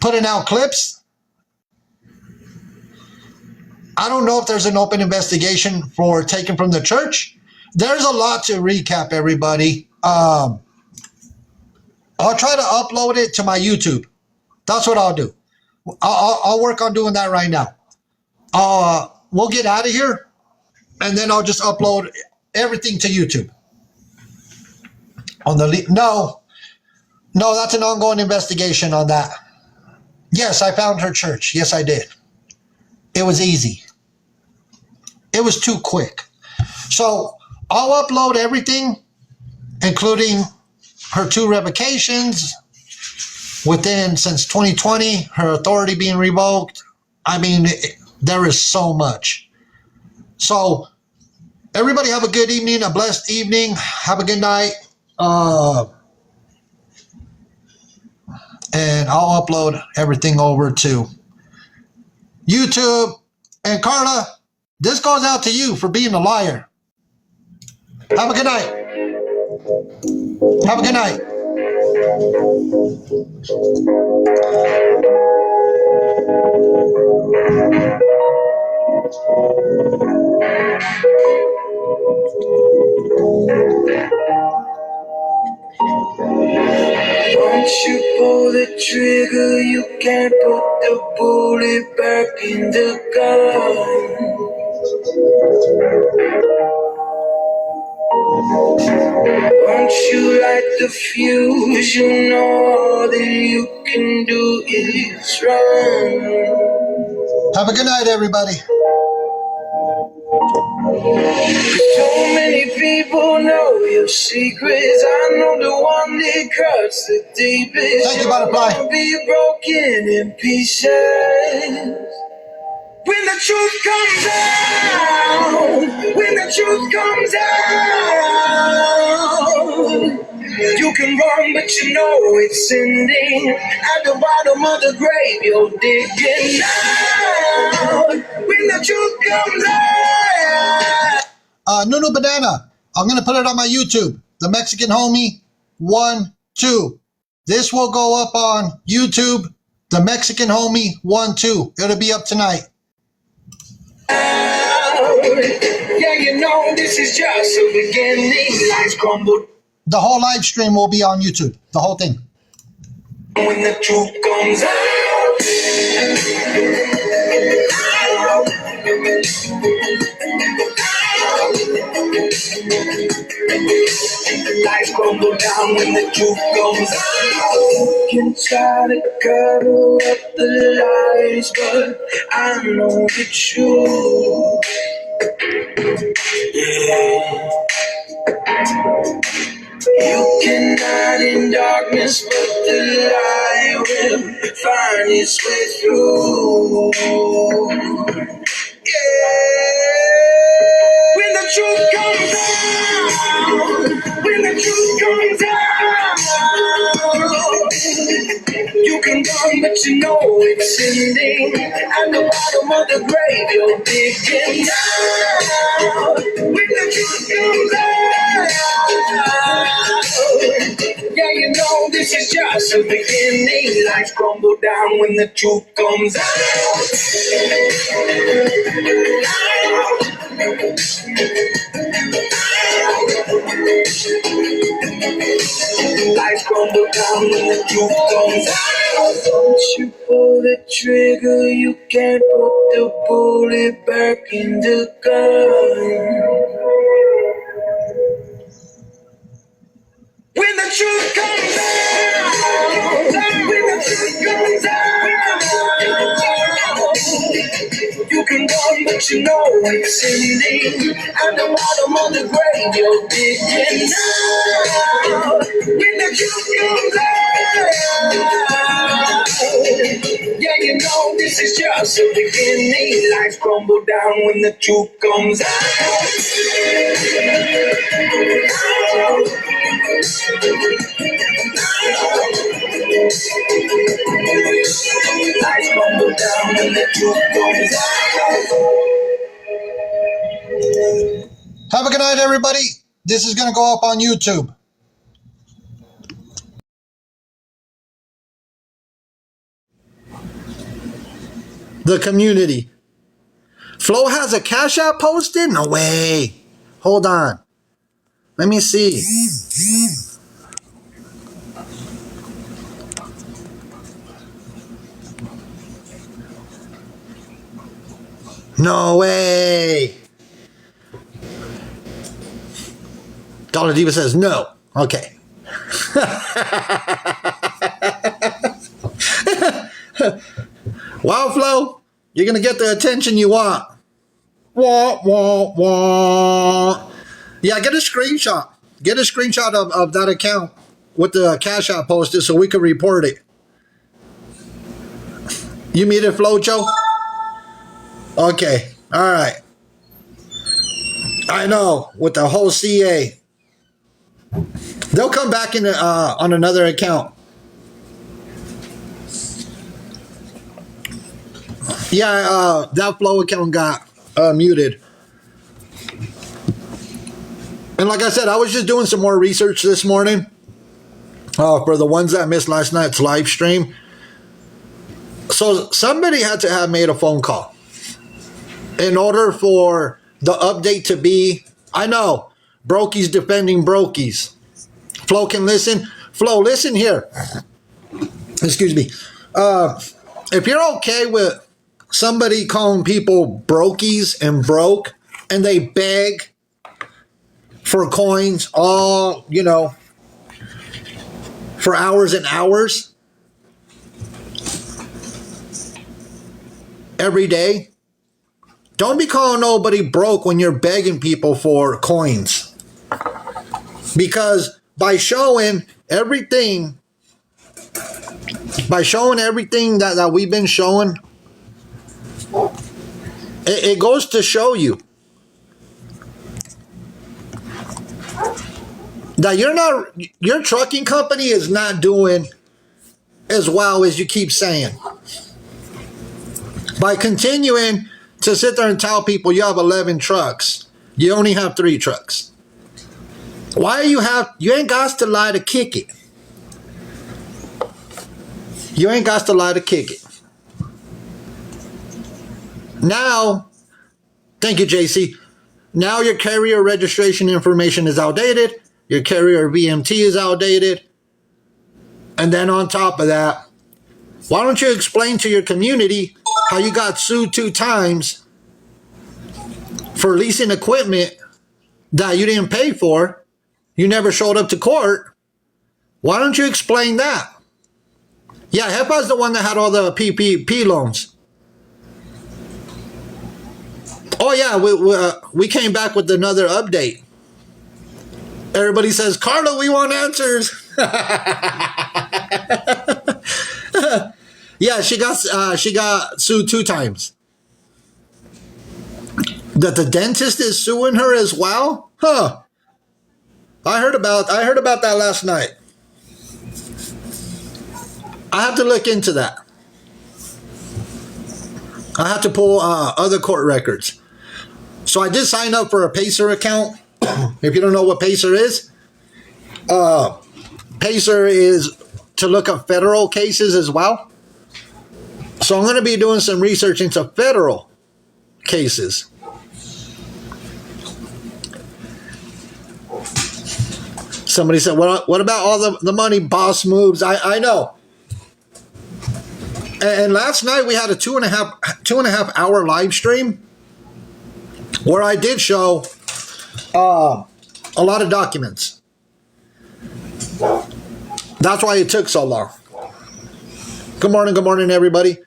putting out clips. I don't know if there's an open investigation for taken from the church. There's a lot to recap, everybody. I'll try to upload it to my YouTube. That's what I'll do. I'll work on doing that right now. We'll get out of here, and then I'll just upload everything to YouTube. No, that's an ongoing investigation on that. Yes, I found her church. Yes, I did. It was easy. It was too quick. So I'll upload everything, including her 2 revocations since 2020, her authority being revoked. I mean, there is so much. So everybody have a good evening, a blessed evening. Have a good night. And I'll upload everything over to YouTube. And Carla, this goes out to you for being a liar. Have a good night. Have a good night. Once you pull the trigger, you can't put the bullet back in the gun. Once you light the fuse, you know all that you can do is run. Have a good night, everybody. So many people know your secrets. I know the one that cuts the deepest. Thank you, Butterfly. You're gonna be broken in pieces. When the truth comes out, when the truth comes out, you can run, but you know it's ending. At the bottom of the grave, you're digging out. When the truth comes out. Nunu Banana. I'm going to put it on my YouTube. The Mexican Homie 1, 2. This will go up on YouTube. The Mexican Homie 1, 2. It'll be up tonight. Yeah, you know this is just a beginning. Lights crumble The whole live stream will be on YouTube. The whole thing. when the truth comes out. Lights crumble down when the truth comes out. You can try to cover up the lies, but I know the truth. Yeah. You can hide in darkness, but the light will find its way through. Yeah. When the truth comes out, when the truth comes out, you can run, but you know it's ending. At the bottom of the grave, you're digging out. When the truth comes out, yeah, you know this is just a beginning. Lights crumble down when the truth comes out. Lights crumble down when the truth comes out. Once you pull the trigger, you can't put the bullet back in the gun. When the truth comes out, when the truth comes out, you can run, but you know it's ending. At the bottom of the grave, you're digging out. When the truth comes out, yeah, you know this is just a beginning. Lights crumble down when the truth comes out. Lights crumble down when the truth comes out. Have a good night, everybody. This is going to go up on YouTube. The community. Flo has a Cash App posted? No way. Hold on. Let me see. No way. Dollar Diva says no. Okay. Wow, Flo, you're going to get the attention you want. Wah, wah, wah. Yeah, get a screenshot. Get a screenshot of that account with the Cash App posted so we can report it. You meet it, Flo, Joe? Okay. All right. I know. With the whole CA. They'll come back in on another account. Yeah, that Flow account got muted. And like I said, I was just doing some more research this morning for the ones that missed last night's live stream. So somebody had to have made a phone call in order for the update to be, I know, Brokey's defending Brokies. Flo can listen. Flo, listen here. Excuse me. If you're okay with somebody calling people Brokies and broke, and they beg for coins all, for hours and hours every day, don't be calling nobody broke when you're begging people for coins. Because by showing everything that we've been showing, it goes to show you that your trucking company is not doing as well as you keep saying. By continuing to sit there and tell people you have 11 trucks, you only have 3 trucks. Why you ain't got to lie to kick it. You ain't got to lie to kick it. Now, thank you, JC. Now your carrier registration information is outdated. Your carrier VMT is outdated. And then on top of that, why don't you explain to your community how you got sued 2 times for leasing equipment that you didn't pay for? You never showed up to court. Why don't you explain that? Yeah, HEPA's the one that had all the PPP loans. Oh yeah, we came back with another update. Everybody says, Carla, we want answers. Yeah, she got sued 2 times. That the dentist is suing her as well? Huh. I heard about that last night. I have to look into that. I have to pull other court records. So I did sign up for a Pacer account. If you don't know what Pacer is to look up federal cases as well. So I'm going to be doing some research into federal cases. Somebody said, what about all the money boss moves? I know. And last night we had a 2.5 hour live stream where I did show a lot of documents. That's why it took so long. Good morning, everybody.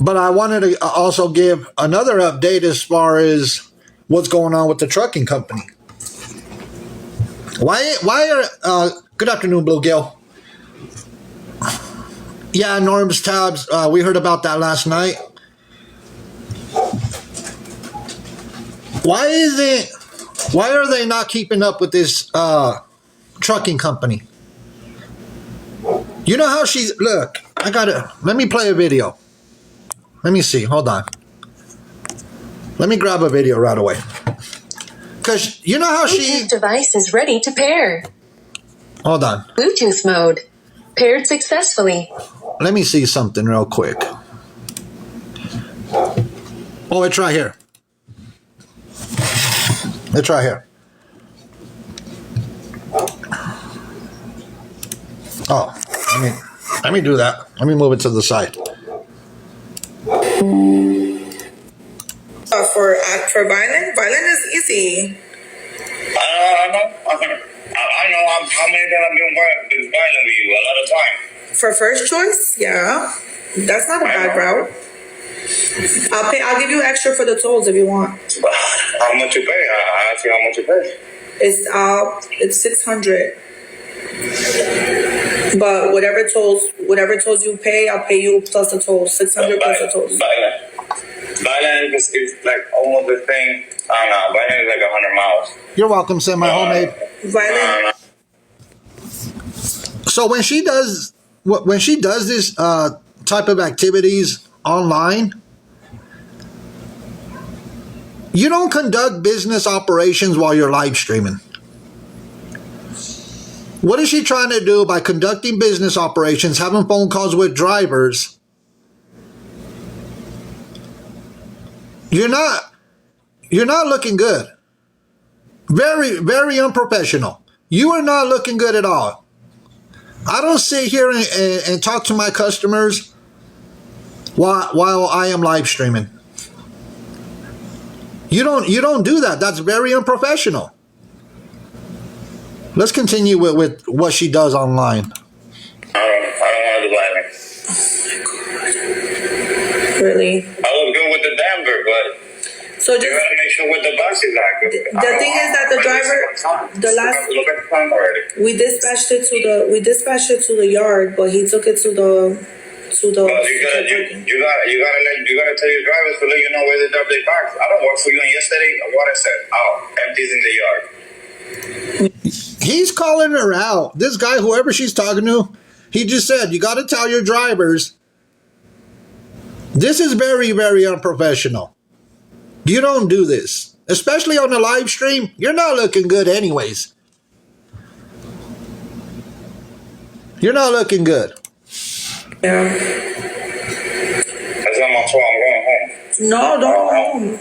But I wanted to also give another update as far as what's going on with the trucking company. Why are good afternoon, Bluegill. Yeah, Norm's tabs. We heard about that last night. Why are they not keeping up with this trucking company? You know how look, let me play a video. Let me see, hold on. Let me grab a video right away. Because you know how Bluetooth device is ready to pair. Hold on. Bluetooth mode. Paired successfully. Let me see something real quick. Oh, it's right here. It's right here. Oh, let me do that. Let me move it to the side. For violin is easy. I know how many times I've been violent with you a lot of time. For first choice, yeah, that's not a bad route. I'll give you extra for the tolls if you want. How much you pay? I ask you how much you pay. It's $600. But whatever tolls you pay, I'll pay you plus the tolls. $600 plus the tolls. Violent is like almost the same. I don't know. Violent is like 100 miles. You're welcome, semi-homemade. Violent. So when she does this type of activities online, You don't conduct business operations while you're live streaming. What is she trying to do by conducting business operations, having phone calls with drivers? You're not looking good. Very, very unprofessional. You are not looking good at all. I don't sit here and talk to my customers while I am live streaming. You don't do that. That's very unprofessional. Let's continue with what she does online. I don't want to do live. Really? I was good with the Denver, but So you just gotta make sure with the boxes are good. the thing is that the driver, the last Look at the time already. we dispatched it to the yard, but he took it to the. Well, you gotta tell your drivers to let you know where they drop their box. I don't work for you. And yesterday, what I said, empties in the yard. He's calling her out. This guy, whoever she's talking to, he just said, you got to tell your drivers. This is very, very unprofessional. You don't do this. Especially on the live stream. You're not looking good anyways. You're not looking good. Yeah. That's not my fault. I'm going home. No, don't go home.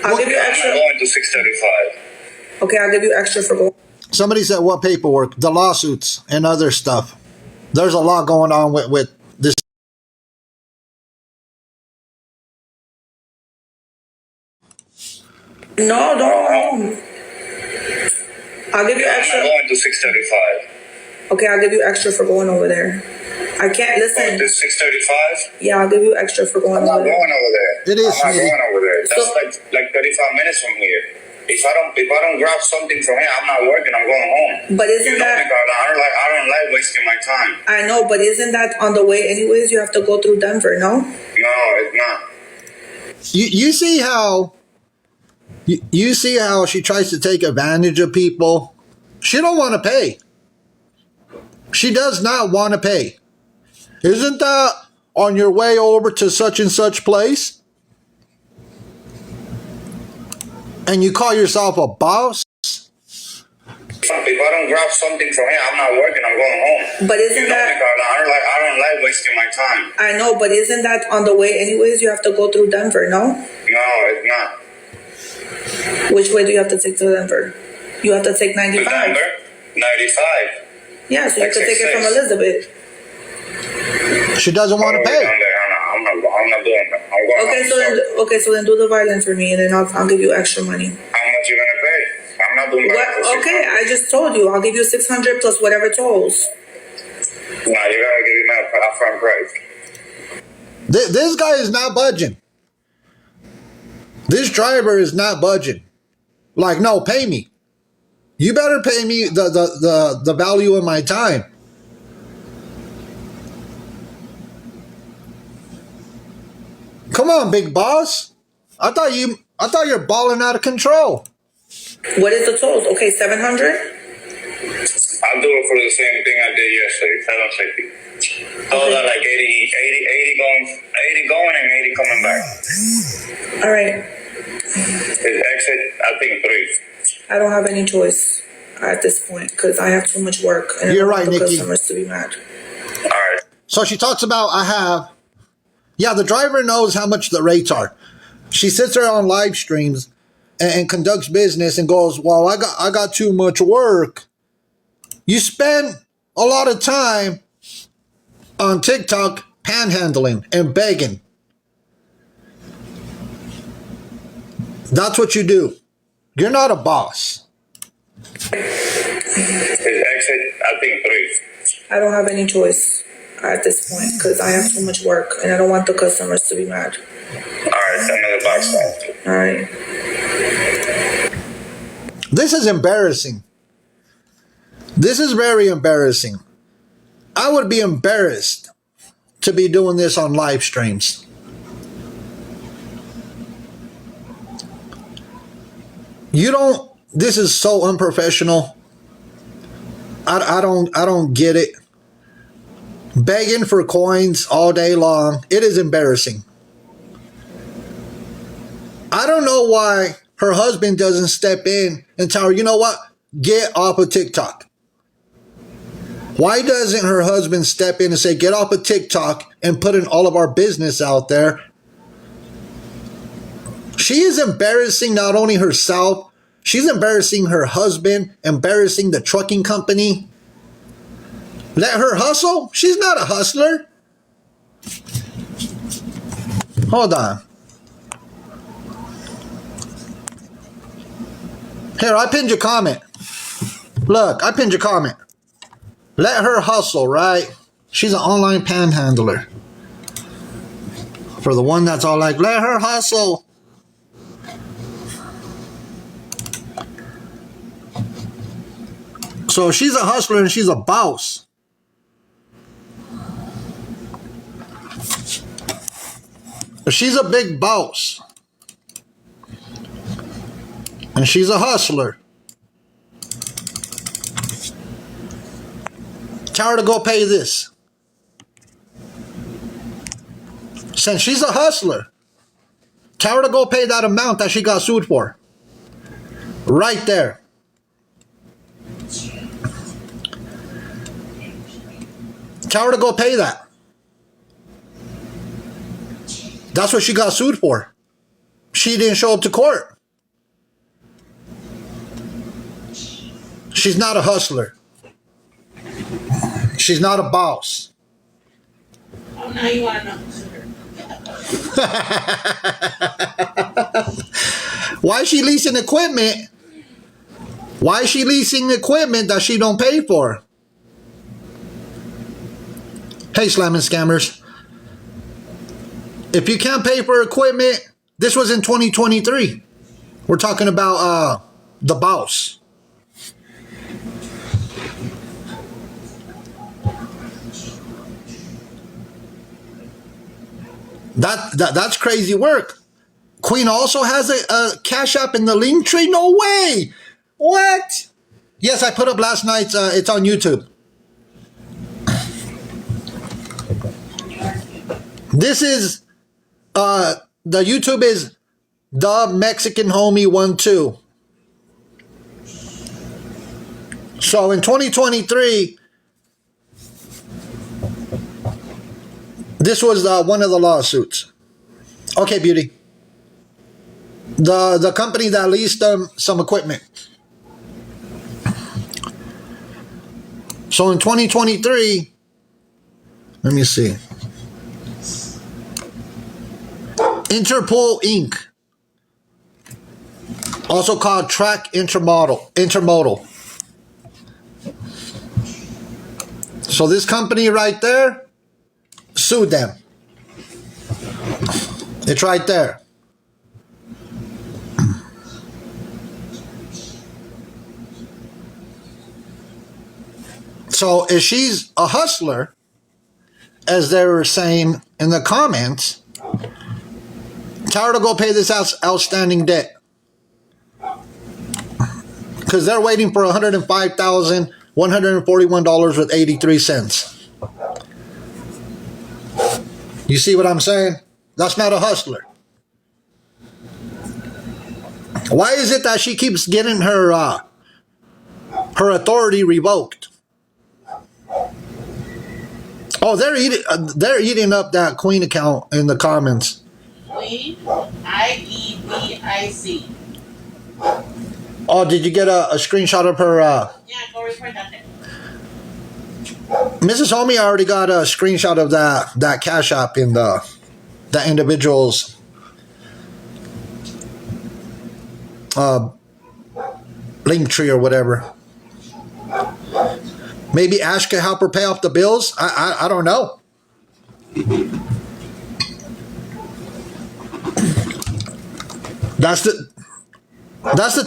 I'll give you I'm extra. not going to 6:35. Okay, I'll give you extra for going. Somebody said, what paperwork? The lawsuits and other stuff. There's a lot going on with this. No, don't go home. I'll give you I'm not extra. going to 6:35. Okay, I'll give you extra for going over there. I can't Going listen. to 6:35. Yeah, I'll give you extra for going I'm not over there. going over there. It is, I'm not sweetie. going over there. That's So- like 35 minutes from here. If I don't grab something from here, I'm not working. I'm going home. But You isn't know me, that? Carla. I don't like wasting my time. I know, but isn't that on the way anyways? You have to go through Denver, no? No, it's not. You see how you see how she tries to take advantage of people. She don't want to pay. She does not want to pay. Isn't that on your way over to such and such place? And you call yourself a boss? If I don't grab something from here, I'm not working. I'm going home. But You isn't know me, that? Carla. I don't like wasting my time. I know, but isn't that on the way anyways? You have to go through Denver, no? No, it's not. Which way do you have to take to Denver? You have to take 95. Remember? 95. Yeah, so you have to take it from 666. Elizabeth. She doesn't want to pay. I'm not doing that. I'm going Okay, home. so then do the violence for me, and then I'll give you extra money. How much you gonna pay? I'm not doing that. What? Okay, I just told you I'll give you 600 plus whatever tolls. No, you gotta give me my upfront price. This guy is not budging. This driver is not budging. Like, no, pay me. You better pay me the value of my time. Come on, big boss. I thought you're balling out of control. What is the tolls? Okay, 700. I'll do it for the same thing I did yesterday. 750. Told her like 80 going and 80 coming back. All right. His exit, I think 3. I don't have any choice at this point because I have too much work and You're I don't right, want the Nikki. customers to be mad. All right. So she talks about the driver knows how much the rates are. She sits there on live streams and conducts business and goes, well, I got too much work. You spend a lot of time on TikTok panhandling and begging. That's what you do. You're not a boss. His exit, I think 3. I don't have any choice at this point because I have too much work and I don't want the customers to be mad. All right, send me the box now. All right. This is embarrassing. This is very embarrassing. I would be embarrassed to be doing this on live streams. This is so unprofessional. I don't get it. Begging for coins all day long. It is embarrassing. I don't know why her husband doesn't step in and tell her, you know what? Get off of TikTok. Why doesn't her husband step in and say, get off of TikTok and put in all of our business out there? She is embarrassing not only herself, she's embarrassing her husband, embarrassing the trucking company. Let her hustle? She's not a hustler. Hold on. Here, I pinned your comment. Look, I pinned your comment. Let her hustle, right? She's an online panhandler. For the one that's all like, let her hustle. So she's a hustler and she's a boss. She's a big boss. And she's a hustler. Tell her to go pay this. Since she's a hustler, tell her to go pay that amount that she got sued for. Right there. Tell her to go pay that. That's what she got sued for. She didn't show up to court. She's not a hustler. She's not a boss. Oh, now you want to know. Why is she leasing equipment? Why is she leasing equipment that she don't pay for? Hey, slamming scammers. If you can't pay for equipment, this was in 2023. We're talking about the boss. That's crazy work. Queen also has a Cash App in the link tree? No way. What? Yes, I put up last night's. It's on YouTube. This is the YouTube is the Mexican Homie 12. So in 2023, this was one of the lawsuits. Okay, beauty. The company that leased them some equipment. So in 2023, let me see. Interpol Inc., also called Track Intermodal. So this company right there sued them. It's right there. So if she's a hustler, as they were saying in the comments, tell her to go pay this outstanding debt. Because they're waiting for $105,141.83. You see what I'm saying? That's not a hustler. Why is it that she keeps getting her authority revoked? Oh, they're eating up that Queen account in the comments. Queen, IEDIC. Oh, did you get a screenshot of her? Yeah, go report that there. Mrs. Homie already got a screenshot of that Cash App in that individual's link tree or whatever. Maybe Ash can help her pay off the bills. I don't know. That's the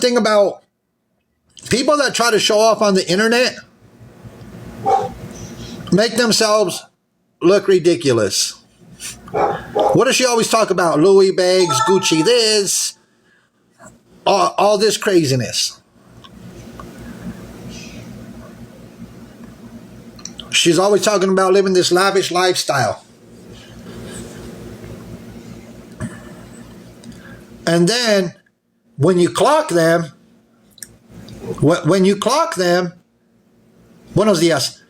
thing about people that try to show off on the internet. Make themselves look ridiculous. What does she always talk about? Louis bags, Gucci this, all this craziness. She's always talking about living this lavish lifestyle. And then when you clock them, buenos dias,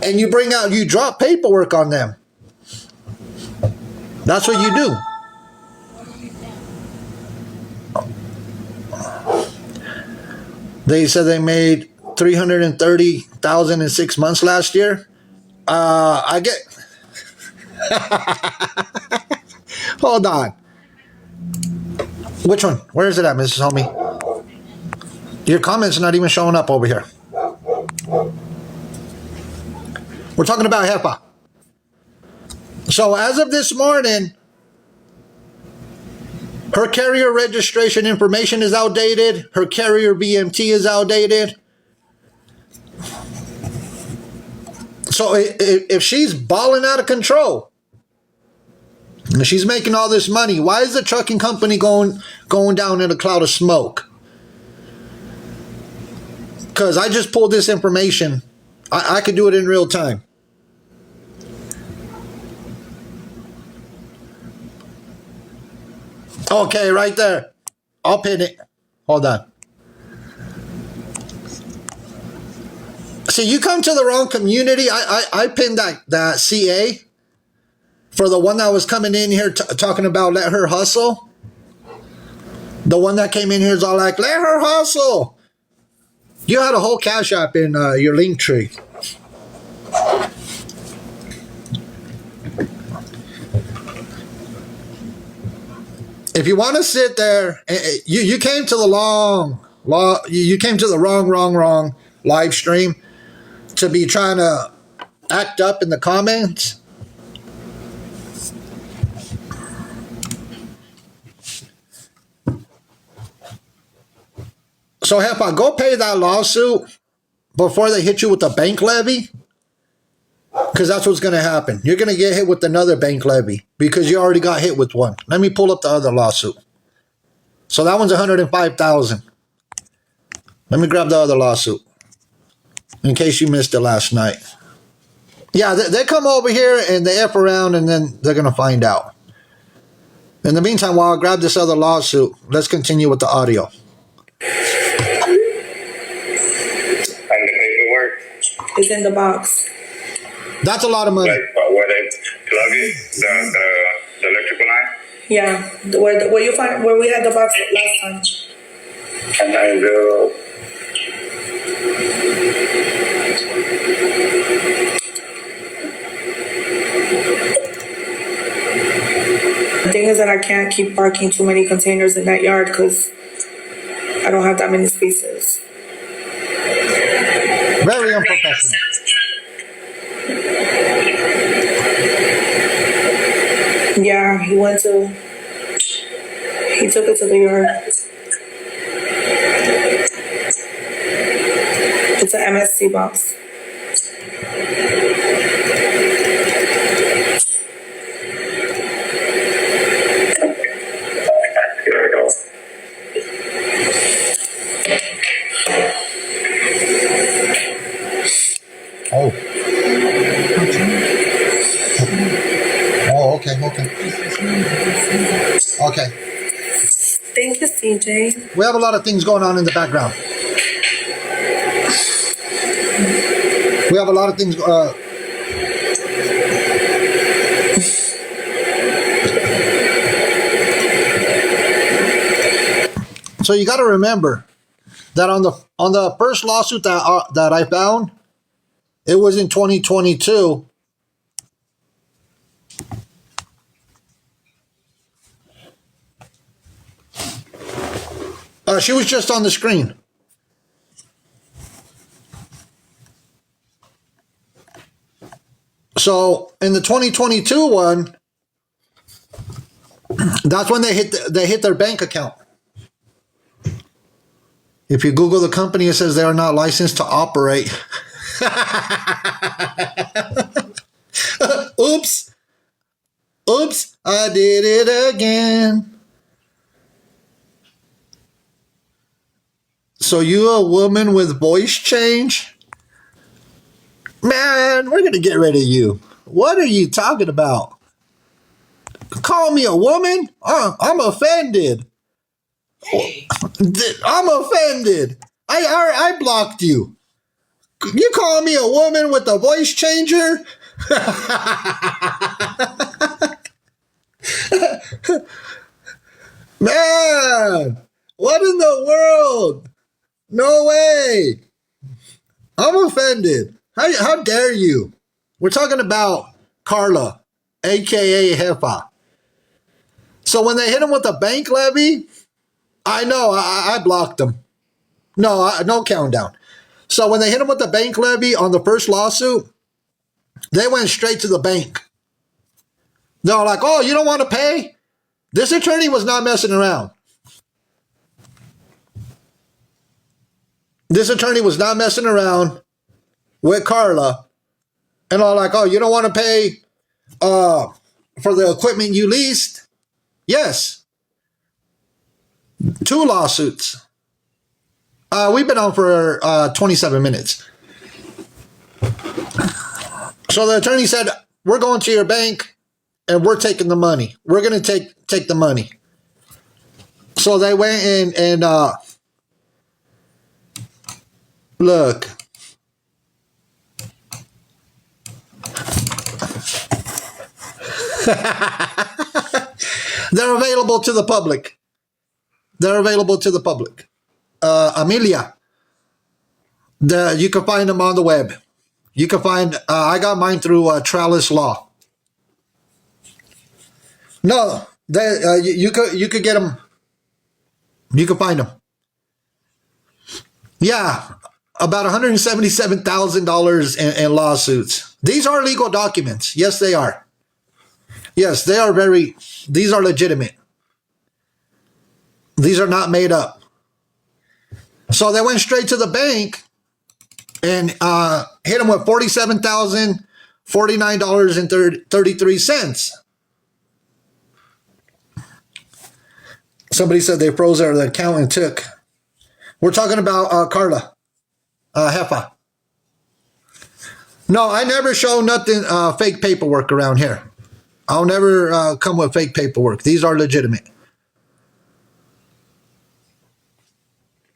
and you drop paperwork on them. That's what you do. They said they made $330,000 in 6 months last year. I get. Hold on. Which one? Where is it at, Mrs. Homie? Your comments are not even showing up over here. We're talking about HEPA. So as of this morning, her carrier registration information is outdated. Her carrier BMT is outdated. So if she's balling out of control, and she's making all this money, why is the trucking company going down in a cloud of smoke? Because I just pulled this information. I could do it in real time. Okay, right there. I'll pin it. Hold on. See, you come to the wrong community. I pinned that CA for the one that was coming in here talking about let her hustle. The one that came in here is all like, let her hustle. You had a whole Cash App in your link tree. If you want to sit there, you came to the you came to the wrong live stream to be trying to act up in the comments. So HEPA, go pay that lawsuit before they hit you with the bank levy, because that's what's going to happen. You're going to get hit with another bank levy because you already got hit with one. Let me pull up the other lawsuit. So that one's $105,000. Let me grab the other lawsuit in case you missed it last night. Yeah, they come over here and they F around and then they're going to find out. In the meantime, while I grab this other lawsuit, let's continue with the audio. And the paperwork. It's in the box. That's a lot of money. Like where they plug it, the electrical line. Yeah, where you find where we had the box last time. And then the thing is that I can't keep parking too many containers in that yard because I don't have that many spaces. Very unprofessional. Yeah, he took it to the yard. It's an MSC box. here we go. Oh. Oh, okay. Okay. Thank you, CJ. We have a lot of things going on in the background. We have a lot of things. So you got to remember that on the first lawsuit that I found, it was in 2022. She was just on the screen. So in the 2022 one, that's when they hit their bank account. If you Google the company, it says they are not licensed to operate. Oops, I did it again. So you a woman with voice change? Man, we're going to get rid of you. What are you talking about? Call me a woman? I'm offended. Hey, I'm offended. I blocked you. You call me a woman with a voice changer? Man, what in the world? No way. I'm offended. How dare you? We're talking about Carla, aka Hefa. So when they hit him with a bank levy, I know I blocked them. No countdown. So when they hit him with the bank levy on the first lawsuit, they went straight to the bank. They're like, oh, you don't want to pay? This attorney was not messing around. This attorney was not messing around with Carla. And I'm like, oh, you don't want to pay for the equipment you leased? Yes. 2 lawsuits. We've been on for 27 minutes. So the attorney said, we're going to your bank and we're taking the money. We're going to take the money. So they went in and look. They're available to the public. Amelia. You can find them on the web. You can find, I got mine through Trellis Law. No, you could get them. You can find them. Yeah, about $177,000 in lawsuits. These are legal documents. Yes, they are. Yes, they are these are legitimate. These are not made up. So they went straight to the bank and hit them with $47,049.33. Somebody said they froze their account and took. We're talking about Carla, Hefa. No, I never show nothing fake paperwork around here. I'll never come with fake paperwork. These are legitimate.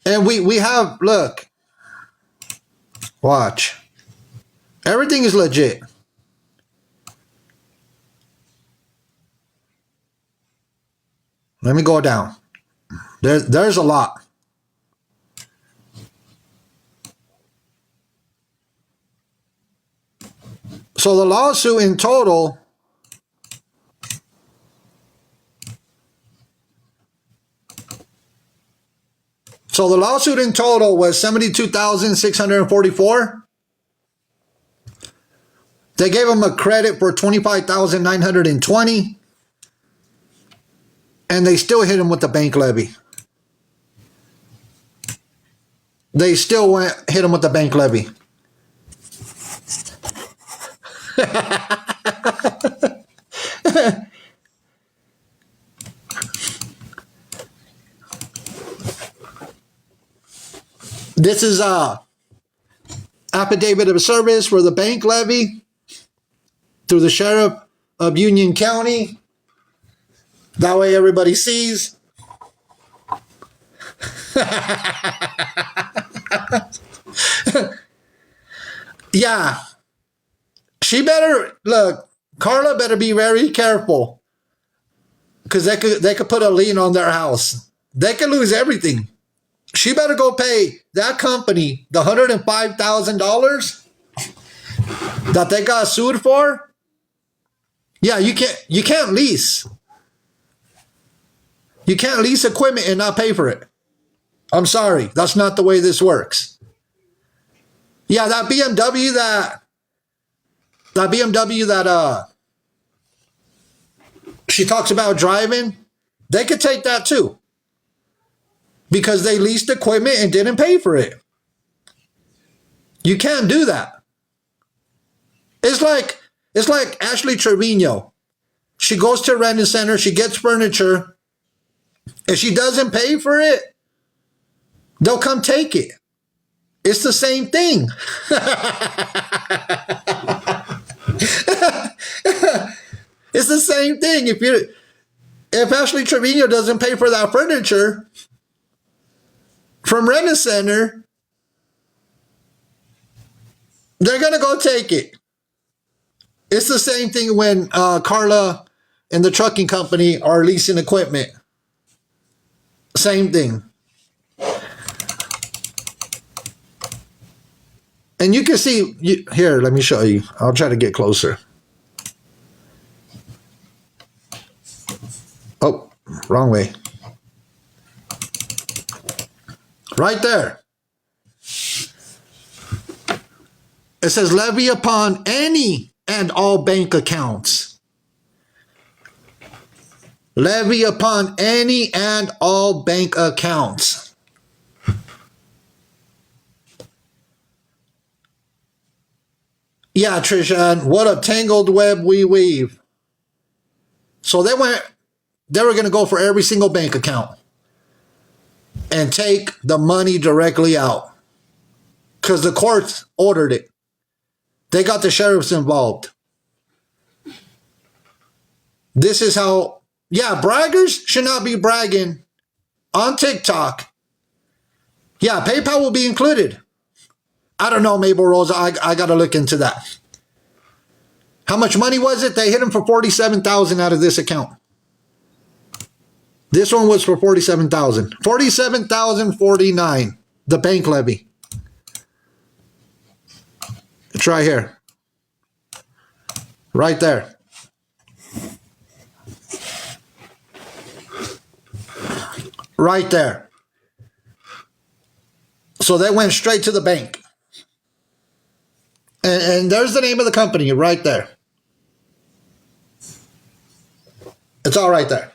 And we have, look, watch. Everything is legit. Let me go down. There's a lot. So the lawsuit in total, was $72,644. They gave him a credit for $25,920, and they still hit him with the bank levy. Hit him with the bank levy. This is affidavit of service for the bank levy through the sheriff of Union County. That way everybody sees. Yeah. She better, look, Carla better be very careful, because they could put a lien on their house. They could lose everything. She better go pay that company the $105,000 that they got sued for. Yeah, you can't lease. You can't lease equipment and not pay for it. I'm sorry, that's not the way this works. Yeah, that BMW that she talks about driving, they could take that too, because they leased equipment and didn't pay for it. You can't do that. It's like Ashley Trevino. She goes to a renting center, she gets furniture. If she doesn't pay for it, they'll come take it. It's the same thing. It's the same thing. If Ashley Trevino doesn't pay for that furniture from Rent-A-Center, they're going to go take it. It's the same thing when Carla and the trucking company are leasing equipment. Same thing. And you can see, here, let me show you. I'll try to get closer. Oh, wrong way. Right there. It says levy upon any and all bank accounts. Levy upon any and all bank accounts. Yeah, Trisha, what a tangled web we weave. So they were going to go for every single bank account and take the money directly out because the courts ordered it. They got the sheriffs involved. This is how, braggers should not be bragging on TikTok. Yeah, PayPal will be included. I don't know, Mabel Rosa. I got to look into that. How much money was it? They hit him for $47,000 out of this account. This one was for $47,000. $47,049. The bank levy. It's right here. Right there. Right there. So they went straight to the bank. And there's the name of the company right there. It's all right there.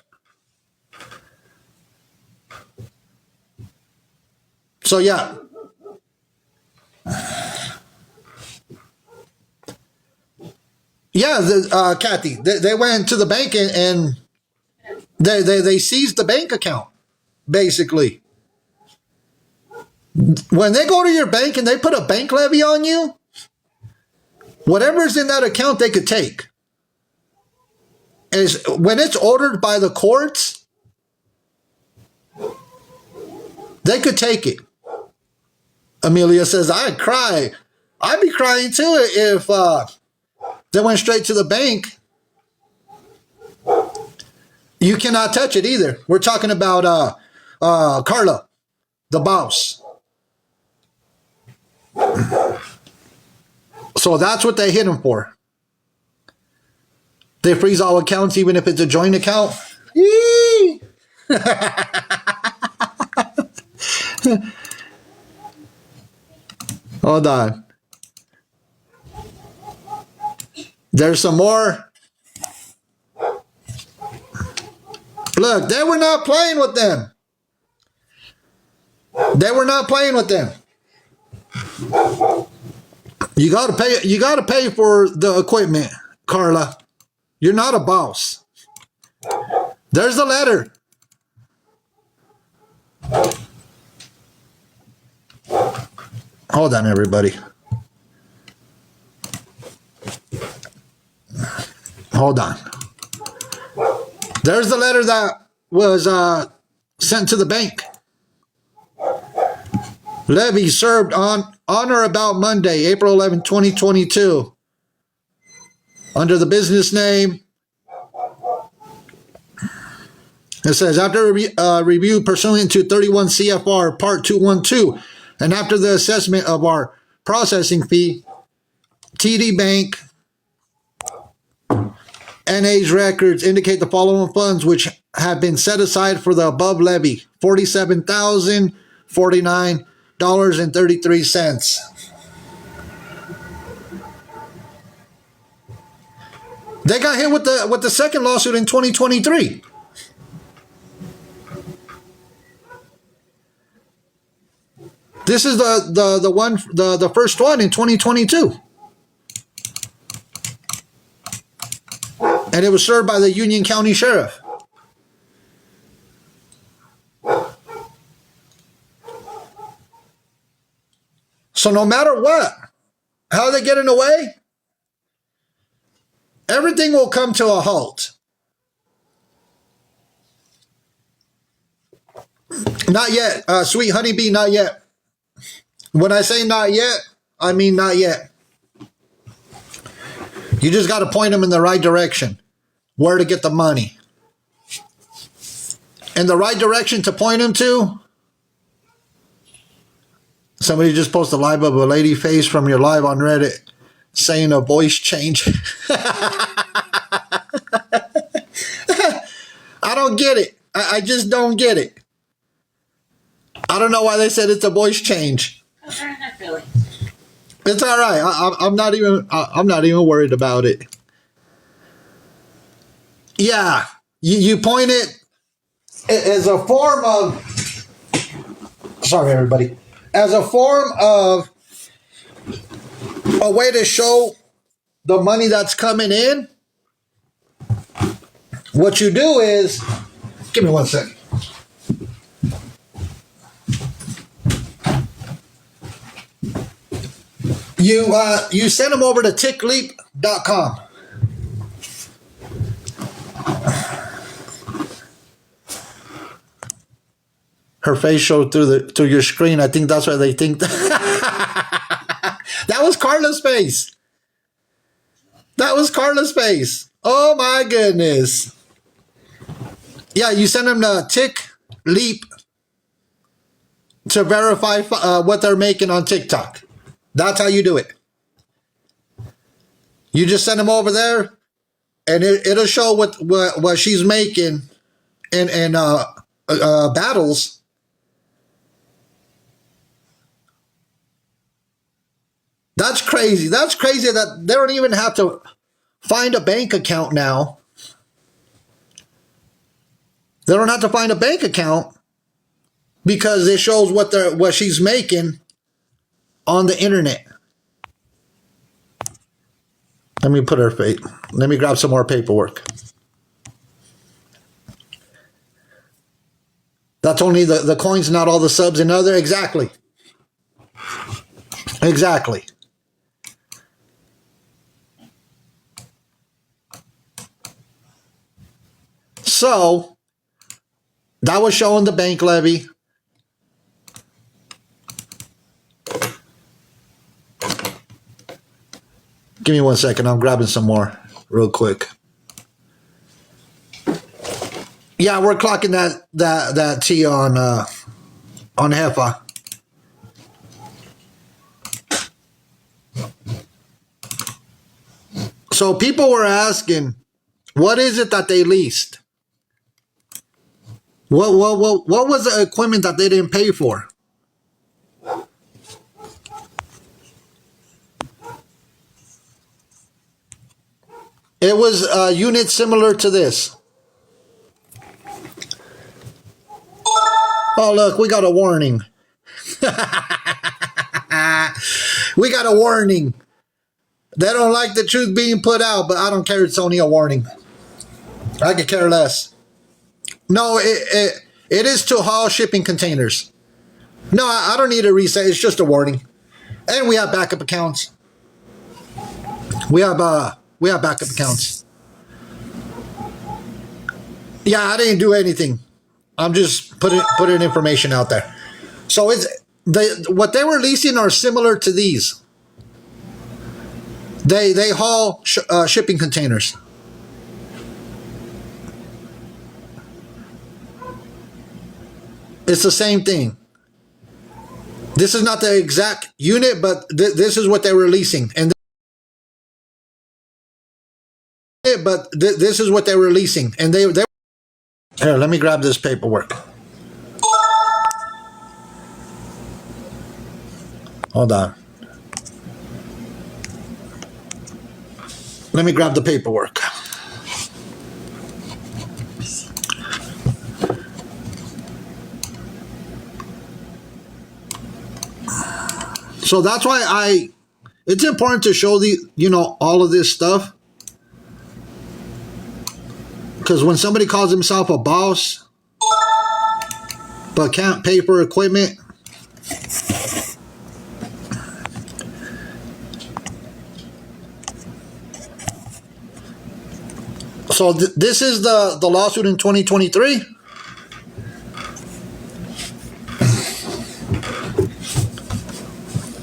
So yeah. Yeah, Kathy, they went to the bank and they seized the bank account, basically. When they go to your bank and they put a bank levy on you, whatever's in that account, they could take. When it's ordered by the courts, they could take it. Amelia says, I'd cry. I'd be crying too if they went straight to the bank. You cannot touch it either. We're talking about Carla, the boss. So that's what they hit him for. They freeze all accounts, even if it's a joint account. Yee! Hold on. There's some more. Look, they were not playing with them. They were not playing with them. You gotta pay for the equipment, Carla. You're not a boss. There's the letter. Hold on, everybody. Hold on. There's the letter that was sent to the bank. Levy served on or about Monday, April 11, 2022. Under the business name. It says, after review pursuant to 31 CFR Part 212, and after the assessment of our processing fee, TD Bank NA's records indicate the following funds which have been set aside for the above levy: $47,049.33. They got hit with the second lawsuit in 2023. This is the first one in 2022. And it was served by the Union County Sheriff. So no matter what, how are they getting away? everything will come to a halt. Not yet, sweet honeybee, not yet. When I say not yet, I mean not yet. You just got to point them in the right direction, where to get the money. And the right direction to point them to, somebody just posted a live of a lady face from your live on Reddit saying a voice change. I don't get it. I just don't get it. I don't know why they said it's a voice change. How's her feeling? It's all right. I'm not even worried about it. Yeah, you point it as a form of. Sorry, everybody. As a form of a way to show the money that's coming in. What you do is, give me 1 second. You send them over to tickleap.com. Her face showed through your screen. I think that's why they think that. That was Carla's face. That was Carla's face. Oh my goodness. Yeah, you send them to TickLeap to verify what they're making on TikTok. That's how you do it. You just send them over there, and it'll show what she's making in battles. That's crazy. That's crazy that they don't even have to find a bank account now. They don't have to find a bank account because it shows what she's making on the internet. Let me put her face. Let me grab some more paperwork. That's only the coins, not all the subs and other. Exactly. Exactly. So that was showing the bank levy. Give me 1 second. I'm grabbing some more real quick. Yeah, we're clocking that T on Heffa. So people were asking, what is it that they leased? What was the equipment that they didn't pay for? It was a unit similar to this. Oh, look, we got a warning. We got a warning. They don't like the truth being put out, but I don't care. It's only a warning. I could care less. No, it is to haul shipping containers. No, I don't need a reset. It's just a warning. And we have backup accounts. We have backup accounts. Yeah, I didn't do anything. I'm just putting information out there. So what they were leasing are similar to these. They haul shipping containers. It's the same thing. This is not the exact unit, but this is what they were leasing. And this is what they were leasing. And they here, let me grab this paperwork. Hold on. Let me grab the paperwork. So that's why it's important to show all of this stuff. Because when somebody calls himself a boss, but can't pay for equipment, So this is the lawsuit in 2023.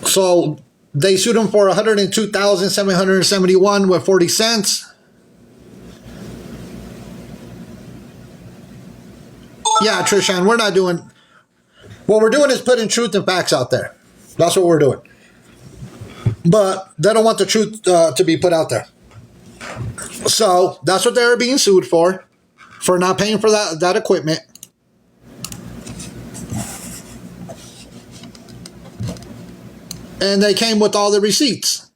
So they sued him for $102,771 with 40 cents. Yeah, Trishan, we're not doing. What we're doing is putting truth and facts out there. That's what we're doing. But they don't want the truth to be put out there. So that's what they're being sued for not paying for that equipment. And they came with all the receipts.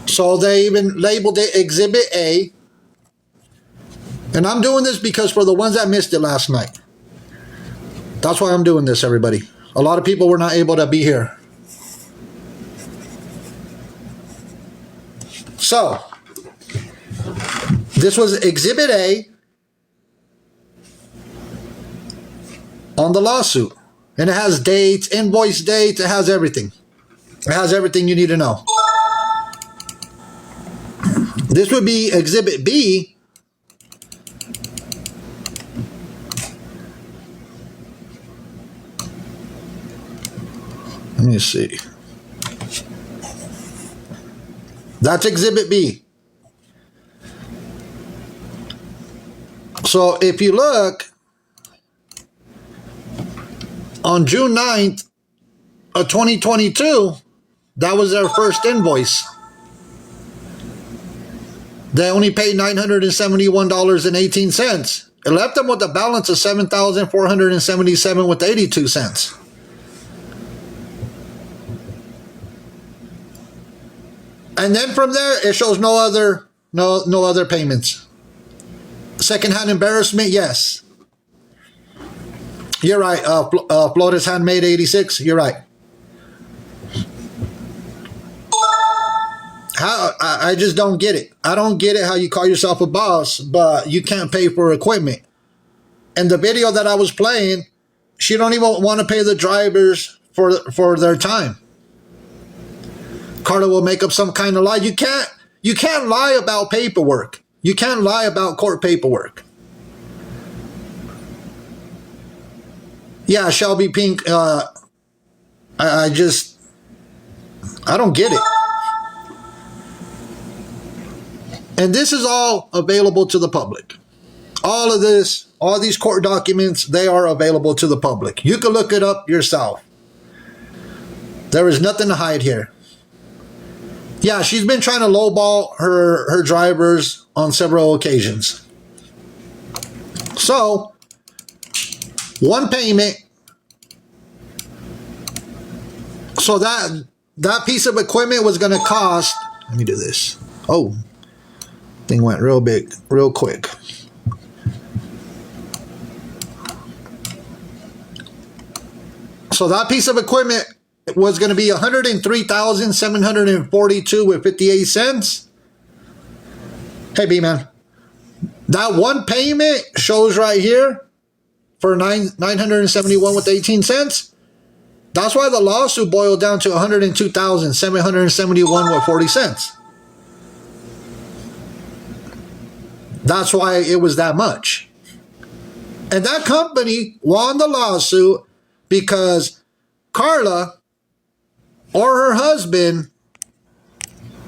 So they even labeled it Exhibit A. And I'm doing this because for the ones that missed it last night. That's why I'm doing this, everybody. A lot of people were not able to be here. So, this was Exhibit A on the lawsuit. And it has dates, invoice dates, it has everything. It has everything you need to know. This would be Exhibit B. Let me see. That's Exhibit B. So if you look, on June 9th of 2022, that was their first invoice. They only paid $971.18. It left them with a balance of $7,477 with 82 cents. And then from there, it shows no other payments. Secondhand embarrassment, yes. You're right. Flores Handmade 86. You're right. I just don't get it. I don't get it how you call yourself a boss, but you can't pay for equipment. And the video that I was playing, she don't even want to pay the drivers for their time. Carla will make up some kind of lie. You can't lie about paperwork. You can't lie about court paperwork. Yeah, Shelby Pink. I don't get it. And this is all available to the public. All of this, all these court documents, they are available to the public. You can look it up yourself. There is nothing to hide here. Yeah, she's been trying to lowball her drivers on several occasions. So, one payment. So that piece of equipment was going to cost, let me do this. Oh, thing went real big, real quick. So that piece of equipment was going to be $103,742 with 58 cents. Hey, B-Man. That one payment shows right here for $971 with 18 cents. That's why the lawsuit boiled down to $102,771 with 40 cents. That's why it was that much. And that company won the lawsuit because Carla or her husband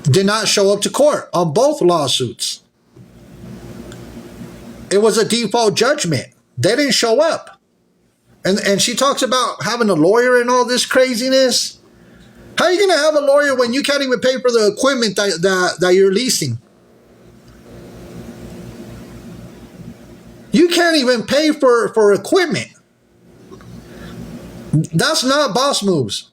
did not show up to court on both lawsuits. It was a default judgment. They didn't show up. And she talks about having a lawyer and all this craziness. How are you going to have a lawyer when you can't even pay for the equipment that you're leasing? You can't even pay for equipment. That's not boss moves.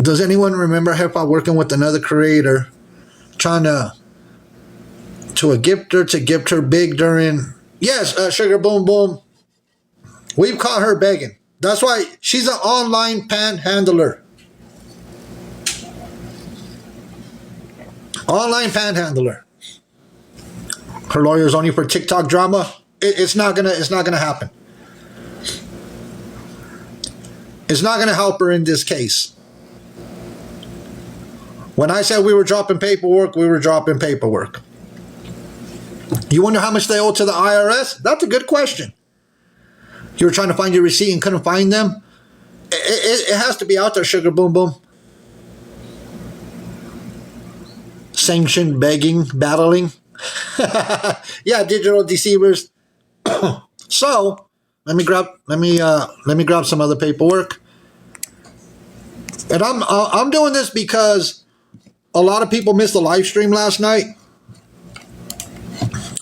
Does anyone remember Hepa working with another creator trying to gift her big during... Yes, Sugar Boom Boom. We've caught her begging. That's why she's an online panhandler. Online panhandler. Her lawyer's only for TikTok drama. It's not gonna happen. It's not going to help her in this case. When I said we were dropping paperwork, we were dropping paperwork. You wonder how much they owe to the IRS? That's a good question. You were trying to find your receipt and couldn't find them? It has to be out there, Sugar Boom Boom. Sanctioned, begging, battling. Yeah, digital deceivers. So, let me grab some other paperwork. And I'm doing this because a lot of people missed the live stream last night.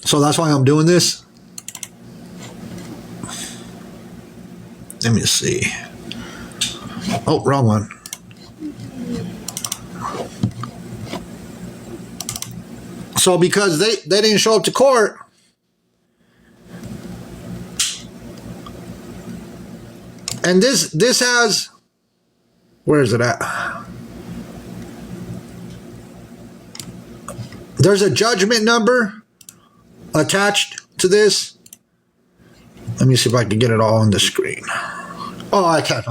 So that's why I'm doing this. Let me see. Oh, wrong one. So because they didn't show up to court, and this has, where is it at? There's a judgment number attached to this. Let me see if I can get it all on the screen. Oh, I can.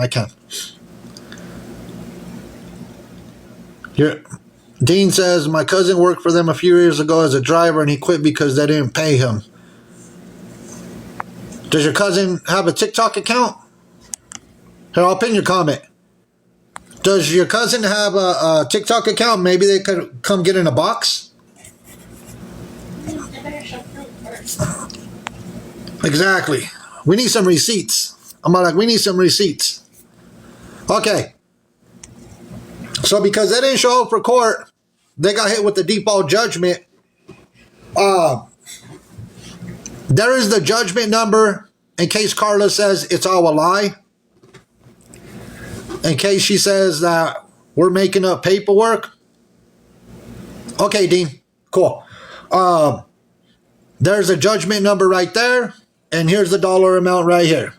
Here, Dean says, my cousin worked for them a few years ago as a driver and he quit because they didn't pay him. Does your cousin have a TikTok account? Here, I'll pin your comment. Does your cousin have a TikTok account? Maybe they could come get in a box? Exactly. We need some receipts. I'm like, we need some receipts. Okay. So because they didn't show up for court, they got hit with the default judgment. There is the judgment number in case Carla says it's all a lie. In case she says that we're making up paperwork. Okay, Dean. Cool. There's a judgment number right there. And here's the dollar amount right here.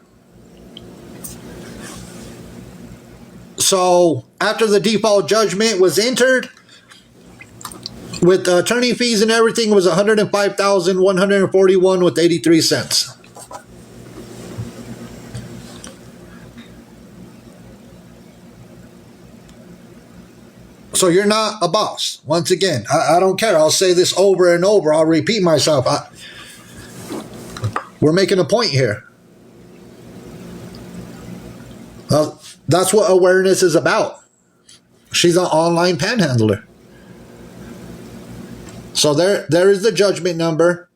So after the default judgment was entered, with attorney fees and everything, was $105,141 with 83 cents. So you're not a boss. Once again, I don't care. I'll say this over and over. I'll repeat myself. We're making a point here. That's what awareness is about. She's an online panhandler. So there is the judgment number.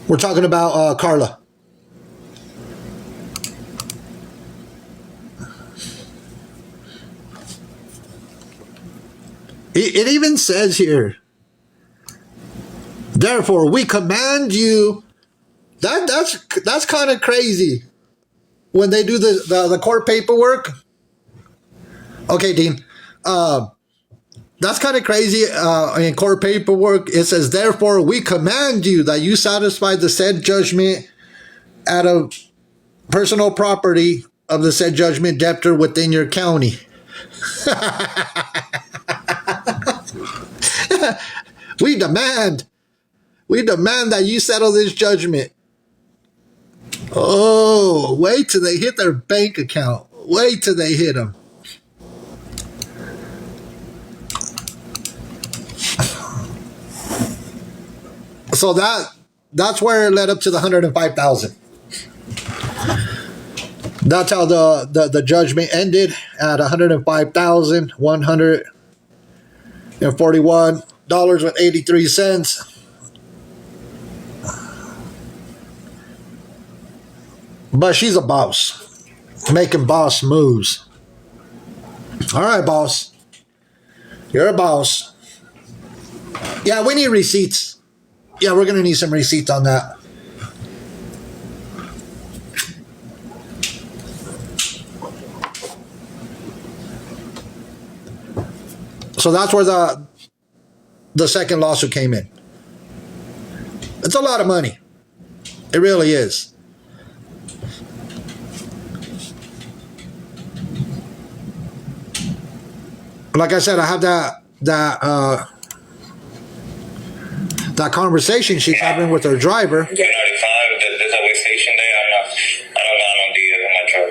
We're talking about Carla. It even says here, therefore we command you. That's kind of crazy when they do the court paperwork. Okay, Dean. That's kind of crazy. In court paperwork, it says, therefore, we command you that you satisfy the said judgment out of personal property of the said judgment debtor within your county. We demand that you settle this judgment. Oh, wait till they hit their bank account. Wait till they hit them. So that's where it led up to the $105,000. That's how the judgment ended at $105,141 with 83 cents. But she's a boss, making boss moves. All right, boss. You're a boss. Yeah, we need receipts. Yeah, we're going to need some receipts on that. So that's where the second lawsuit came in. It's a lot of money. It really is. Like I said, I have that conversation she's having with her driver. 95, there's always station there. I don't got no deal in my truck.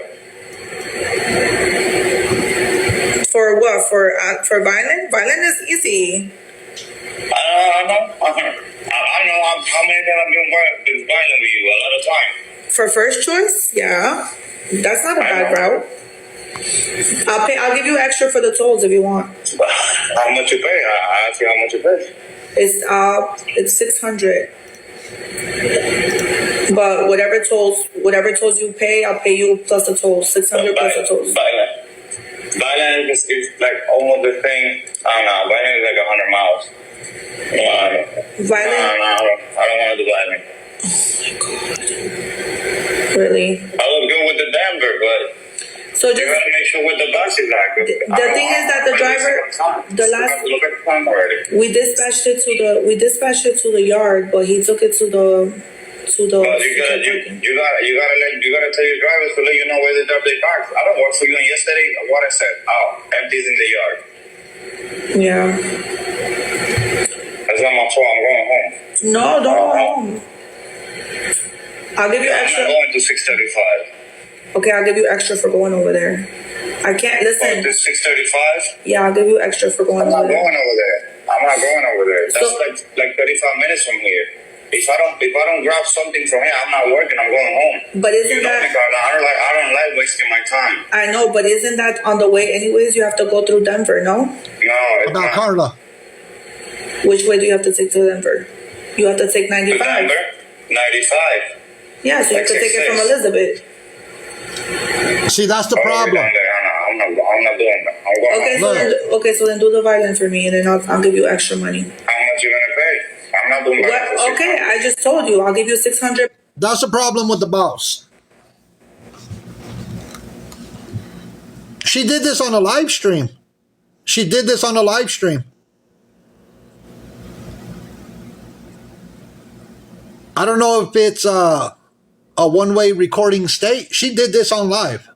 for violent? Violent is easy. I know. I know how many times I've been violent with you. A lot of time. For first choice, yeah, that's not a bad route. I'll give you extra for the tolls if you want. How much you pay? I ask you how much you pay. It's 600. But whatever tolls you pay, I'll pay you plus the tolls. 600 plus the tolls. Violent is like almost the same. I don't know. Violent is like 100 miles. Violent? I don't want to do violent. Really? I look good with the Denver, but So you just gotta make sure with the boxes are good. the thing is that the driver, the last Look at the time already. we dispatched it to the yard, but he took it to the. Well, you gotta tell your drivers to let you know where they drop their box. I don't work for you. And yesterday, what I said, empties in the yard. Yeah. That's not my fault. I'm going home. No, don't go home. I'll give you I'm not extra. going to 635. Okay, I'll give you extra for going over there. I can't listen. To 635. Yeah, I'll give you extra for going I'm not over going there. over there. I'm not going over there. That's So- like 35 minutes from here. If I don't grab something from here, I'm not working. I'm going home. But isn't You know me, that? Carla. I don't like wasting my time. I know, but isn't that on the way anyways? You have to go through Denver, no? No, it's About not. Carla. Which way do you have to take to Denver? You have to take 95. Remember? 95. Yeah, so you have to take it from 66. Elizabeth. See, that's the I'm problem. not doing that. I'm going Okay, so then do the violence for me, and then I'll give you extra money. How much you gonna pay? I'm not doing that. What? Okay, I just told you I'll give you 600. That's the problem with the boss. She did this on a live stream. I don't know if it's a one-way recording state. She did this on live.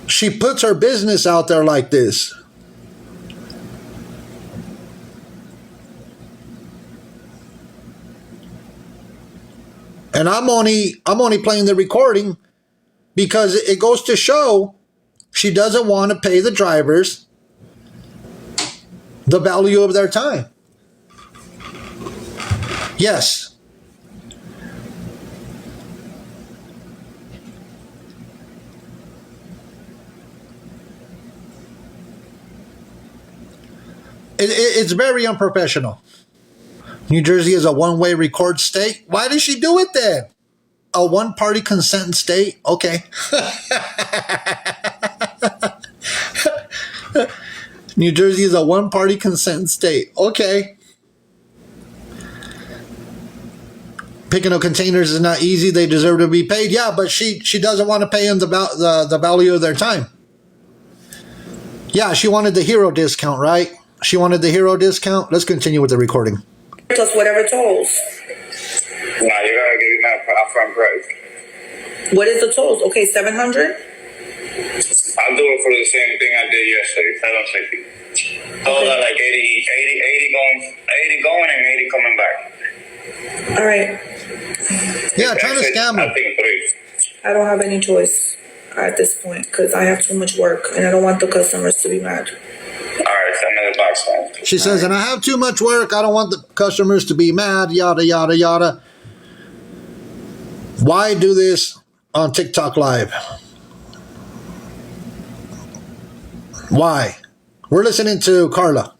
She puts her business out there like this. And I'm only playing the recording because it goes to show she doesn't want to pay the drivers the value of their time. Yes. It's very unprofessional. New Jersey is a one-way record state. Why did she do it then? A one-party consent state? Okay. New Jersey is a one-party consent state. Okay. Picking up containers is not easy. They deserve to be paid. Yeah, but she doesn't want to pay them the value of their time. Yeah, she wanted the hero discount, right? She wanted the hero discount. Let's continue with the recording. Plus whatever tolls. Nah, you gotta give me my upfront price. What is the tolls? Okay, 700. I'll do it for the same thing I did yesterday. 750. Told her like 80 going and 80 coming back. All right. Yeah, trying to scam I them. think 3. I don't have any choice at this point because I have too much work and I don't want the customers to be mad. All right, send me the box man. She says, and I have too much work. I don't want the customers to be mad, yada, yada, yada. Why do this on TikTok Live? Why? We're listening to Carla.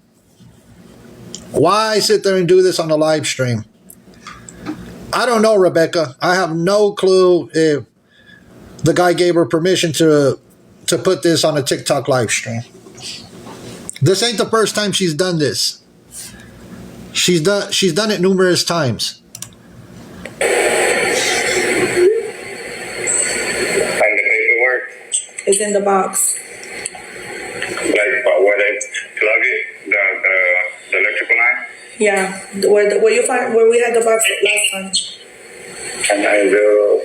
Why sit there and do this on a live stream? I don't know, Rebecca. I have no clue if the guy gave her permission to put this on a TikTok live stream. This ain't the first time she's done this. She's done it numerous times. And the paperwork, It's in the box. like where they plug it, the electrical line. Yeah, where you find where we had the box last time. And I do.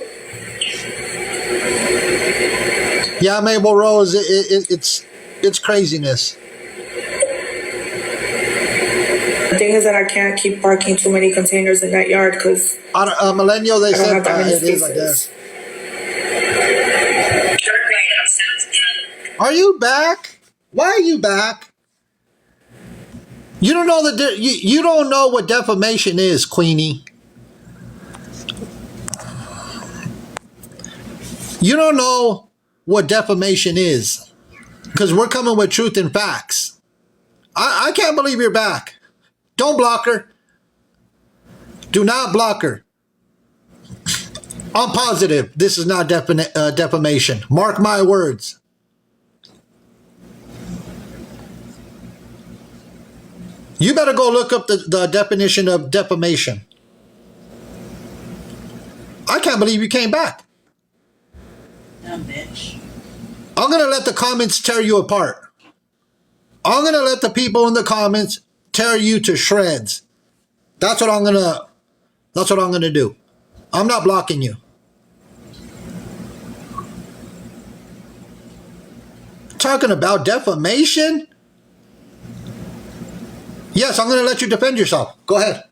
Yeah, Mabel Rose, it's craziness. The thing is that I can't keep parking too many containers in that yard because Millennial, they I don't said have that many it is, I spaces. guess. Are you back? Why are you back? You don't know you don't know what defamation is, Queenie. You don't know what defamation is, because we're coming with truth and facts. I can't believe you're back. Don't block her. Do not block her. I'm positive this is not defamation. Mark my words. You better go look up the definition of defamation. I can't believe you came back. Dumb bitch. I'm going to let the comments tear you apart. I'm going to let the people in the comments tear you to shreds. That's what I'm going to do. I'm not blocking you. Talking about defamation? Yes, I'm going to let you defend yourself. Go ahead.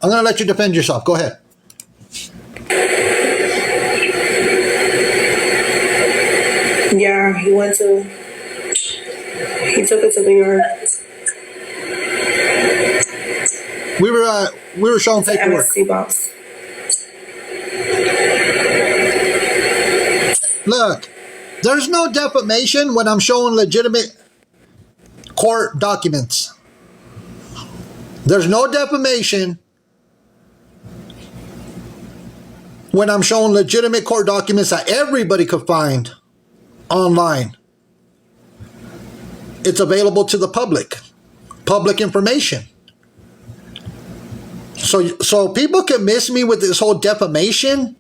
I'm going to let you defend yourself. Go ahead. Yeah, he took it to the yard. We were showing paperwork. MSC box. Look, there's no defamation when I'm showing legitimate court documents. There's no defamation when I'm showing legitimate court documents that everybody could find online. It's available to the public information. So people can miss me with this whole defamation.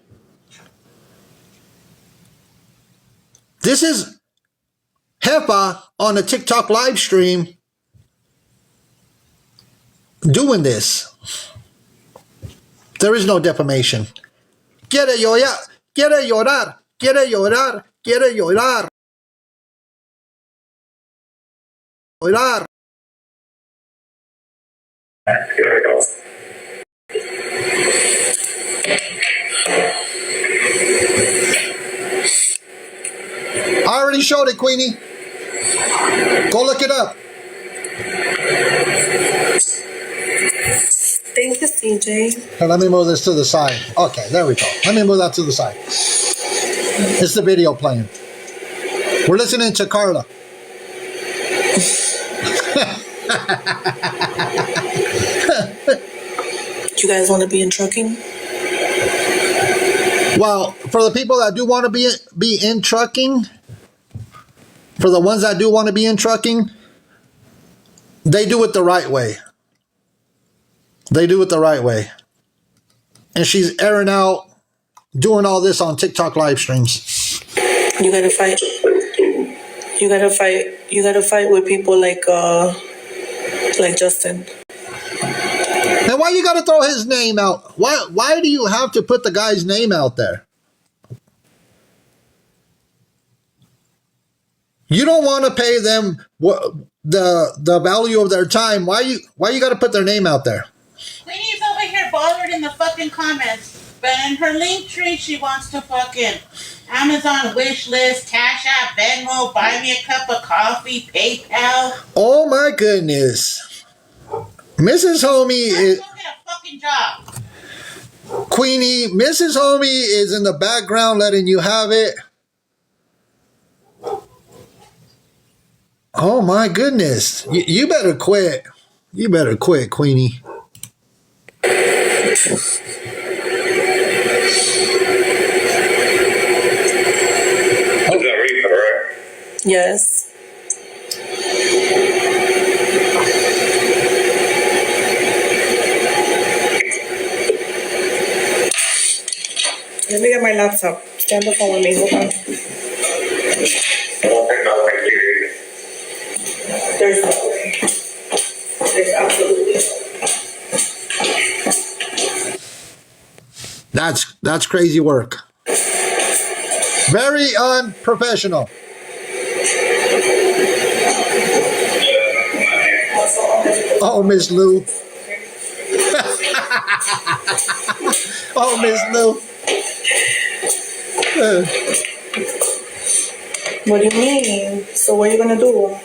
This is Hefa on a TikTok live stream doing this. There is no defamation. Quiere llorar, quiere llorar, quiere llorar, quiere llorar. Llorar. Here we go. I already showed it, Queenie. Go look it up. Thank you, CJ. Let me move this to the side. Okay, there we go. Let me move that to the side. It's the video playing. We're listening to Carla. You guys want to be in trucking? Well, for the people that do want to be in trucking, for the ones that do want to be in trucking, they do it the right way. They do it the right way. And she's airing out, doing all this on TikTok live streams. You gotta fight. You gotta fight. You gotta fight with people like Justin. And why you gotta throw his name out? Why do you have to put the guy's name out there? You don't want to pay them the value of their time. Why you gotta put their name out there? Queenie's over here bothered in the fucking comments, but in her link tree, she wants to fucking Amazon wish list, Cash App, Venmo, buy me a cup of coffee, PayPal. Oh my goodness, Mrs. Homie is Go get a fucking job. Queenie. Mrs. Homie is in the background letting you have it. Oh my goodness, you better quit. You better quit, Queenie. Is that Reaper, right? Yes. Let me get my laptop. Stand the phone with me. Hold on. I don't think that's my TV. There's no way. There's absolutely. That's crazy work. Very unprofessional. Oh, Miss Lou. Oh, Miss Lou. What do you mean? So what are you gonna do?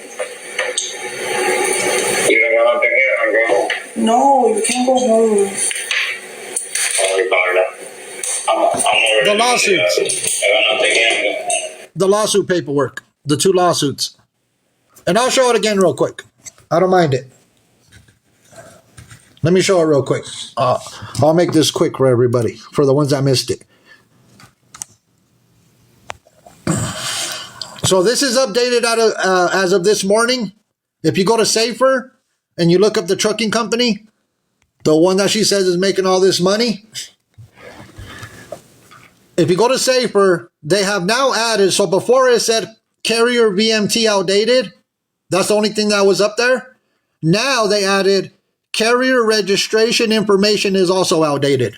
No, you can't go home. Sorry about that. I'm already. The lawsuits. I got nothing in. The lawsuit paperwork. The 2 lawsuits. And I'll show it again real quick. I don't mind it. Let me show it real quick. I'll make this quick for everybody, for the ones that missed it. So this is updated as of this morning. If you go to Safer and you look up the trucking company, the one that she says is making all this money, if you go to Safer, they have now added, so before it said carrier VMT outdated, that's the only thing that was up there. Now they added carrier registration information is also outdated.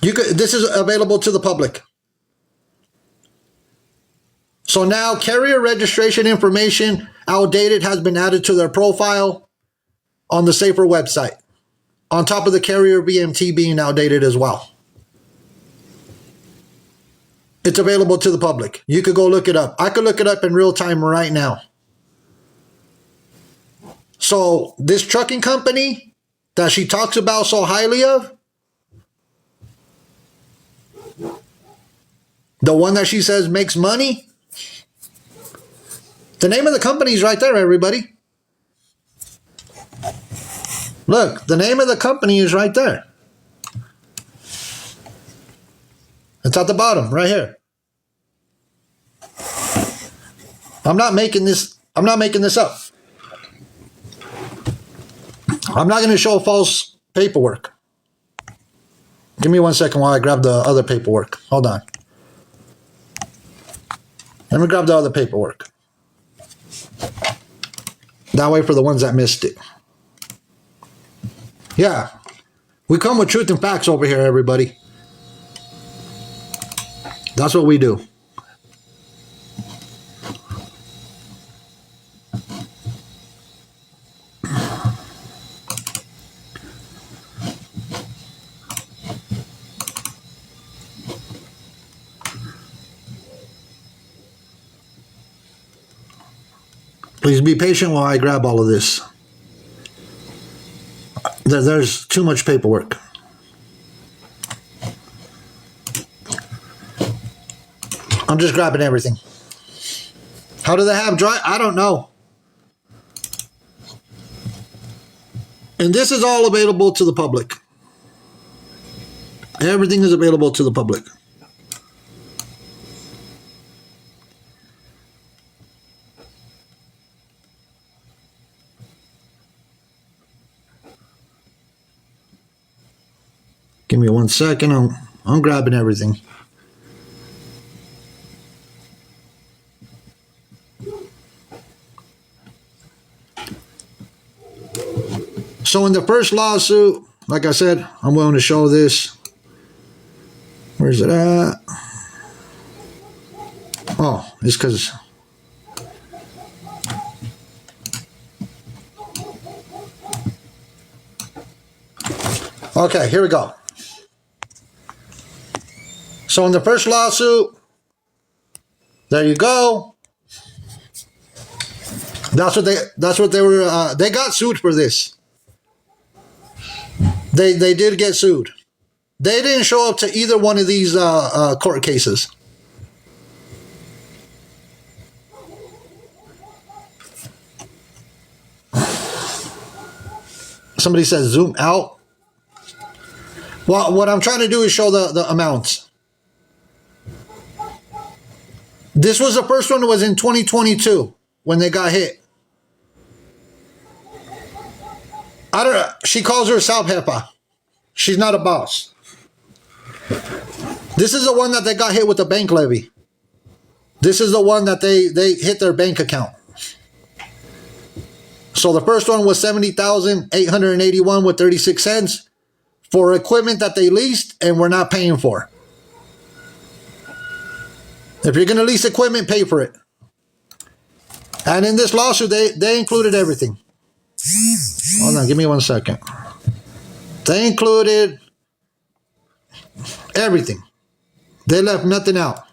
This is available to the public. So now carrier registration information outdated has been added to their profile on the Safer website, on top of the carrier VMT being outdated as well. It's available to the public. You could go look it up. I could look it up in real time right now. So this trucking company that she talks about so highly of, the one that she says makes money, the name of the company is right there, everybody. Look, the name of the company is right there. It's at the bottom, right here. I'm not making this up. I'm not going to show false paperwork. Give me 1 second while I grab the other paperwork. Hold on. Let me grab the other paperwork. That way for the ones that missed it. Yeah. We come with truth and facts over here, everybody. That's what we do. Please be patient while I grab all of this. There's too much paperwork. I'm just grabbing everything. How do they have dry? I don't know. And this is all available to the public. Everything is available to the public. Give me 1 second. I'm grabbing everything. So in the first lawsuit, like I said, I'm willing to show this. Where's it at? Oh, it's because... Okay, here we go. So in the first lawsuit, there you go. That's what they were. They got sued for this. They did get sued. They didn't show up to either one of these court cases. Somebody says zoom out. Well, what I'm trying to do is show the amounts. This was the first one that was in 2022 when they got hit. I don't know. She calls herself Hepa. She's not a boss. This is the one that they got hit with the bank levy. This is the one that they hit their bank account. So the first one was $70,881 with 36 cents for equipment that they leased and were not paying for. If you're going to lease equipment, pay for it. And in this lawsuit, they included everything. Hold on, give me 1 second. They included everything. They left nothing out.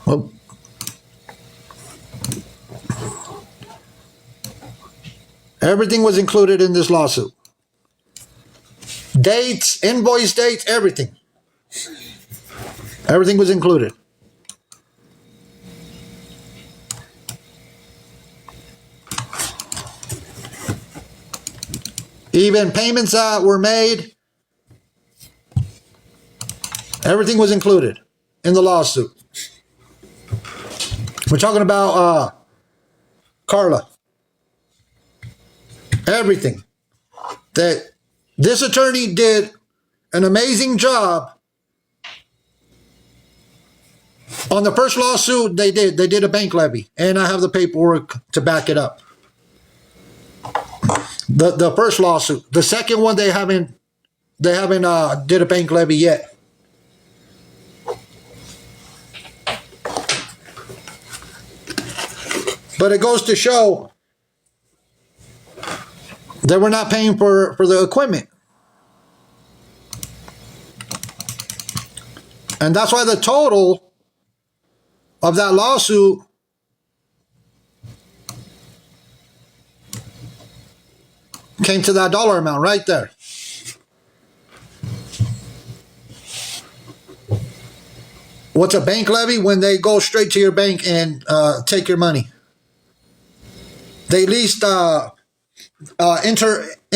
Oh. Everything was included in this lawsuit. Dates, invoice dates, everything. Everything was included. Even payments that were made, everything was included in the lawsuit. We're talking about Carla. Everything. That this attorney did an amazing job. On the first lawsuit, they did a bank levy, and I have the paperwork to back it up. The first lawsuit. The second one, they haven't did a bank levy yet. But it goes to show that we're not paying for the equipment. And that's why the total of that lawsuit came to that dollar amount right there. What's a bank levy? When they go straight to your bank and take your money. They leased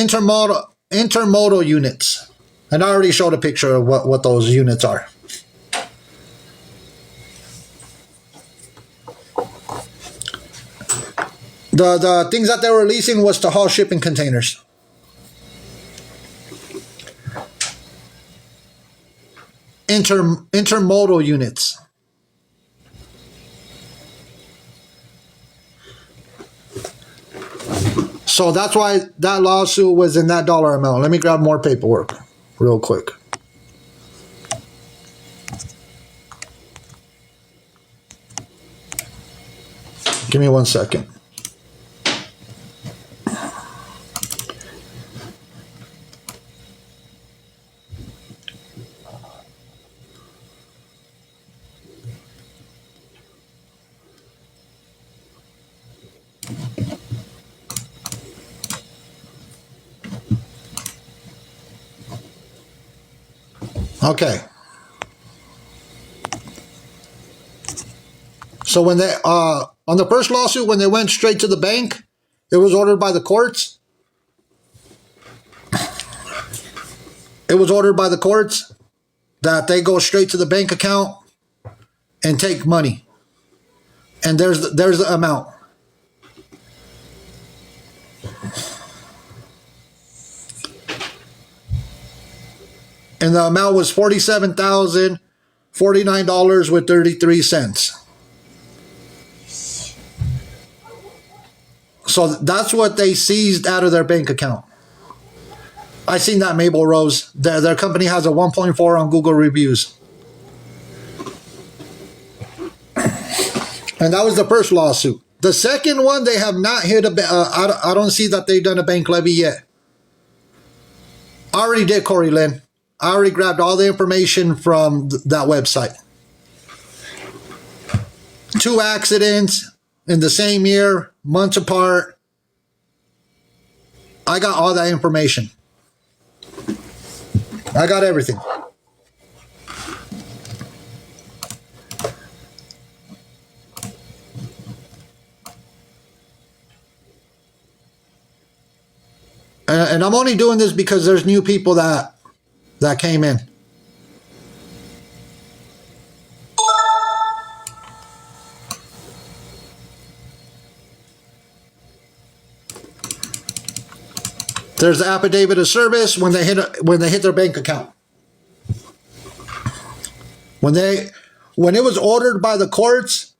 intermodal units. And I already showed a picture of what those units are. The things that they were leasing was to haul shipping containers. Intermodal units. So that's why that lawsuit was in that dollar amount. Let me grab more paperwork real quick. Give me 1 second. Okay. So when they on the first lawsuit, when they went straight to the bank, it was ordered by the courts. It was ordered by the courts that they go straight to the bank account and take money. And there's the amount. And the amount was $47,049.33. So that's what they seized out of their bank account. I seen that, Mabel Rose. Their company has a 1.4 on Google reviews. And that was the first lawsuit. The second one, they have not hit I don't see that they've done a bank levy yet. I already did, Corey Lynn. I already grabbed all the information from that website. 2 accidents in the same year, months apart. I got all that information. I got everything. And I'm only doing this because there's new people that came in. There's the affidavit of service when they hit their bank account. When it was ordered by the courts,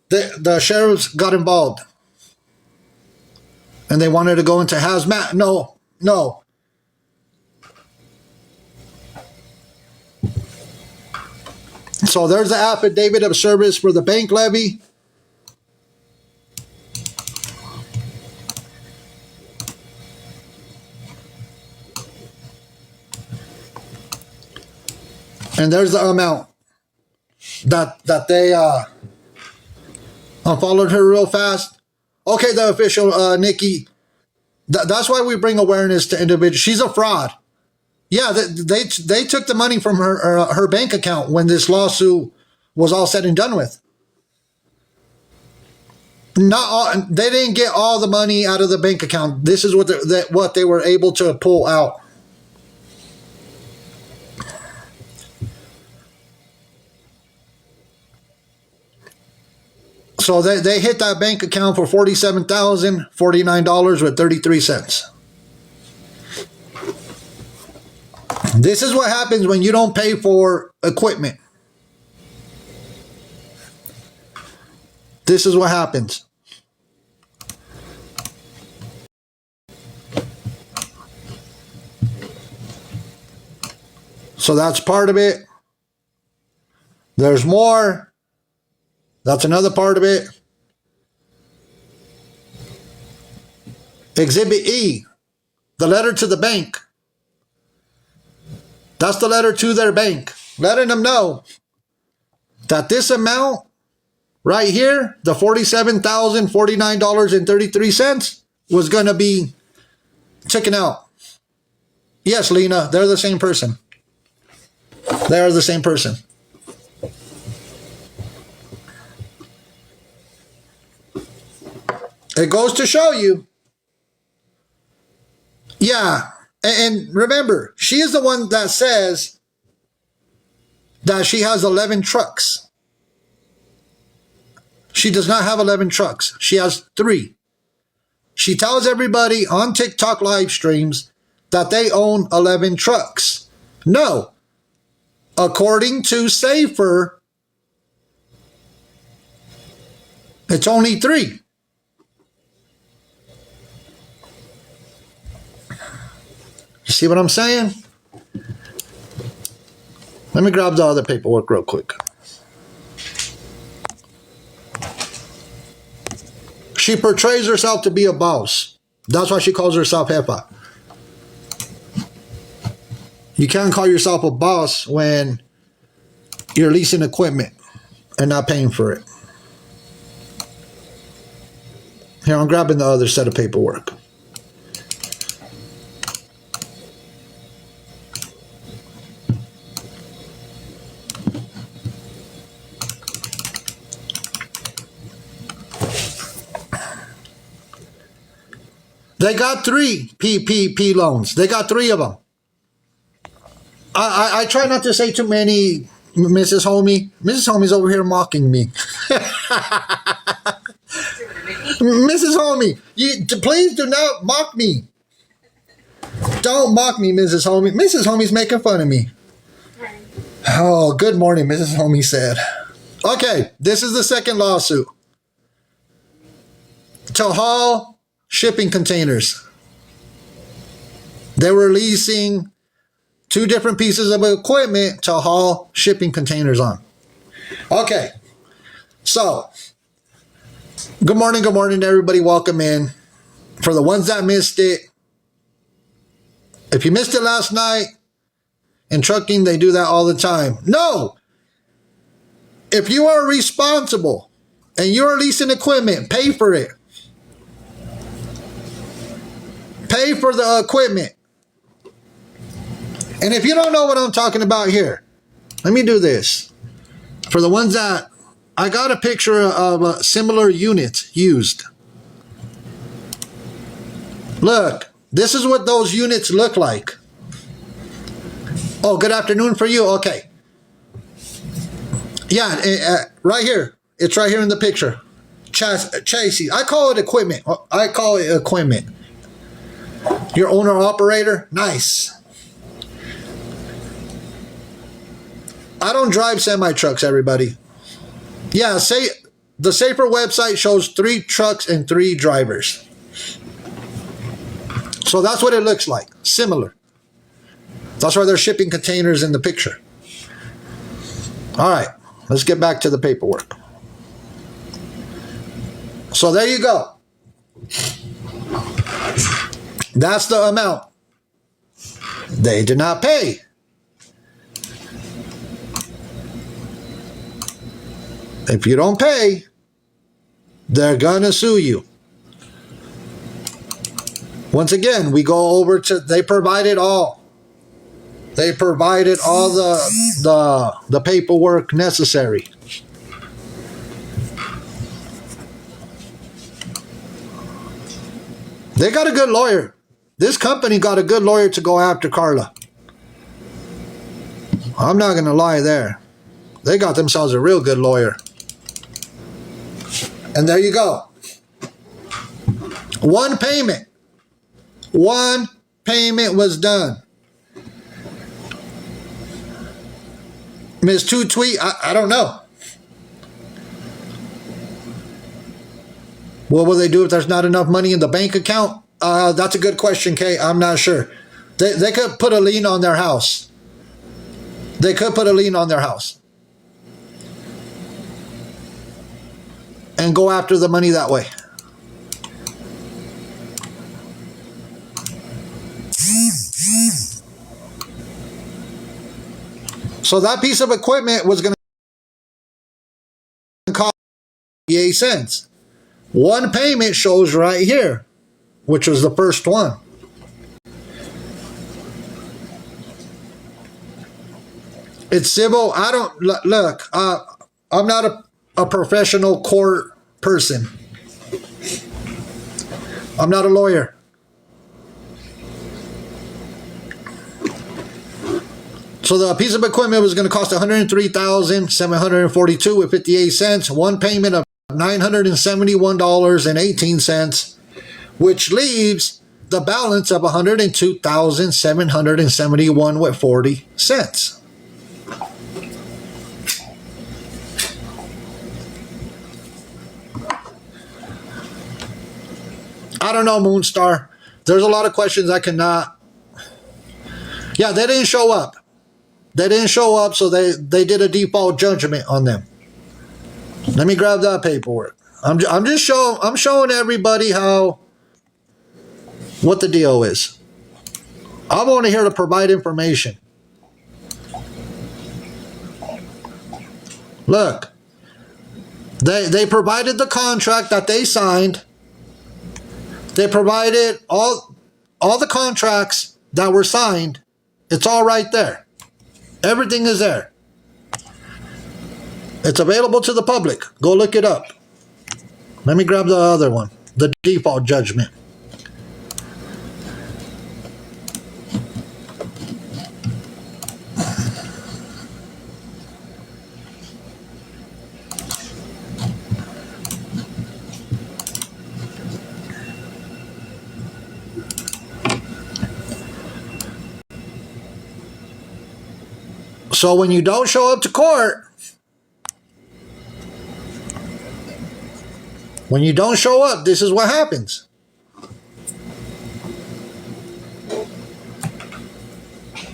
the sheriffs got involved. And they wanted to go into hazmat. No. So there's the affidavit of service for the bank levy. And there's the amount that they unfollowed her real fast. Okay, the official, Nikki, That's why we bring awareness to individuals. She's a fraud. Yeah, they took the money from her bank account when this lawsuit was all said and done with. They didn't get all the money out of the bank account. This is what they were able to pull out. So they hit that bank account for $47,049.33. This is what happens when you don't pay for equipment. This is what happens. So that's part of it. There's more. That's another part of it. Exhibit E, the letter to the bank. That's the letter to their bank, letting them know that this amount right here, the $47,049.33, was going to be taken out. Yes, Lena, they're the same person. They are the same person. It goes to show you. Yeah. And remember, she is the one that says that she has 11 trucks. She does not have 11 trucks. She has 3. She tells everybody on TikTok live streams that they own 11 trucks. No. According to Safer, it's only 3. You see what I'm saying? Let me grab the other paperwork real quick. She portrays herself to be a boss. That's why she calls herself Jefa. You can't call yourself a boss when you're leasing equipment and not paying for it. Here, I'm grabbing the other set of paperwork. They got 3 PPP loans. They got 3 of them. I try not to say too many, Mrs. Homie. Mrs. Homie's over here mocking me. Mrs. Homie, please do not mock me. Don't mock me, Mrs. Homie. Mrs. Homie's making fun of me. Oh, good morning, Mrs. Homie said. Okay, this is the second lawsuit. To haul shipping containers. They were leasing 2 different pieces of equipment to haul shipping containers on. Okay, so good morning everybody. Welcome in. For the ones that missed it, if you missed it last night, in trucking they do that all the time. No, if you are responsible and you're leasing equipment, pay for it. Pay for the equipment. And if you don't know what I'm talking about here, let me do this. For the ones that, I got a picture of a similar unit used. Look, this is what those units look like. Oh, good afternoon for you. Okay. Yeah, right here. It's right here in the picture. Chassis. I call it equipment. Your owner operator? Nice. I don't drive semi-trucks, everybody. Yeah, the Safer website shows 3 trucks and 3 drivers. So that's what it looks like. Similar. That's why they're shipping containers in the picture. All right, let's get back to the paperwork. So there you go. That's the amount. They did not pay. If you don't pay, they're gonna sue you. Once again, we go over to, they provided all the paperwork necessary. They got a good lawyer. This company got a good lawyer to go after Carla. I'm not going to lie there. They got themselves a real good lawyer. And there you go. One payment was done. Ms. Two Tweet, I don't know. What will they do if there's not enough money in the bank account? That's a good question, Kay. I'm not sure. They could put a lien on their house. They could put a lien on their house. And go after the money that way. So that piece of equipment was going to cost 58 cents. One payment shows right here, which was the first one. It's civil. I don't, look, I'm not a professional court person. I'm not a lawyer. So the piece of equipment was going to cost $103,742 with 58 cents. One payment of $971.18, which leaves the balance of $102,771 with 40 cents. I don't know, Moonstar. There's a lot of questions I cannot. Yeah, they didn't show up. They didn't show up, so they did a default judgment on them. Let me grab that paperwork. I'm showing everybody what the deal is. I'm only here to provide information. Look, they provided the contract that they signed. They provided all the contracts that were signed. It's all right there. Everything is there. It's available to the public. Go look it up. Let me grab the other one. The default judgment. So when you don't show up to court, when you don't show up, this is what happens.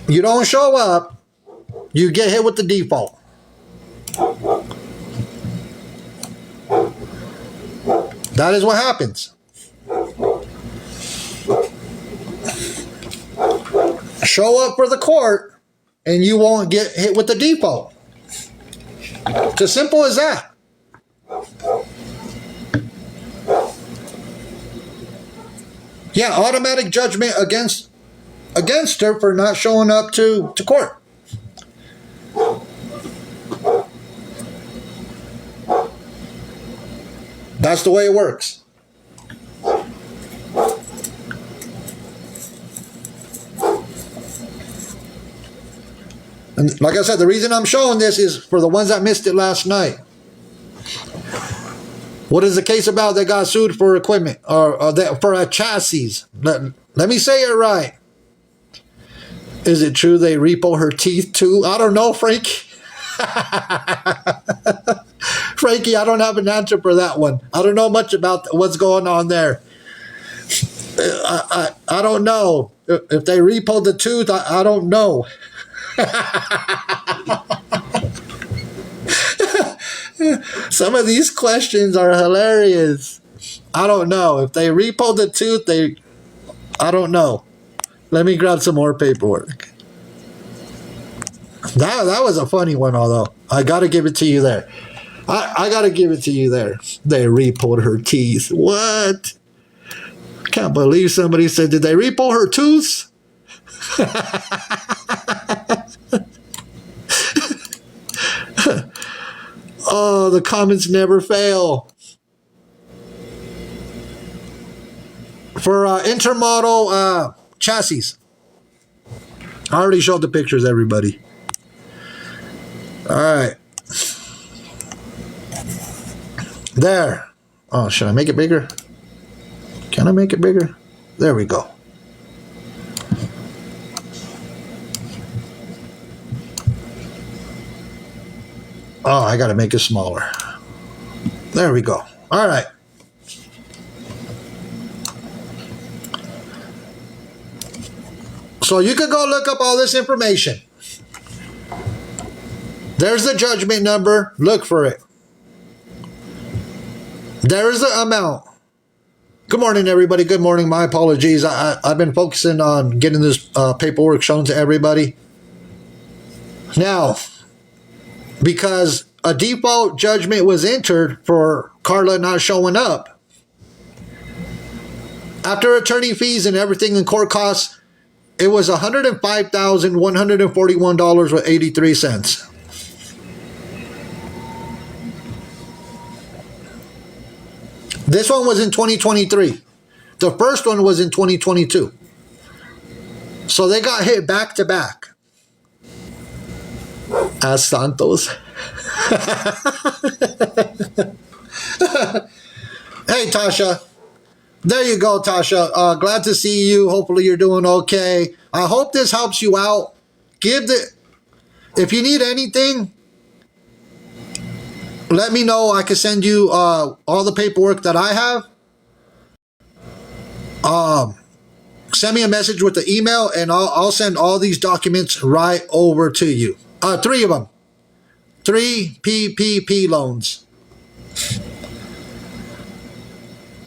You don't show up, you get hit with the default. That is what happens. Show up for the court, and you won't get hit with the default. It's as simple as that. Yeah, automatic judgment against her for not showing up to court. That's the way it works. And like I said, the reason I'm showing this is for the ones that missed it last night. What is the case about? They got sued for equipment or for a chassis. Let me say it right. Is it true they repo her teeth too? I don't know, Frankie. Frankie, I don't have an answer for that one. I don't know much about what's going on there. I don't know. If they repoed the tooth, I don't know. Some of these questions are hilarious. I don't know. If they repoed the tooth, I don't know. Let me grab some more paperwork. That was a funny one, although. I gotta give it to you there. I gotta give it to you there. They repoed her teeth. What? Can't believe somebody said, did they repo her tooth? Oh, the comments never fail. For intermodal chassis. I already showed the pictures, everybody. All right. There. Oh, should I make it bigger? Can I make it bigger? There we go. Oh, I got to make it smaller. There we go. All right. So you could go look up all this information. There's the judgment number. Look for it. There's the amount. Good morning, everybody. Good morning. My apologies. I've been focusing on getting this paperwork shown to everybody. Now, because a default judgment was entered for Carla not showing up, after attorney fees and everything and court costs, it was $105,141.83. This one was in 2023. The first one was in 2022. So they got hit back to back. As Santos. Hey, Tasha. There you go, Tasha. Glad to see you. Hopefully you're doing okay. I hope this helps you out. If you need anything, let me know. I can send you all the paperwork that I have. Send me a message with the email, and I'll send all these documents right over to you. 3 of them. 3 PPP loans.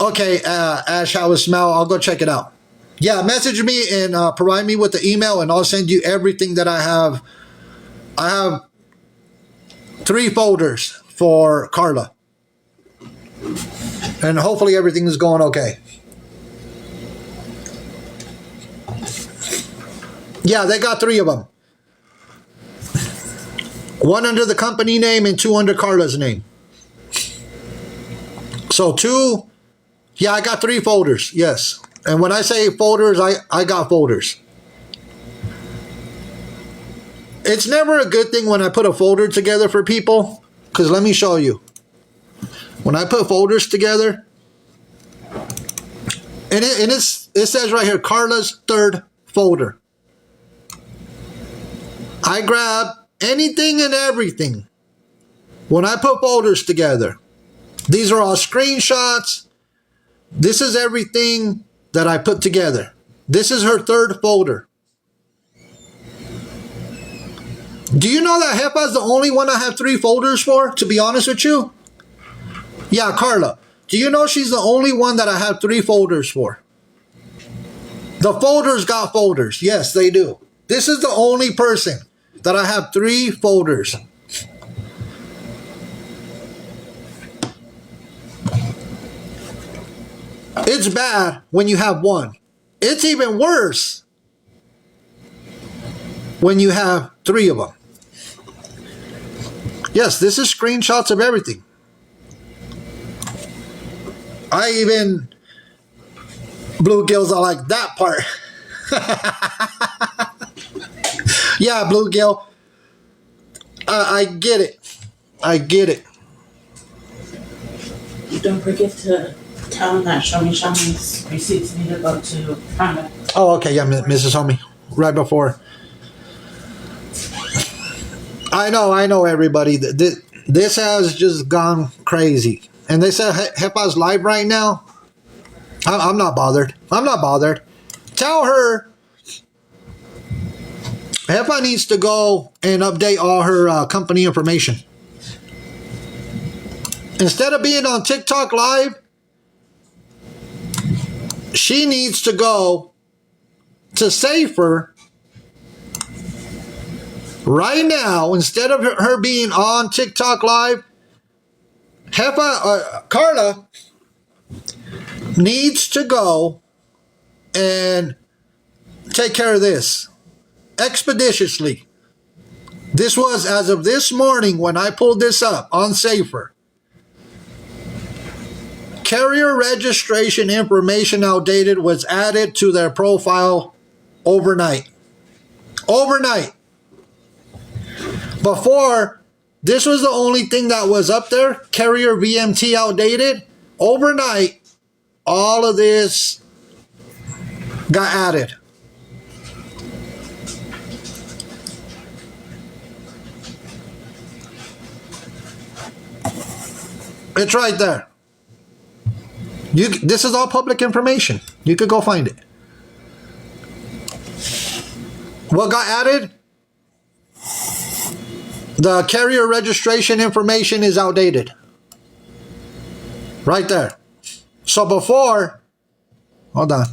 Okay, Ash, how it smell? I'll go check it out. Yeah, message me and provide me with the email, and I'll send you everything that I have. I have 3 folders for Carla. And hopefully everything is going okay. Yeah, they got 3 of them. 1 under the company name and 2 under Carla's name. So 2, yeah, I got 3 folders, yes. And when I say folders, I got folders. It's never a good thing when I put a folder together for people, because let me show you. When I put folders together, and it says right here, Carla's 3rd folder. I grab anything and everything when I put folders together. These are all screenshots. This is everything that I put together. This is her 3rd folder. Do you know that Hepa is the only one I have 3 folders for, to be honest with you? Yeah, Carla. Do you know she's the only one that I have 3 folders for? The folders got folders. Yes, they do. This is the only person that I have 3 folders. It's bad when you have 1. It's even worse when you have 3 of them. Yes, this is screenshots of everything. I even bluegills, I like that part. Yeah, bluegill. I get it. I get it. Don't forget to tell them that Shami's receipts need to go to Honda. Oh, okay. Yeah, Mrs. Homie. Right before. I know, everybody. This has just gone crazy. And they said Hepa's live right now. I'm not bothered. I'm not bothered. Tell her Hepa needs to go and update all her company information. Instead of being on TikTok live, she needs to go to Safer right now. Instead of her being on TikTok live, Carla needs to go and take care of this expeditiously. This was as of this morning when I pulled this up on Safer. Carrier registration information outdated was added to their profile overnight. Overnight. Before, this was the only thing that was up there, carrier VMT outdated. Overnight, all of this got added. It's right there. This is all public information. You could go find it. What got added? The carrier registration information is outdated. Right there. So before, hold on.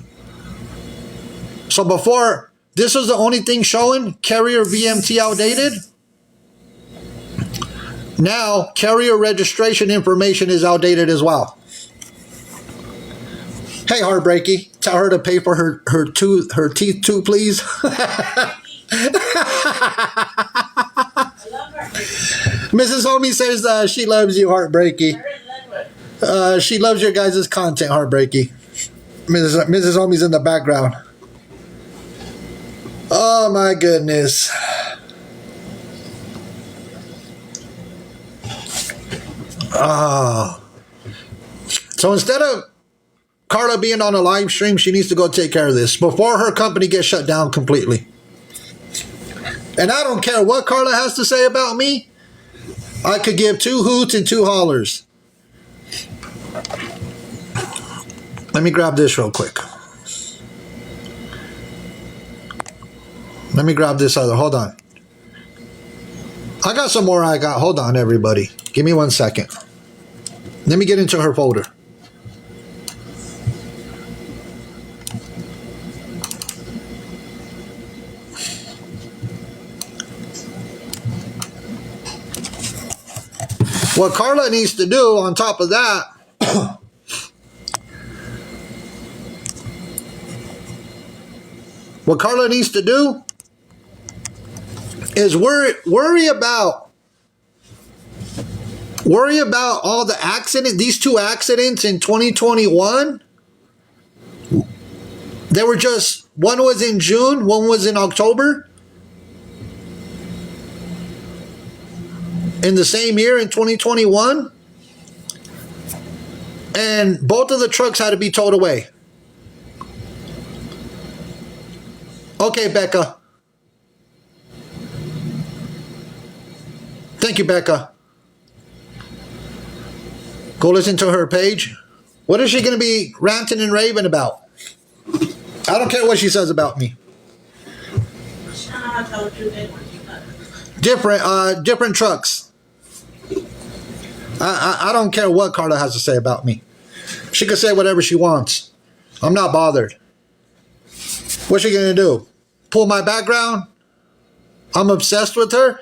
So before, this was the only thing showing carrier VMT outdated. Now, carrier registration information is outdated as well. Hey, Heartbreaky, tell her to pay for her teeth too, please. Mrs. Homie says she loves you, Heartbreaky. She loves your guys' content, Heartbreaky. Mrs. Homie's in the background. Oh my goodness. So instead of Carla being on a live stream, she needs to go take care of this before her company gets shut down completely. And I don't care what Carla has to say about me. I could give 2 hoots and 2 hollers. Let me grab this real quick. Let me grab this other. Hold on. I got some more I got. Hold on, everybody. Give me 1 second. Let me get into her folder. What Carla needs to do on top of that what Carla needs to do is worry about all the accidents, these 2 accidents in 2021. They were just, one was in June, one was in October. In the same year, in 2021. And both of the trucks had to be towed away. Okay, Becca. Thank you, Becca. Go listen to her page. What is she going to be ranting and raving about? I don't care what she says about me. Different trucks. I don't care what Carla has to say about me. She can say whatever she wants. I'm not bothered. What's she going to do? Pull my background? I'm obsessed with her?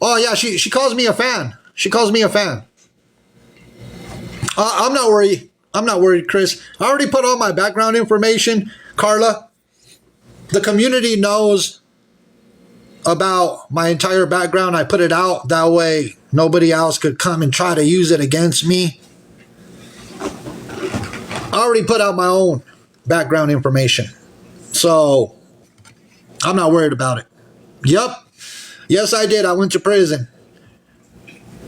Oh, yeah, she calls me a fan. She calls me a fan. I'm not worried. I'm not worried, Chris. I already put all my background information. Carla, the community knows about my entire background. I put it out. That way, nobody else could come and try to use it against me. I already put out my own background information. So, I'm not worried about it. Yup. Yes, I did. I went to prison.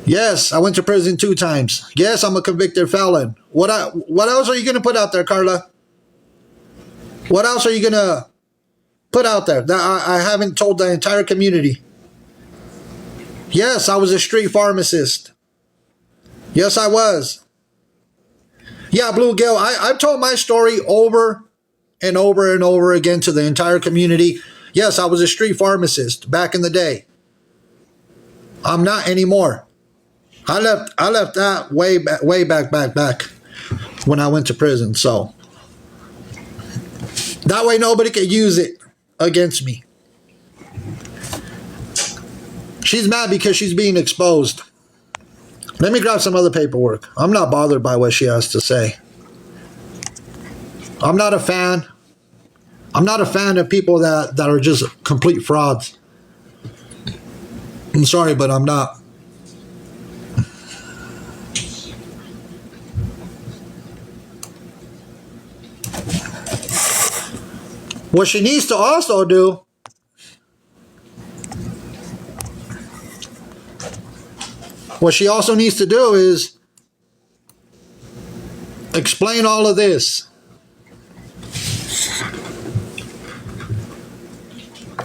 Yes, I went to prison 2 times. Yes, I'm a convicted felon. What else are you going to put out there, Carla? What else are you going to put out there that I haven't told the entire community? Yes, I was a street pharmacist. Yes, I was. Yeah, Blue Gill, I've told my story over and over and over again to the entire community. Yes, I was a street pharmacist back in the day. I'm not anymore. I left that way back when I went to prison. So that way nobody could use it against me. She's mad because she's being exposed. Let me grab some other paperwork. I'm not bothered by what she has to say. I'm not a fan. I'm not a fan of people that are just complete frauds. I'm sorry, but I'm not. What she needs to also do, is explain all of this.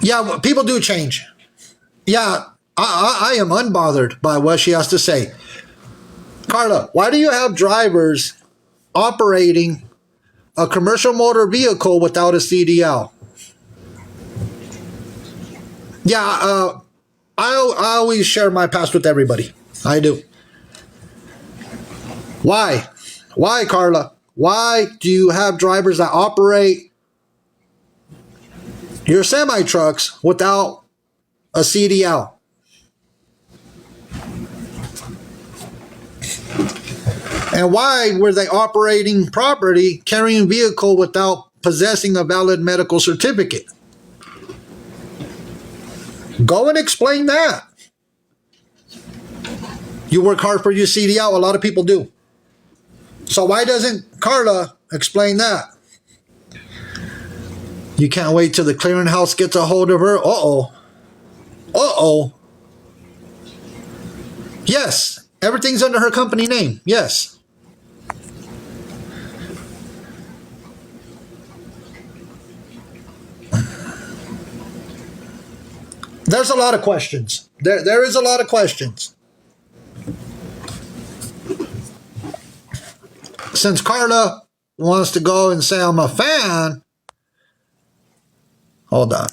Yeah, people do change. Yeah, I am unbothered by what she has to say. Carla, why do you have drivers operating a commercial motor vehicle without a CDL? Yeah, I always share my past with everybody. I do. Why? Why, Carla? Why do you have drivers that operate your semi-trucks without a CDL? And why were they operating property, carrying vehicle without possessing a valid medical certificate? Go and explain that. You work hard for your CDL. A lot of people do. So why doesn't Carla explain that? You can't wait till the clearinghouse gets a hold of her. Uh-oh. Uh-oh. Yes. Everything's under her company name. Yes. There's a lot of questions. There is a lot of questions. Since Carla wants to go and say I'm a fan, hold on,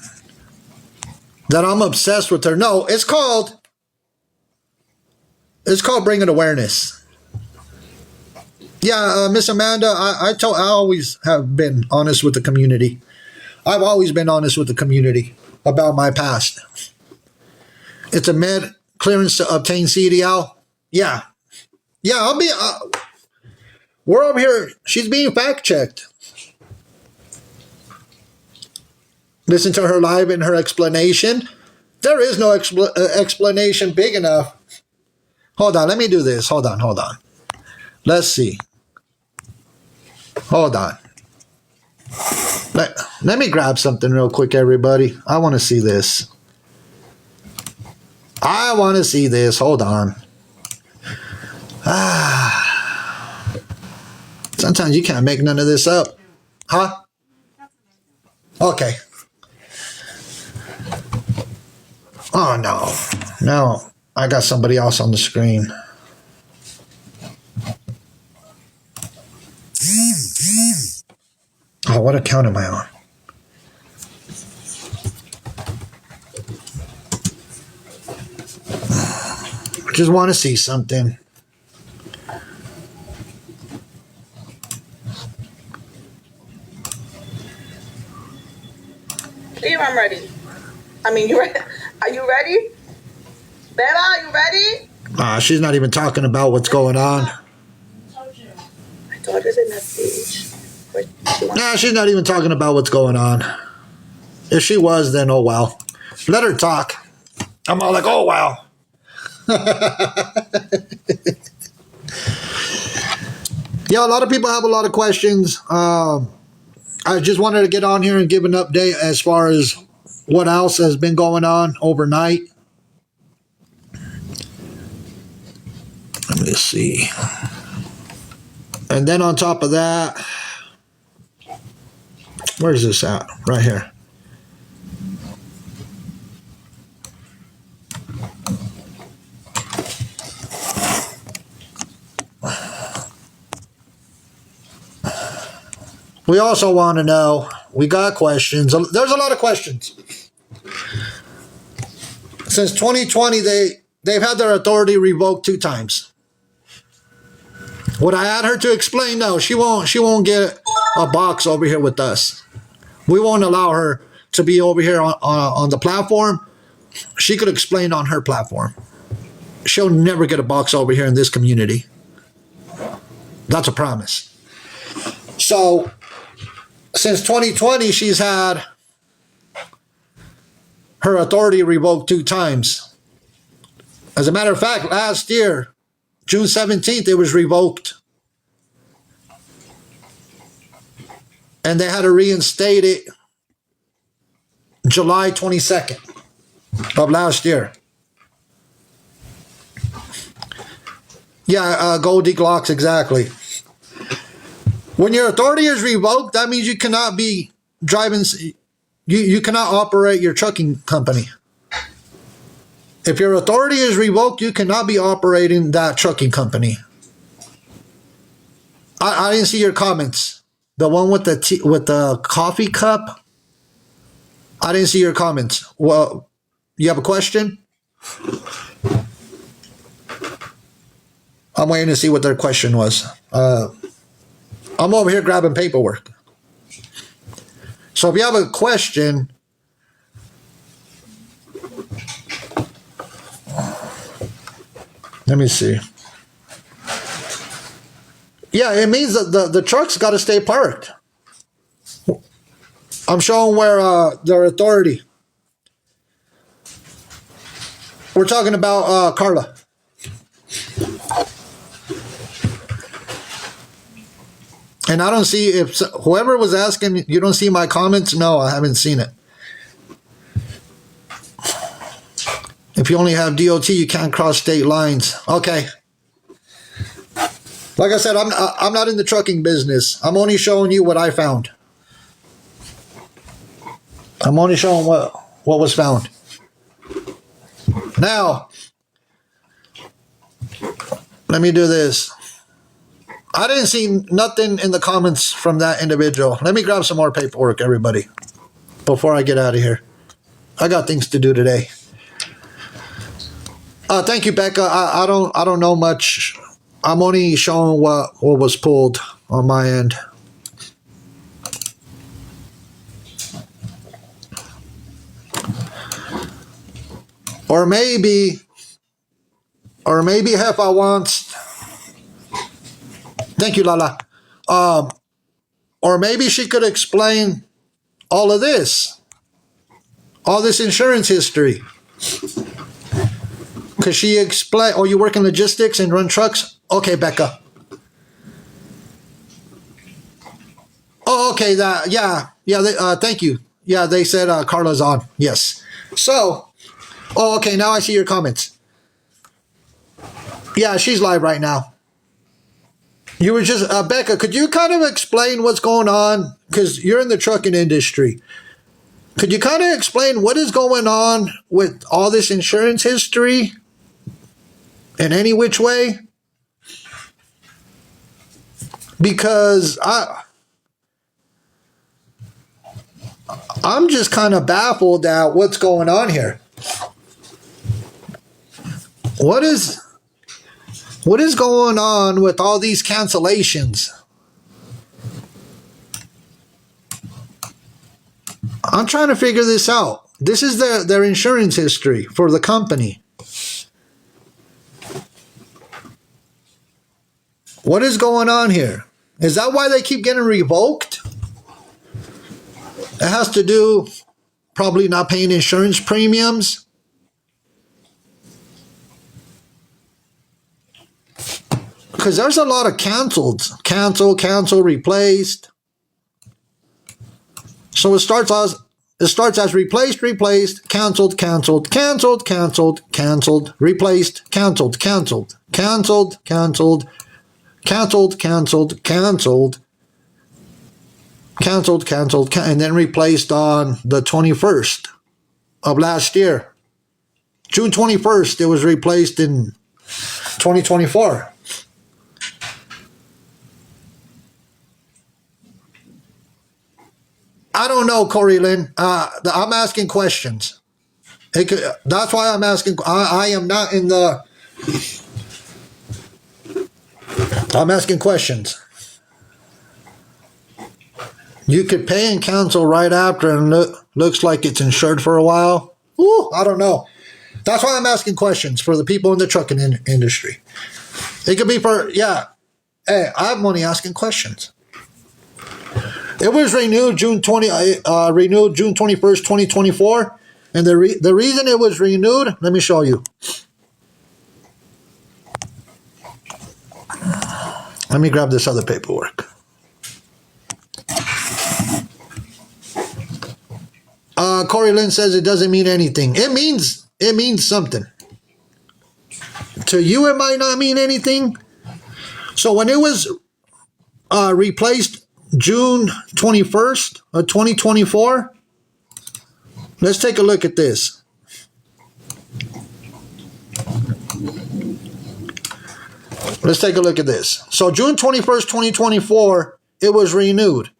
that I'm obsessed with her. No, it's called bringing awareness. Yeah, Miss Amanda, I always have been honest with the community. I've always been honest with the community about my past. It's a med clearance to obtain CDL. Yeah. Yeah, I'll be... we're over here. She's being fact-checked. Listen to her live and her explanation. There is no explanation big enough. Hold on, let me do this. Hold on. Let's see. Hold on. Let me grab something real quick, everybody. I want to see this. Hold on. Sometimes you can't make none of this up. Huh? Okay. Oh, no. No. I got somebody else on the screen. Oh, what account am I on? I just want to see something. Steve, I'm ready. You ready? Are you ready? Bella, are you ready? She's not even talking about what's going on. My daughter's in that stage. She's not even talking about what's going on. If she was, then oh well. Let her talk. I'm all like, oh wow. Yeah, a lot of people have a lot of questions. I just wanted to get on here and give an update as far as what else has been going on overnight. Let me see. And then on top of that, where's this at? Right here. We also want to know, we got questions. There's a lot of questions. Since 2020, they've had their authority revoked 2 times. Would I add her to explain? No, she won't get a box over here with us. We won't allow her to be over here on the platform. She could explain on her platform. She'll never get a box over here in this community. That's a promise. So since 2020, she's had her authority revoked 2 times. As a matter of fact, last year, June 17th, it was revoked. And they had to reinstate it July 22nd of last year. Yeah, Goldie Glocks, exactly. When your authority is revoked, that means you cannot be driving, you cannot operate your trucking company. If your authority is revoked, you cannot be operating that trucking company. I didn't see your comments. The one with the coffee cup. I didn't see your comments. Well, you have a question? I'm waiting to see what their question was. I'm over here grabbing paperwork. So if you have a question, let me see. Yeah, it means that the truck's got to stay parked. I'm showing where their authority. We're talking about Carla. And I don't see, if whoever was asking, you don't see my comments? No, I haven't seen it. If you only have DOT, you can't cross state lines. Okay. Like I said, I'm not in the trucking business. I'm only showing you what I found. I'm only showing what was found. Now, let me do this. I didn't see nothing in the comments from that individual. Let me grab some more paperwork, everybody, before I get out of here. I got things to do today. Thank you, Becca. I don't know much. I'm only showing what was pulled on my end. Or maybe Hefa wants. Thank you, Lala. Or maybe she could explain all of this, all this insurance history. Could she explain? Oh, you work in logistics and run trucks? Okay, Becca. Oh, okay. Thank you. Yeah, they said Carla's on. Yes. So, okay. Now I see your comments. Yeah, she's live right now. You were just, Becca, could you kind of explain what's going on? Because you're in the trucking industry. Could you kind of explain what is going on with all this insurance history in any which way? Because I'm just kind of baffled at what's going on here. What is going on with all these cancellations? I'm trying to figure this out. This is their insurance history for the company. What is going on here? Is that why they keep getting revoked? It has to do probably not paying insurance premiums. Because there's a lot of canceled, replaced. So it starts as replaced, canceled, replaced, canceled, and then replaced on the 21st of last year. June 21st, it was replaced in 2024. I don't know, Corey Lynn. I'm asking questions. That's why I'm asking. I am not in the... I'm asking questions. You could pay and cancel right after and looks like it's insured for a while. Ooh, I don't know. That's why I'm asking questions for the people in the trucking industry. It could be for, yeah. Hey, I'm only asking questions. It was renewed June 21st, 2024. And the reason it was renewed, let me show you. Let me grab this other paperwork. Corey Lynn says it doesn't mean anything. It means something. To you, it might not mean anything. So when it was replaced June 21st of 2024, let's take a look at this. Let's take a look at this. So June 21st, 2024, it was renewed.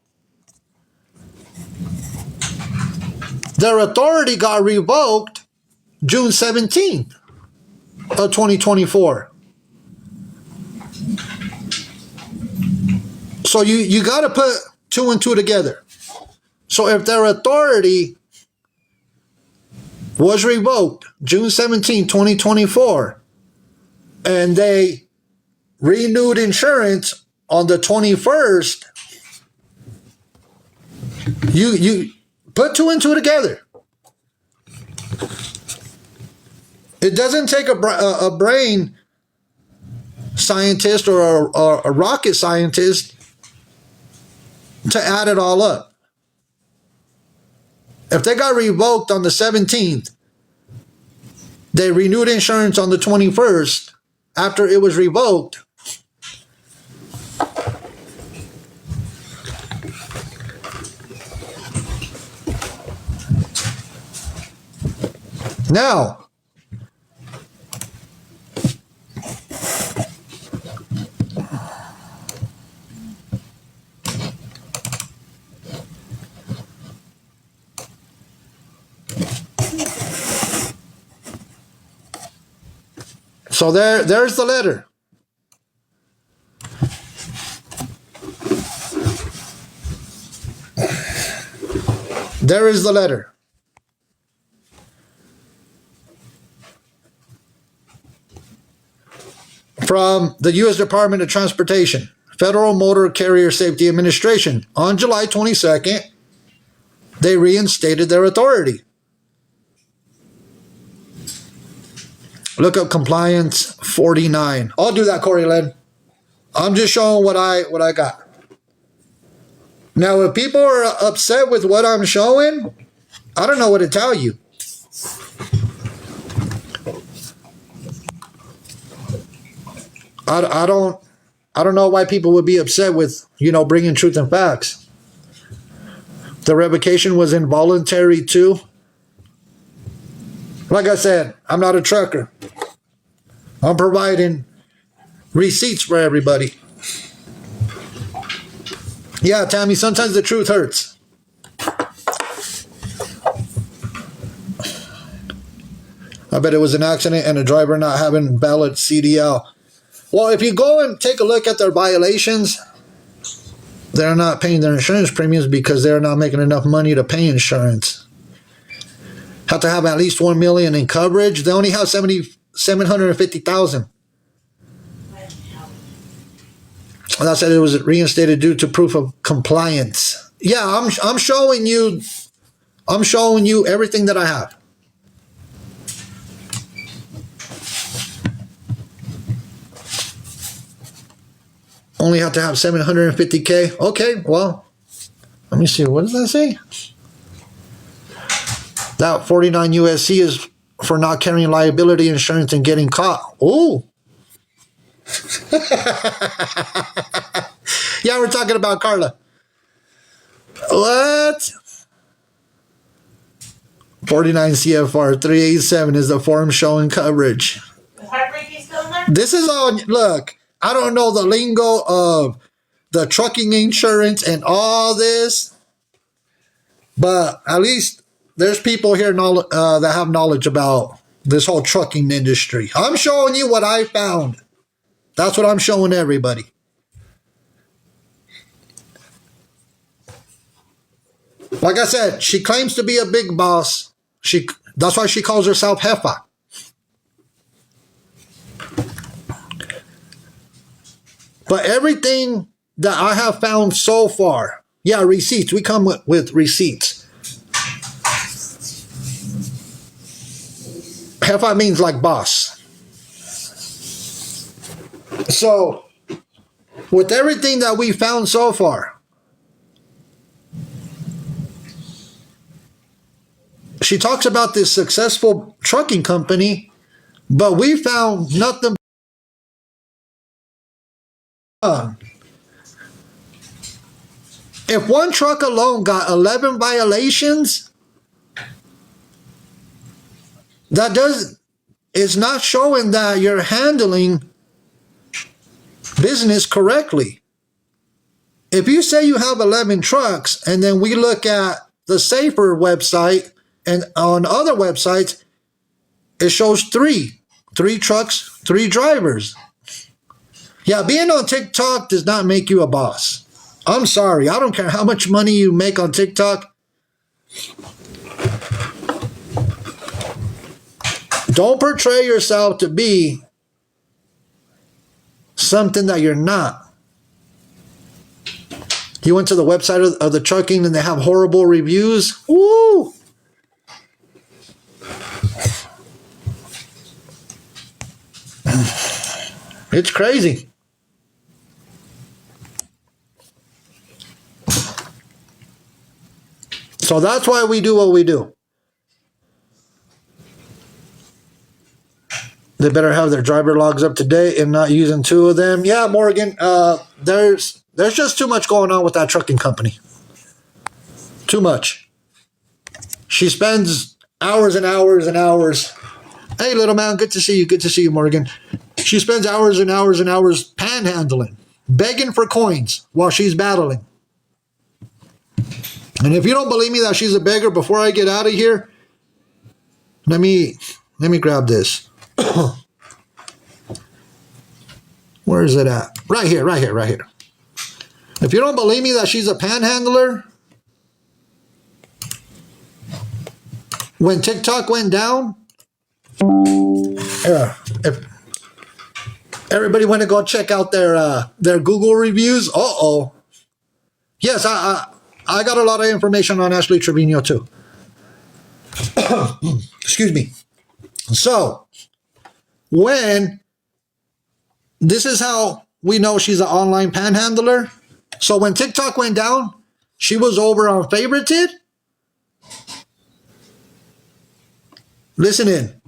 Their authority got revoked June 17th of 2024. So you got to put 2 and 2 together. So if their authority was revoked June 17, 2024, and they renewed insurance on the 21st, you put 2 and 2 together. It doesn't take a brain scientist or a rocket scientist to add it all up. If they got revoked on the 17th, they renewed insurance on the 21st after it was revoked. Now, so there's the letter. There is the letter. From the U.S. Department of Transportation, Federal Motor Carrier Safety Administration. On July 22nd, they reinstated their authority. Look up compliance 49. I'll do that, Corey Lynn. I'm just showing what I got. Now, if people are upset with what I'm showing, I don't know what to tell you. I don't know why people would be upset with, bringing truth and facts. The revocation was involuntary too. Like I said, I'm not a trucker. I'm providing receipts for everybody. Yeah, Tammy, sometimes the truth hurts. I bet it was an accident and a driver not having valid CDL. Well, if you go and take a look at their violations, they're not paying their insurance premiums because they're not making enough money to pay insurance. Have to have at least $1 million in coverage. They only have $750,000. And I said it was reinstated due to proof of compliance. Yeah, I'm showing you everything that I have. Only have to have $750K. Okay, well, let me see. What does that say? That 49 USC is for not carrying liability insurance and getting caught. Oh. Yeah, we're talking about Carla. What? 49 CFR 387 is the form showing coverage. Is Heartbreaking still in there? This is on, look, I don't know the lingo of the trucking insurance and all this, but at least there's people here that have knowledge about this whole trucking industry. I'm showing you what I found. That's what I'm showing everybody. Like I said, she claims to be a big boss. That's why she calls herself Jefa. But everything that I have found so far, Yeah, receipts. We come with receipts. Jefa means like boss. So, with everything that we found so far, she talks about this successful trucking company, but we found nothing. If one truck alone got 11 violations, it's not showing that you're handling business correctly. If you say you have 11 trucks, and then we look at the Safer website and on other websites, it shows three trucks, 3 drivers. Yeah, being on TikTok does not make you a boss. I'm sorry. I don't care how much money you make on TikTok. Don't portray yourself to be something that you're not. You went to the website of the trucking and they have horrible reviews. Woo! It's crazy. So that's why we do what we do. They better have their driver logs up to date and not using 2 of them. Yeah, Morgan, there's just too much going on with that trucking company. Too much. She spends hours and hours and hours. Hey, little man, good to see you. Good to see you, Morgan. She spends hours and hours and hours panhandling, begging for coins while she's battling. And if you don't believe me that she's a beggar, before I get out of here, let me grab this. Where is it at? Right here. If you don't believe me that she's a panhandler, when TikTok went down, if everybody want to go check out their Google reviews. Yes, I got a lot of information on Ashley Trevino too. Excuse me. So, this is how we know she's an online panhandler. So when TikTok went down, she was over on Favorited. Listen in.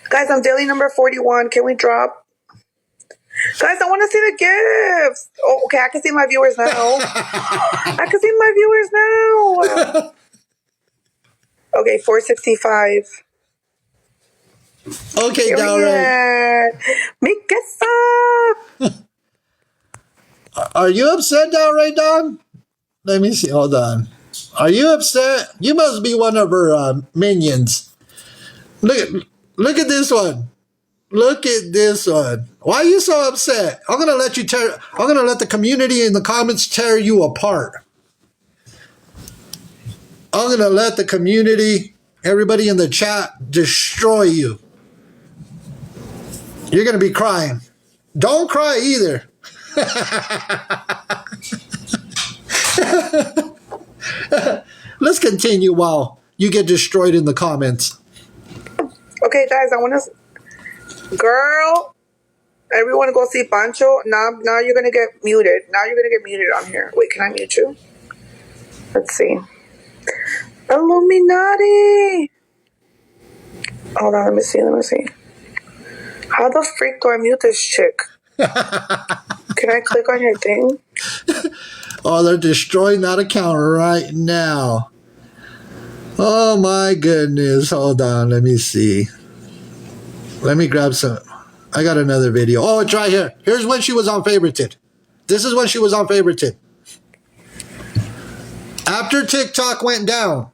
Guys, I'm daily number 41. Can we drop? Guys, I want to see the gifts. Oh, okay, I can see my viewers now. I can see my viewers now. Okay, 465. Okay, Dalray. Make us up. Are you upset, Dalray, dog? Let me see. Hold on. Are you upset? You must be one of her minions. Look at this one. Look at this one. Why are you so upset? I'm gonna let the community in the comments tear you apart. I'm gonna let the community, everybody in the chat, destroy you. You're gonna be crying. Don't cry either. Let's continue while you get destroyed in the comments. Okay, guys, I want to... Girl, everyone go see Pancho. Now you're going to get muted. Now you're going to get muted on here. Wait, can I mute you? Let's see. Illuminati. Hold on, let me see. How the freak do I mute this chick? Can I click on your thing? Oh, they're destroying that account right now. Oh my goodness. Hold on, let me see. Let me grab some. I got another video. Oh, it's right here. Here's when she was on Favorited. This is when she was on Favorited. After TikTok went down.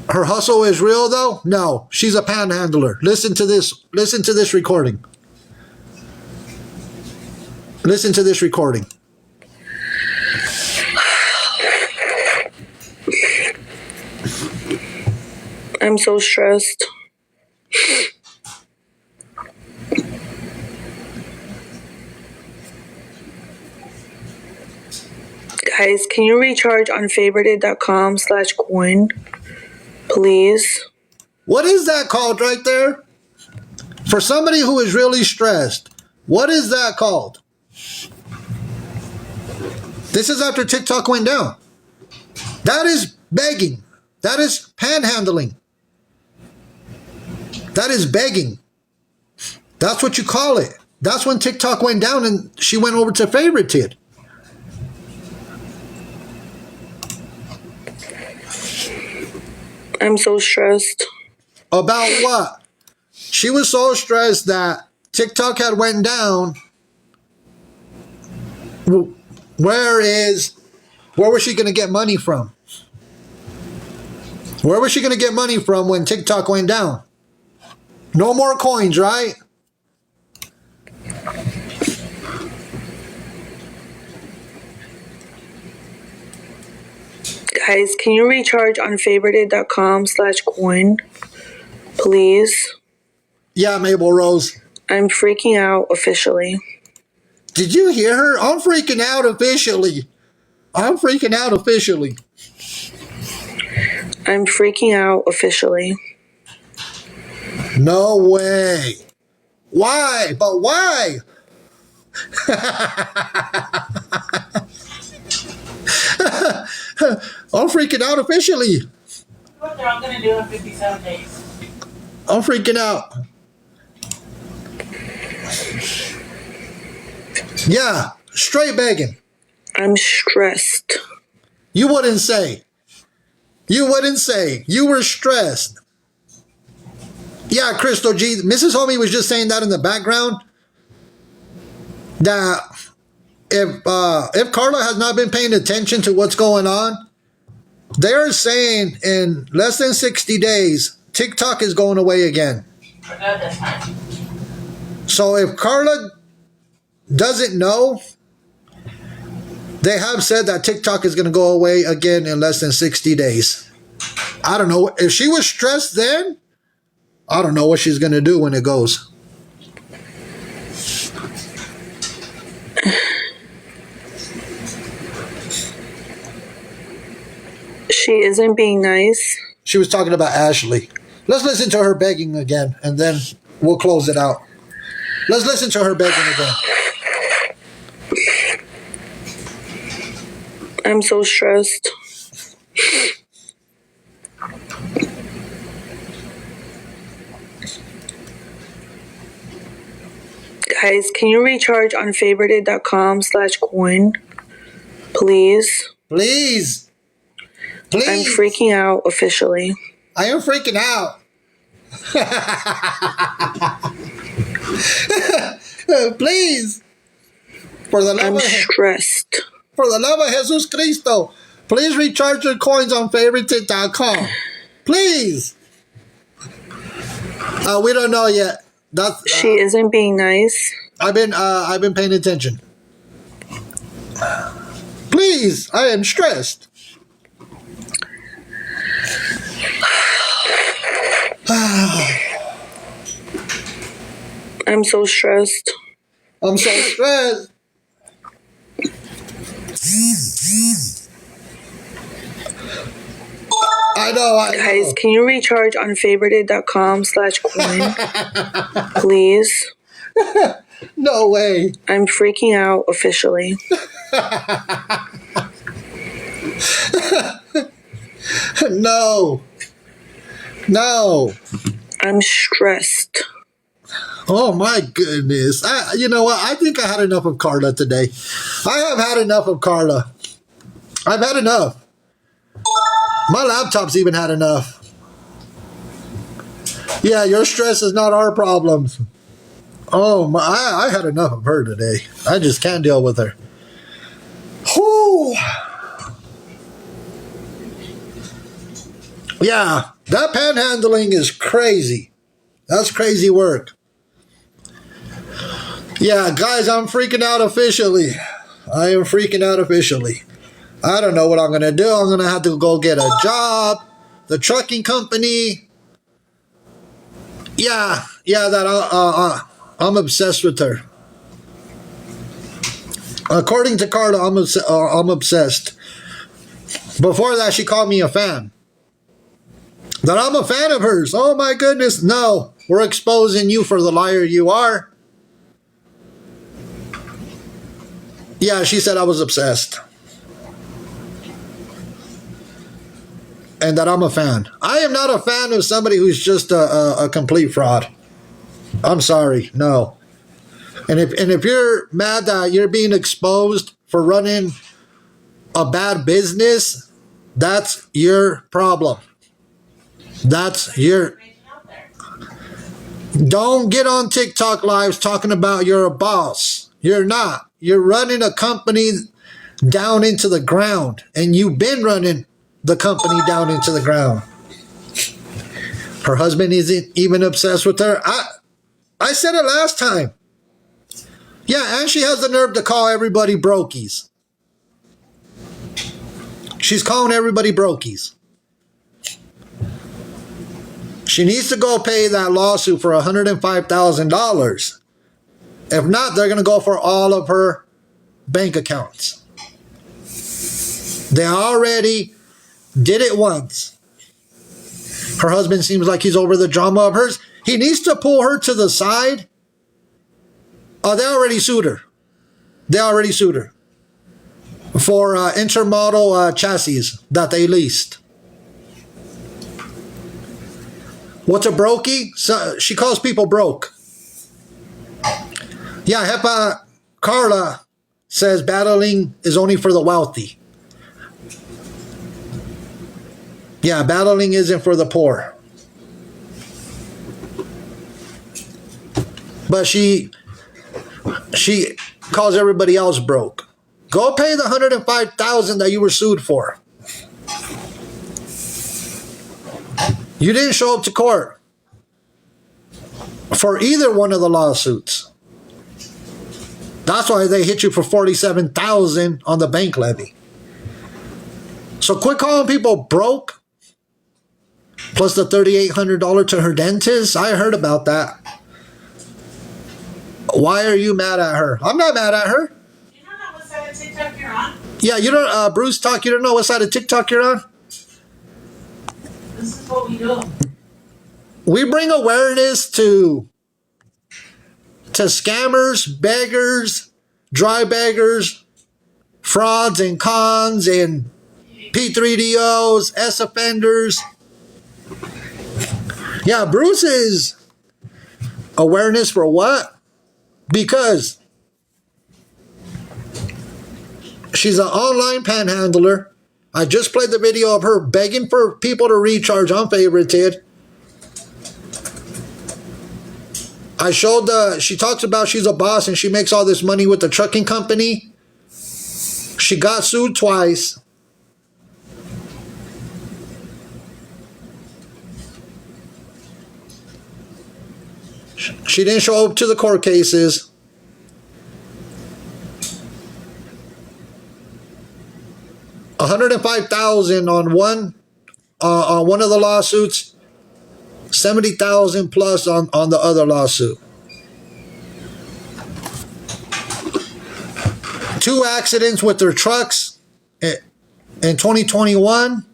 Her hustle is real though? No, she's a panhandler. Listen to this recording. Listen to this recording. I'm so stressed. Guys, can you recharge on favorited.com/coin, please? What is that called right there? For somebody who is really stressed, what is that called? This is after TikTok went down. That is begging. That is panhandling. That is begging. That's what you call it. That's when TikTok went down and she went over to favorited. I'm so stressed. About what? She was so stressed that TikTok had went down. Where was she going to get money from? Where was she going to get money from when TikTok went down? No more coins, right? Guys, can you recharge on favorited.com/coin, please? Yeah, Mabel Rose. I'm freaking out officially. Did you hear her? I'm freaking out officially. I'm freaking out officially. I'm freaking out officially. No way. Why? But why? I'm freaking out officially. What they're all gonna do in 57 days. I'm freaking out. Yeah, straight begging. I'm stressed. You wouldn't say. You wouldn't say. You were stressed. Yeah, Crystal G. Mrs. Homie was just saying that in the background. That if Carla has not been paying attention to what's going on, they're saying in less than 60 days, TikTok is going away again. For good this time. So if Carla doesn't know, they have said that TikTok is going to go away again in less than 60 days. I don't know. If she was stressed then, I don't know what she's going to do when it goes. She isn't being nice. She was talking about Ashley. Let's listen to her begging again, and then we'll close it out. Let's listen to her begging again. I'm so stressed. Guys, can you recharge on favorited.com/coin, please? Please. I'm Please. freaking out officially. I am freaking out. Please. For the love I'm of stressed. For the love of Jesus Cristo, please recharge your coins on favorited.com. Please. We don't know yet. That's She isn't being nice. I've been paying attention. Please, I am stressed. I'm so stressed. I'm so stressed. I know. Guys, can you recharge on favorited.com/coin, please? No way. I'm freaking out officially. No. No. I'm stressed. Oh my goodness. You know what? I think I had enough of Carla today. I have had enough of Carla. I've had enough. My laptop's even had enough. Yeah, your stress is not our problems. Oh my, I had enough of her today. I just can't deal with her. Whew. Yeah, that panhandling is crazy. That's crazy work. Yeah, guys, I'm freaking out officially. I am freaking out officially. I don't know what I'm going to do. I'm going to have to go get a job. The trucking company. Yeah, that I'm obsessed with her. According to Carla, I'm obsessed. Before that, she called me a fan. That I'm a fan of hers. Oh my goodness. No, we're exposing you for the liar you are. Yeah, she said I was obsessed. And that I'm a fan. I am not a fan of somebody who's just a complete fraud. I'm sorry. No. And if you're mad that you're being exposed for running a bad business, that's your problem. That's your... Don't get on TikTok lives talking about you're a boss. You're not. You're running a company down into the ground, and you've been running the company down into the ground. Her husband isn't even obsessed with her. I said it last time. Yeah, and she has the nerve to call everybody brokies. She's calling everybody brokies. She needs to go pay that lawsuit for $105,000. If not, they're going to go for all of her bank accounts. They already did it once. Her husband seems like he's over the drama of hers. He needs to pull her to the side. Oh, they already sued her. They already sued her for intermodal chassis that they leased. What's a brokey? So, she calls people broke. Yeah, HEPA Carla says battling is only for the wealthy. Yeah, battling isn't for the poor. But she calls everybody else broke. Go pay the $105,000 that you were sued for. You didn't show up to court for either one of the lawsuits. That's why they hit you for $47,000 on the bank levy. So quit calling people broke. Plus the $3,800 to her dentist. I heard about that. Why are you mad at her? I'm not mad at her. You don't know what side of TikTok you're on? Yeah, you don't, Bruce Talk, you don't know what side of TikTok you're on? This is what we do. We bring awareness to scammers, beggars, dry beggars, frauds and cons and P3DOs, S offenders. Yeah, Bruce's awareness for what? Because she's an online panhandler. I just played the video of her begging for people to recharge on Favorited. I showed she talks about she's a boss and she makes all this money with the trucking company. She got sued twice. She didn't show up to the court cases. $105,000 on one of the lawsuits, $70,000 plus on the other lawsuit. 2 accidents with their trucks in 2021,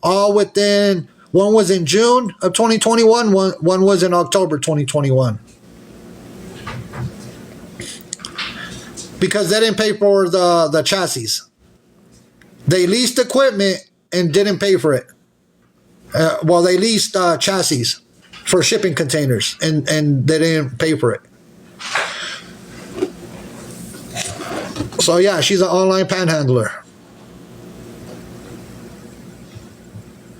all within. One was in June of 2021. One was in October 2021. Because they didn't pay for the chassis. They leased equipment and didn't pay for it. Well, they leased chassis for shipping containers and they didn't pay for it. So yeah, she's an online panhandler.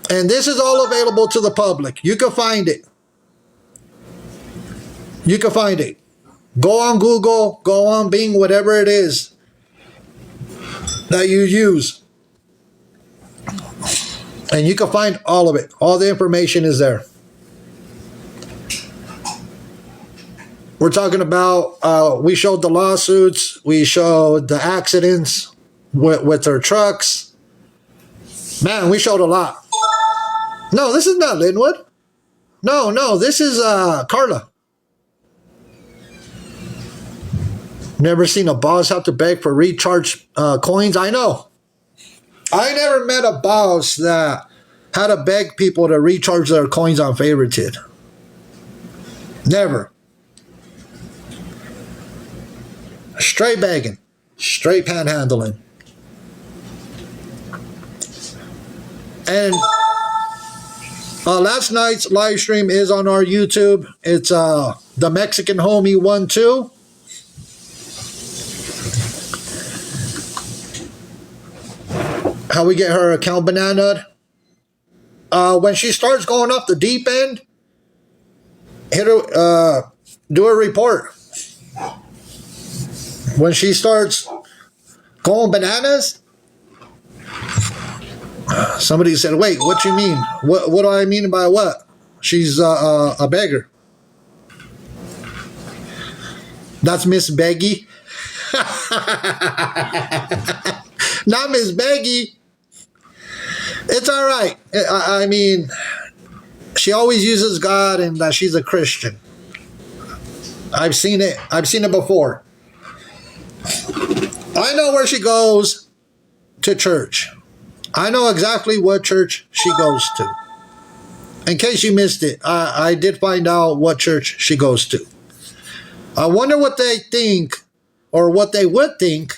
And this is all available to the public. You can find it. You can find it. Go on Google, go on Bing, whatever it is that you use. And you can find all of it. All the information is there. We're talking about, we showed the lawsuits. We showed the accidents with their trucks. Man, we showed a lot. No, this is not Linwood. No, this is Carla. Never seen a boss have to beg for recharge coins. I know. I never met a boss that had to beg people to recharge their coins on Favorited. Never. Straight begging. Straight panhandling. And last night's live stream is on our YouTube. It's the Mexican Homie 1-2. How we get her account bananaed. When she starts going off the deep end, hit her, do a report. When she starts going bananas, somebody said, wait, what you mean? What do I mean by what? She's a beggar. That's Miss Beggy. Not Miss Beggy. It's all right. I mean, she always uses God and that she's a Christian. I've seen it. I've seen it before. I know where she goes to church. I know exactly what church she goes to. In case you missed it, I did find out what church she goes to. I wonder what they think or what they would think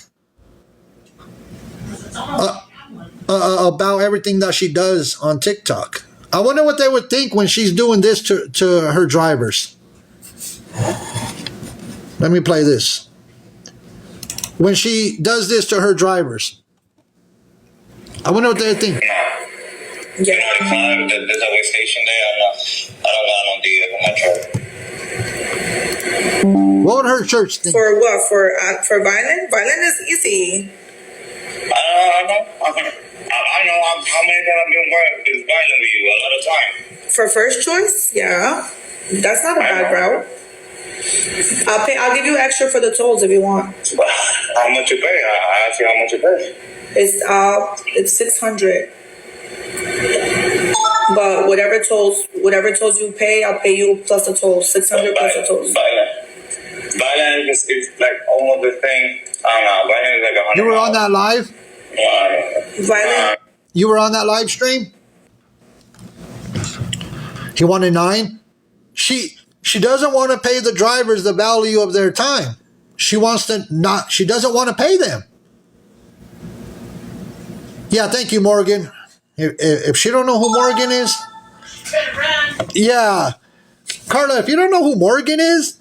about everything that she does on TikTok. I wonder what they would think when she's doing this to her drivers. Let me play this. When she does this to her drivers, I wonder what they think. Yeah. There's a way station there. I don't got no deal on my truck. What would her church think? For what? For violent? Violent is easy. I know how many times I've been violent with you a lot of time. For first choice, yeah. That's not a bad route. I'll give you extra for the tolls if you want. How much you pay? I asked you how much you pay. It's 600. But whatever tolls you pay, I'll pay you plus the tolls. 600 plus the tolls. Violent is like almost the thing. I don't know. Violent is like 100. You were on that live? Violent. You were on that live stream? He wanted 9? She doesn't want to pay the drivers the value of their time. She doesn't want to pay them. Yeah, thank you, Morgan. If she don't know who Morgan is, yeah. Carla, if you don't know who Morgan is,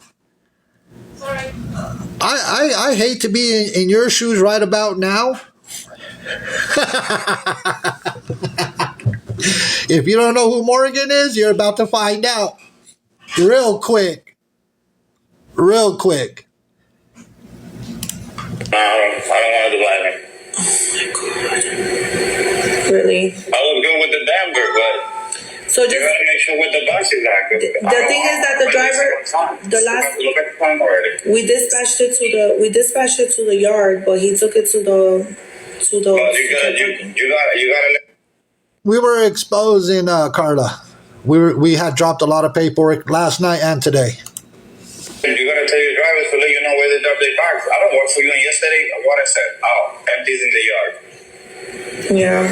Sorry. I hate to be in your shoes right about now. If you don't know who Morgan is, you're about to find out. Real quick. Real quick. I don't want to do violent. Really? I was good with the Denver, but So you just gotta make sure with the bus is not good. the thing is that the driver, the last Look at the time already. we dispatched it to the yard, but he took it to the. But you gotta let. We were exposing Carla. We had dropped a lot of paperwork last night and today. You gotta tell your drivers to let you know where they drop their bags. I don't work for you, and yesterday what I said, empties in the yard. Yeah.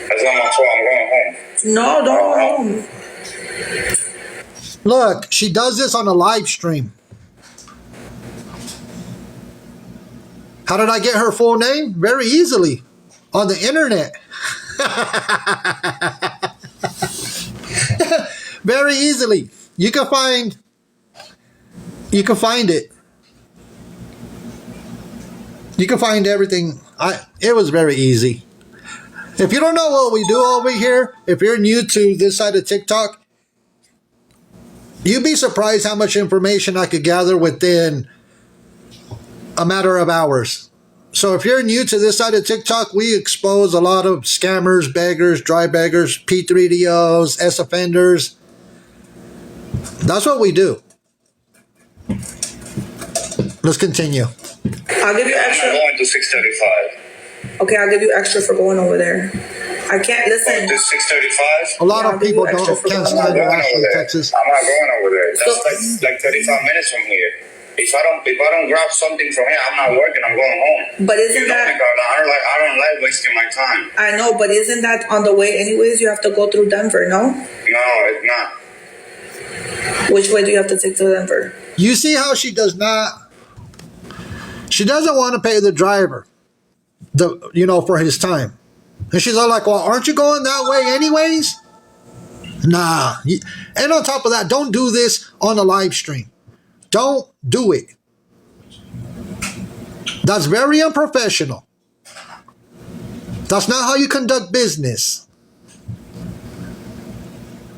That's not my fault. I'm going home. No, don't go home. Look, she does this on a live stream. How did I get her full name? Very easily. On the internet. Very easily. You can find it. You can find everything. It was very easy. If you don't know what we do over here, if you're new to this side of TikTok, you'd be surprised how much information I could gather within a matter of hours. So if you're new to this side of TikTok, we expose a lot of scammers, beggars, dry beggars, P3DOs, S-offenders. That's what we do. Let's continue. I'll give you I'm extra. not going to 635. Okay, I'll give you extra for going over there. I can't listen. To 635. A lot Yeah, of people I'll give you extra can't for stand going Ashland, Texas. I'm not going over there. That's like 35 minutes from here. If I don't grab something from here, I'm not working. I'm going home. But isn't You know me, that? Carla. I don't like wasting my time. I know, but isn't that on the way anyways? You have to go through Denver, no? No, it's not. Which way do you have to take to Denver? You see how she doesn't want to pay the driver, for his time. And she's all like, well, aren't you going that way anyways? Nah. And on top of that, don't do this on a live stream. Don't do it. That's very unprofessional. That's not how you conduct business.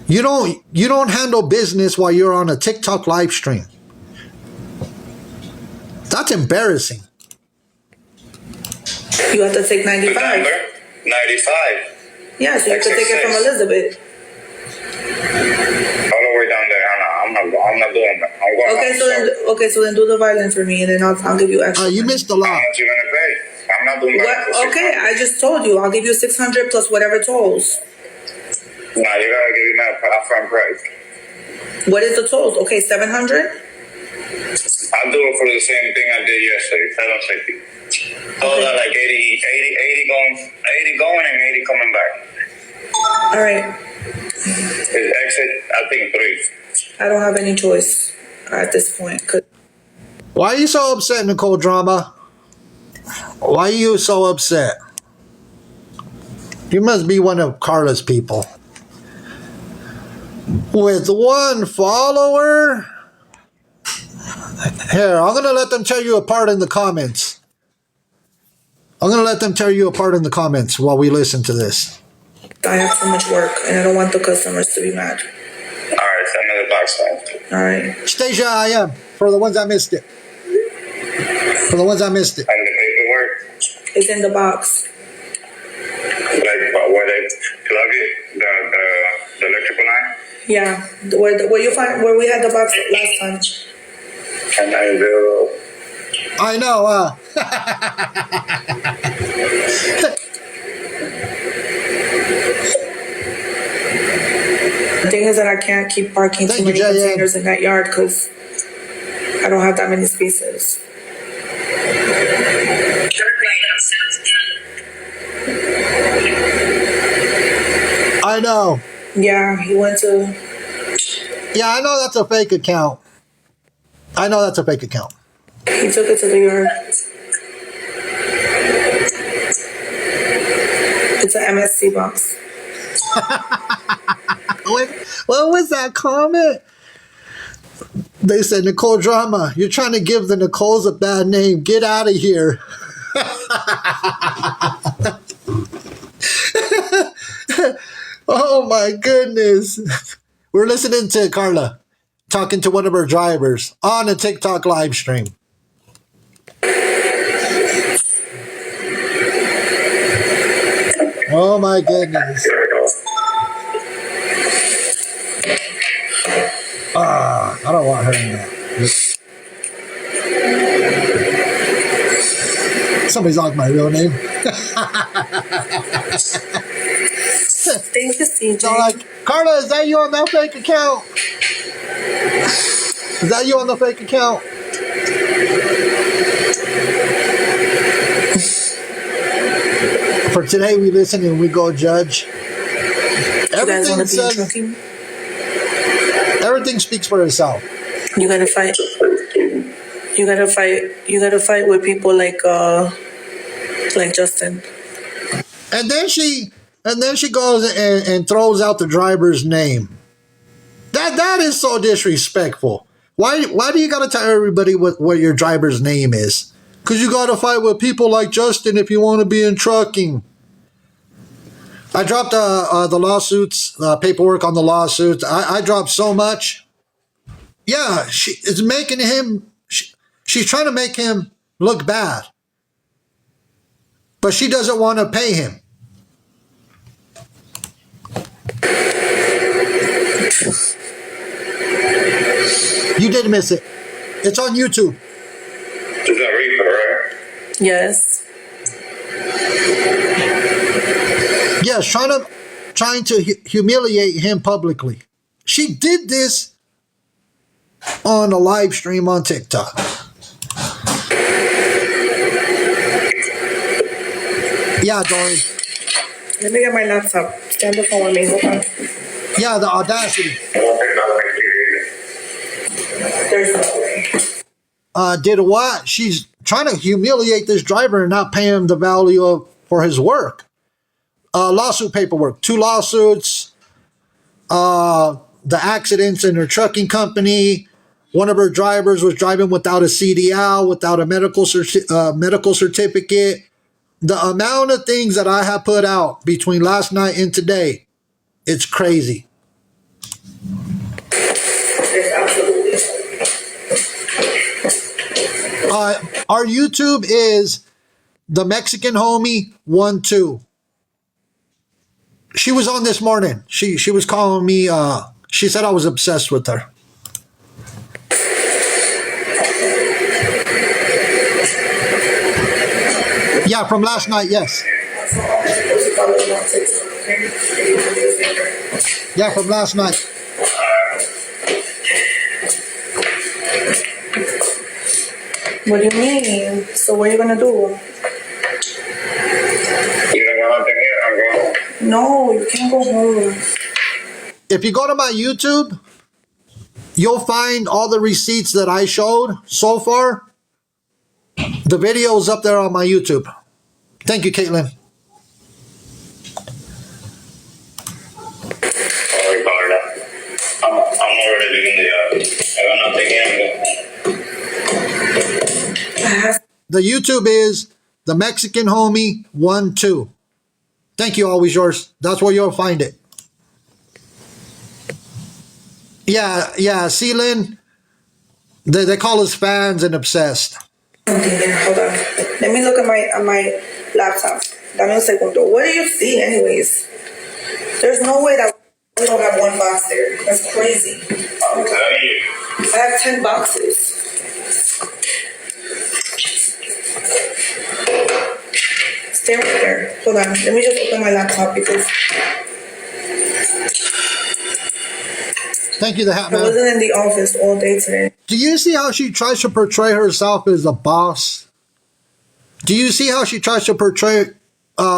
You don't handle business while you're on a TikTok live stream. That's embarrassing. You have to take 95. Denver, 95. Yeah, so you have to take it from Elizabeth. All the way down there. I'm not doing that. I'm going So then do the violence for me, and then I'll give you extra. You missed a How lot. much you gonna pay? I'm not doing that. What? Okay, I just told you I'll give you 600 plus whatever tolls. Nah, you gotta give me a upfront price. What is the tolls? Okay, 700. I'll do it for the same thing I did yesterday. 750. Told her like 80 going and 80 coming back. All right. His exit, I think 3. I don't have any choice at this point. Why are you so upset, Nicole Drama? Why are you so upset? You must be one of Carla's people. With 1 follower? Here, I'm going to let them tear you apart in the comments. I'm going to let them tear you apart in the comments while we listen to this. I have so much work, and I don't want the customers to be mad. Alright, send me the box now. All right. Stasia, I am. For the ones that missed it. For the ones that missed it. And the paperwork, It's in the box. like where they plug it, the electrical line. Yeah, where you find where we had the box last time. And I will. I know, The thing is that I can't keep parking Thank too many you, J.M. containers in that yard because I don't have that many spaces. I know. Yeah, he went to. Yeah, I know that's a fake account. I know that's a fake account. He took it to the yard. It's an MSC box. What was that comment? They said, Nicole Drama, you're trying to give the Nicoles a bad name. Get out of here. Oh my goodness. We're listening to Carla talking to one of her drivers on a TikTok live stream. Oh my goodness. Here we go. I don't want her in there. Somebody's on my real name. Thank you, CJ. So like, Carla, is that you on that fake account? Is that you on the fake account? For today, we listen and we go judge. You guys want Everything to be says, trucking? everything speaks for itself. You gotta fight. You gotta fight. You gotta fight with people like Justin. And then she goes and throws out the driver's name. That is so disrespectful. Why do you gotta tell everybody what your driver's name is? Because you gotta fight with people like Justin if you want to be in trucking. I dropped the lawsuits, paperwork on the lawsuits. I dropped so much. Yeah, she's making him. She's trying to make him look bad, but she doesn't want to pay him. You did miss it. It's on YouTube. Is that Reaper, right? Yes. Yes, trying to humiliate him publicly. She did this on a live stream on TikTok. Yeah, Dory. Let me get my laptop. Stand the phone with me. Hold on. Yeah, the audacity. There's no way. Did what? She's trying to humiliate this driver and not pay him the value for his work. Lawsuit paperwork. 2 lawsuits. The accidents in her trucking company. One of her drivers was driving without a CDL, without a medical certificate. The amount of things that I have put out between last night and today, it's crazy. There's absolutely. Our YouTube is the Mexican Homie 12. She was on this morning. She was calling me. She said I was obsessed with her. Yeah, from last night, yes. Yeah, from last night. What do you mean? So what are you gonna do? You don't got nothing here. I'm going. No, you can't go home. If you go to my YouTube, you'll find all the receipts that I showed so far. The video is up there on my YouTube. Thank you, Caitlin. Sorry about that. I'm already leaving the I got nothing here. I'm going. The YouTube is the Mexican Homie 12. Thank you, always yours. That's where you'll find it. Yeah, Celine. They call us fans and obsessed. Okay, there, hold on. Let me look at my laptop. Dame un segundo. What do you see, anyways? There's no way that we don't have one box there. That's crazy. I'm telling you. I have 10 boxes. Stay right there. Hold on. Let me just open my laptop because Thank you, the Hat I Man. wasn't in the office all day today. Do you see how she tries to portray herself as a boss? Do you see how she tries to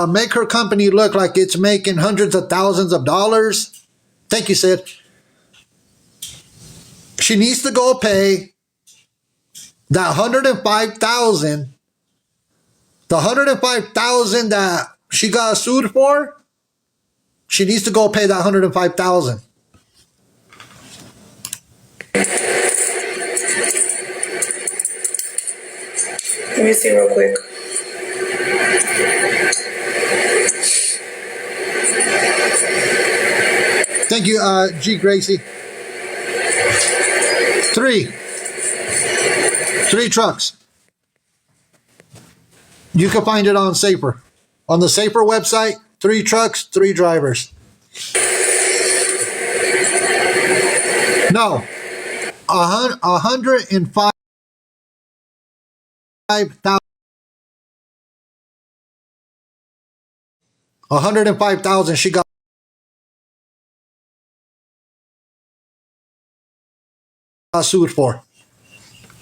make her company look like it's making hundreds of thousands of dollars? Thank you, Sid. She needs to go pay that $105,000. The $105,000 that she got sued for. She needs to go pay that $105,000. Let me see real quick. Thank you, G. Gracie. 3 trucks. You can find it on Safer. On the Safer website, 3 trucks, 3 drivers. No, 105,000. 105,000 she got sued for.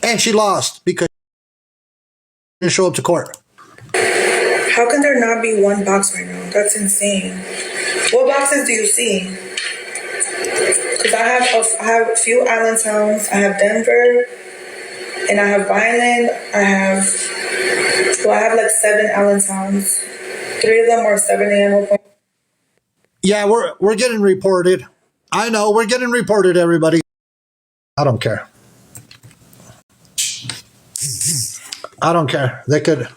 And she lost because she didn't show up to court. How can there not be one box right now? That's insane. What boxes do you see? Because I have a few Allentowns. I have Denver, and I have Violin. I have like 7 Allentowns. 3 of them are 7 a.m. Yeah, we're getting reported. I know, we're getting reported, everybody. I don't care. I don't care. They could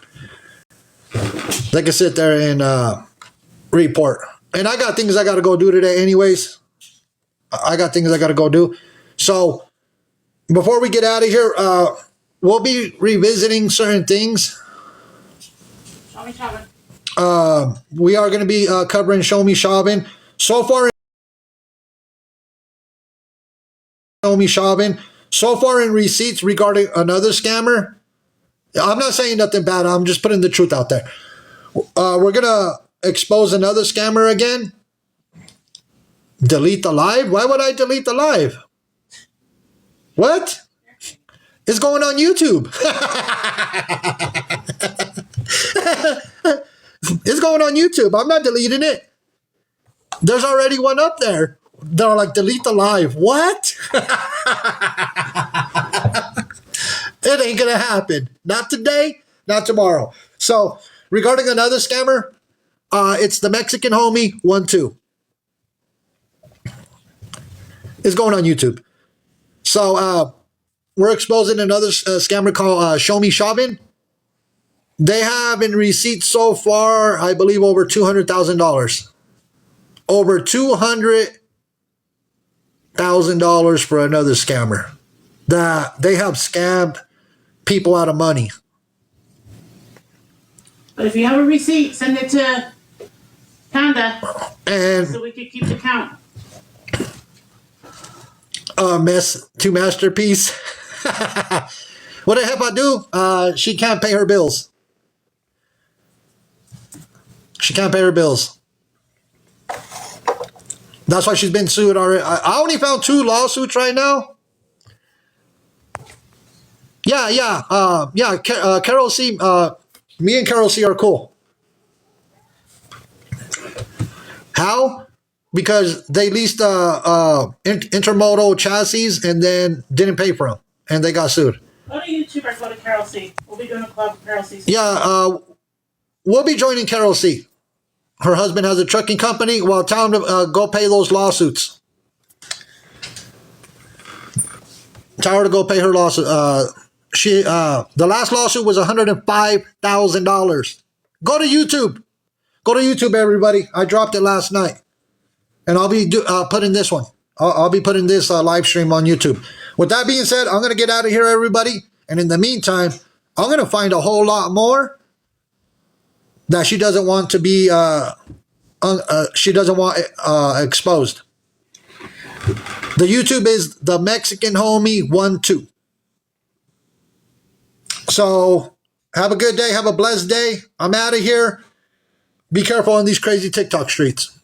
sit there and report. And I got things I got to go do today anyways. I got things I got to go do. So before we get out of here, we'll be revisiting certain things. Show me, Chava. We are going to be covering Show Me Chauvin. So far in receipts regarding another scammer. I'm not saying nothing bad. I'm just putting the truth out there. We're going to expose another scammer again. Delete the live? Why would I delete the live? What? It's going on YouTube. It's going on YouTube. I'm not deleting it. There's already one up there. They're like, delete the live. What? It ain't gonna happen. Not today, not tomorrow. So regarding another scammer, it's the Mexican homie 12. It's going on YouTube. So we're exposing another scammer called Show Me Shavin. They have in receipts so far, I believe, over $200,000. Over $200,000 for another scammer. That they have scammed people out of money. But if you have a receipt, send it to Panda And so we can keep the count. to Masterpiece. What the heck I do? She can't pay her bills. She can't pay her bills. That's why she's been sued already. I only found 2 lawsuits right now. Carol C. Me and Carol C. are cool. How? Because they leased intermodal chassis and then didn't pay for them, and they got sued. Go to YouTube or go to Carol C. We'll be doing a club with Carol C. Yeah, we'll be joining Carol C. Her husband has a trucking company. Well, tell him to go pay those lawsuits. Tell her to go pay her lawsuit. The last lawsuit was $105,000. Go to YouTube. Go to YouTube, everybody. I dropped it last night, and I'll be putting this one. I'll be putting this live stream on YouTube. With that being said, I'm gonna get out of here, everybody. And in the meantime, I'm gonna find a whole lot more that she doesn't want to be. She doesn't want exposed. The YouTube is the Mexican homie 12. So have a good day. Have a blessed day. I'm out of here. Be careful on these crazy TikTok streets.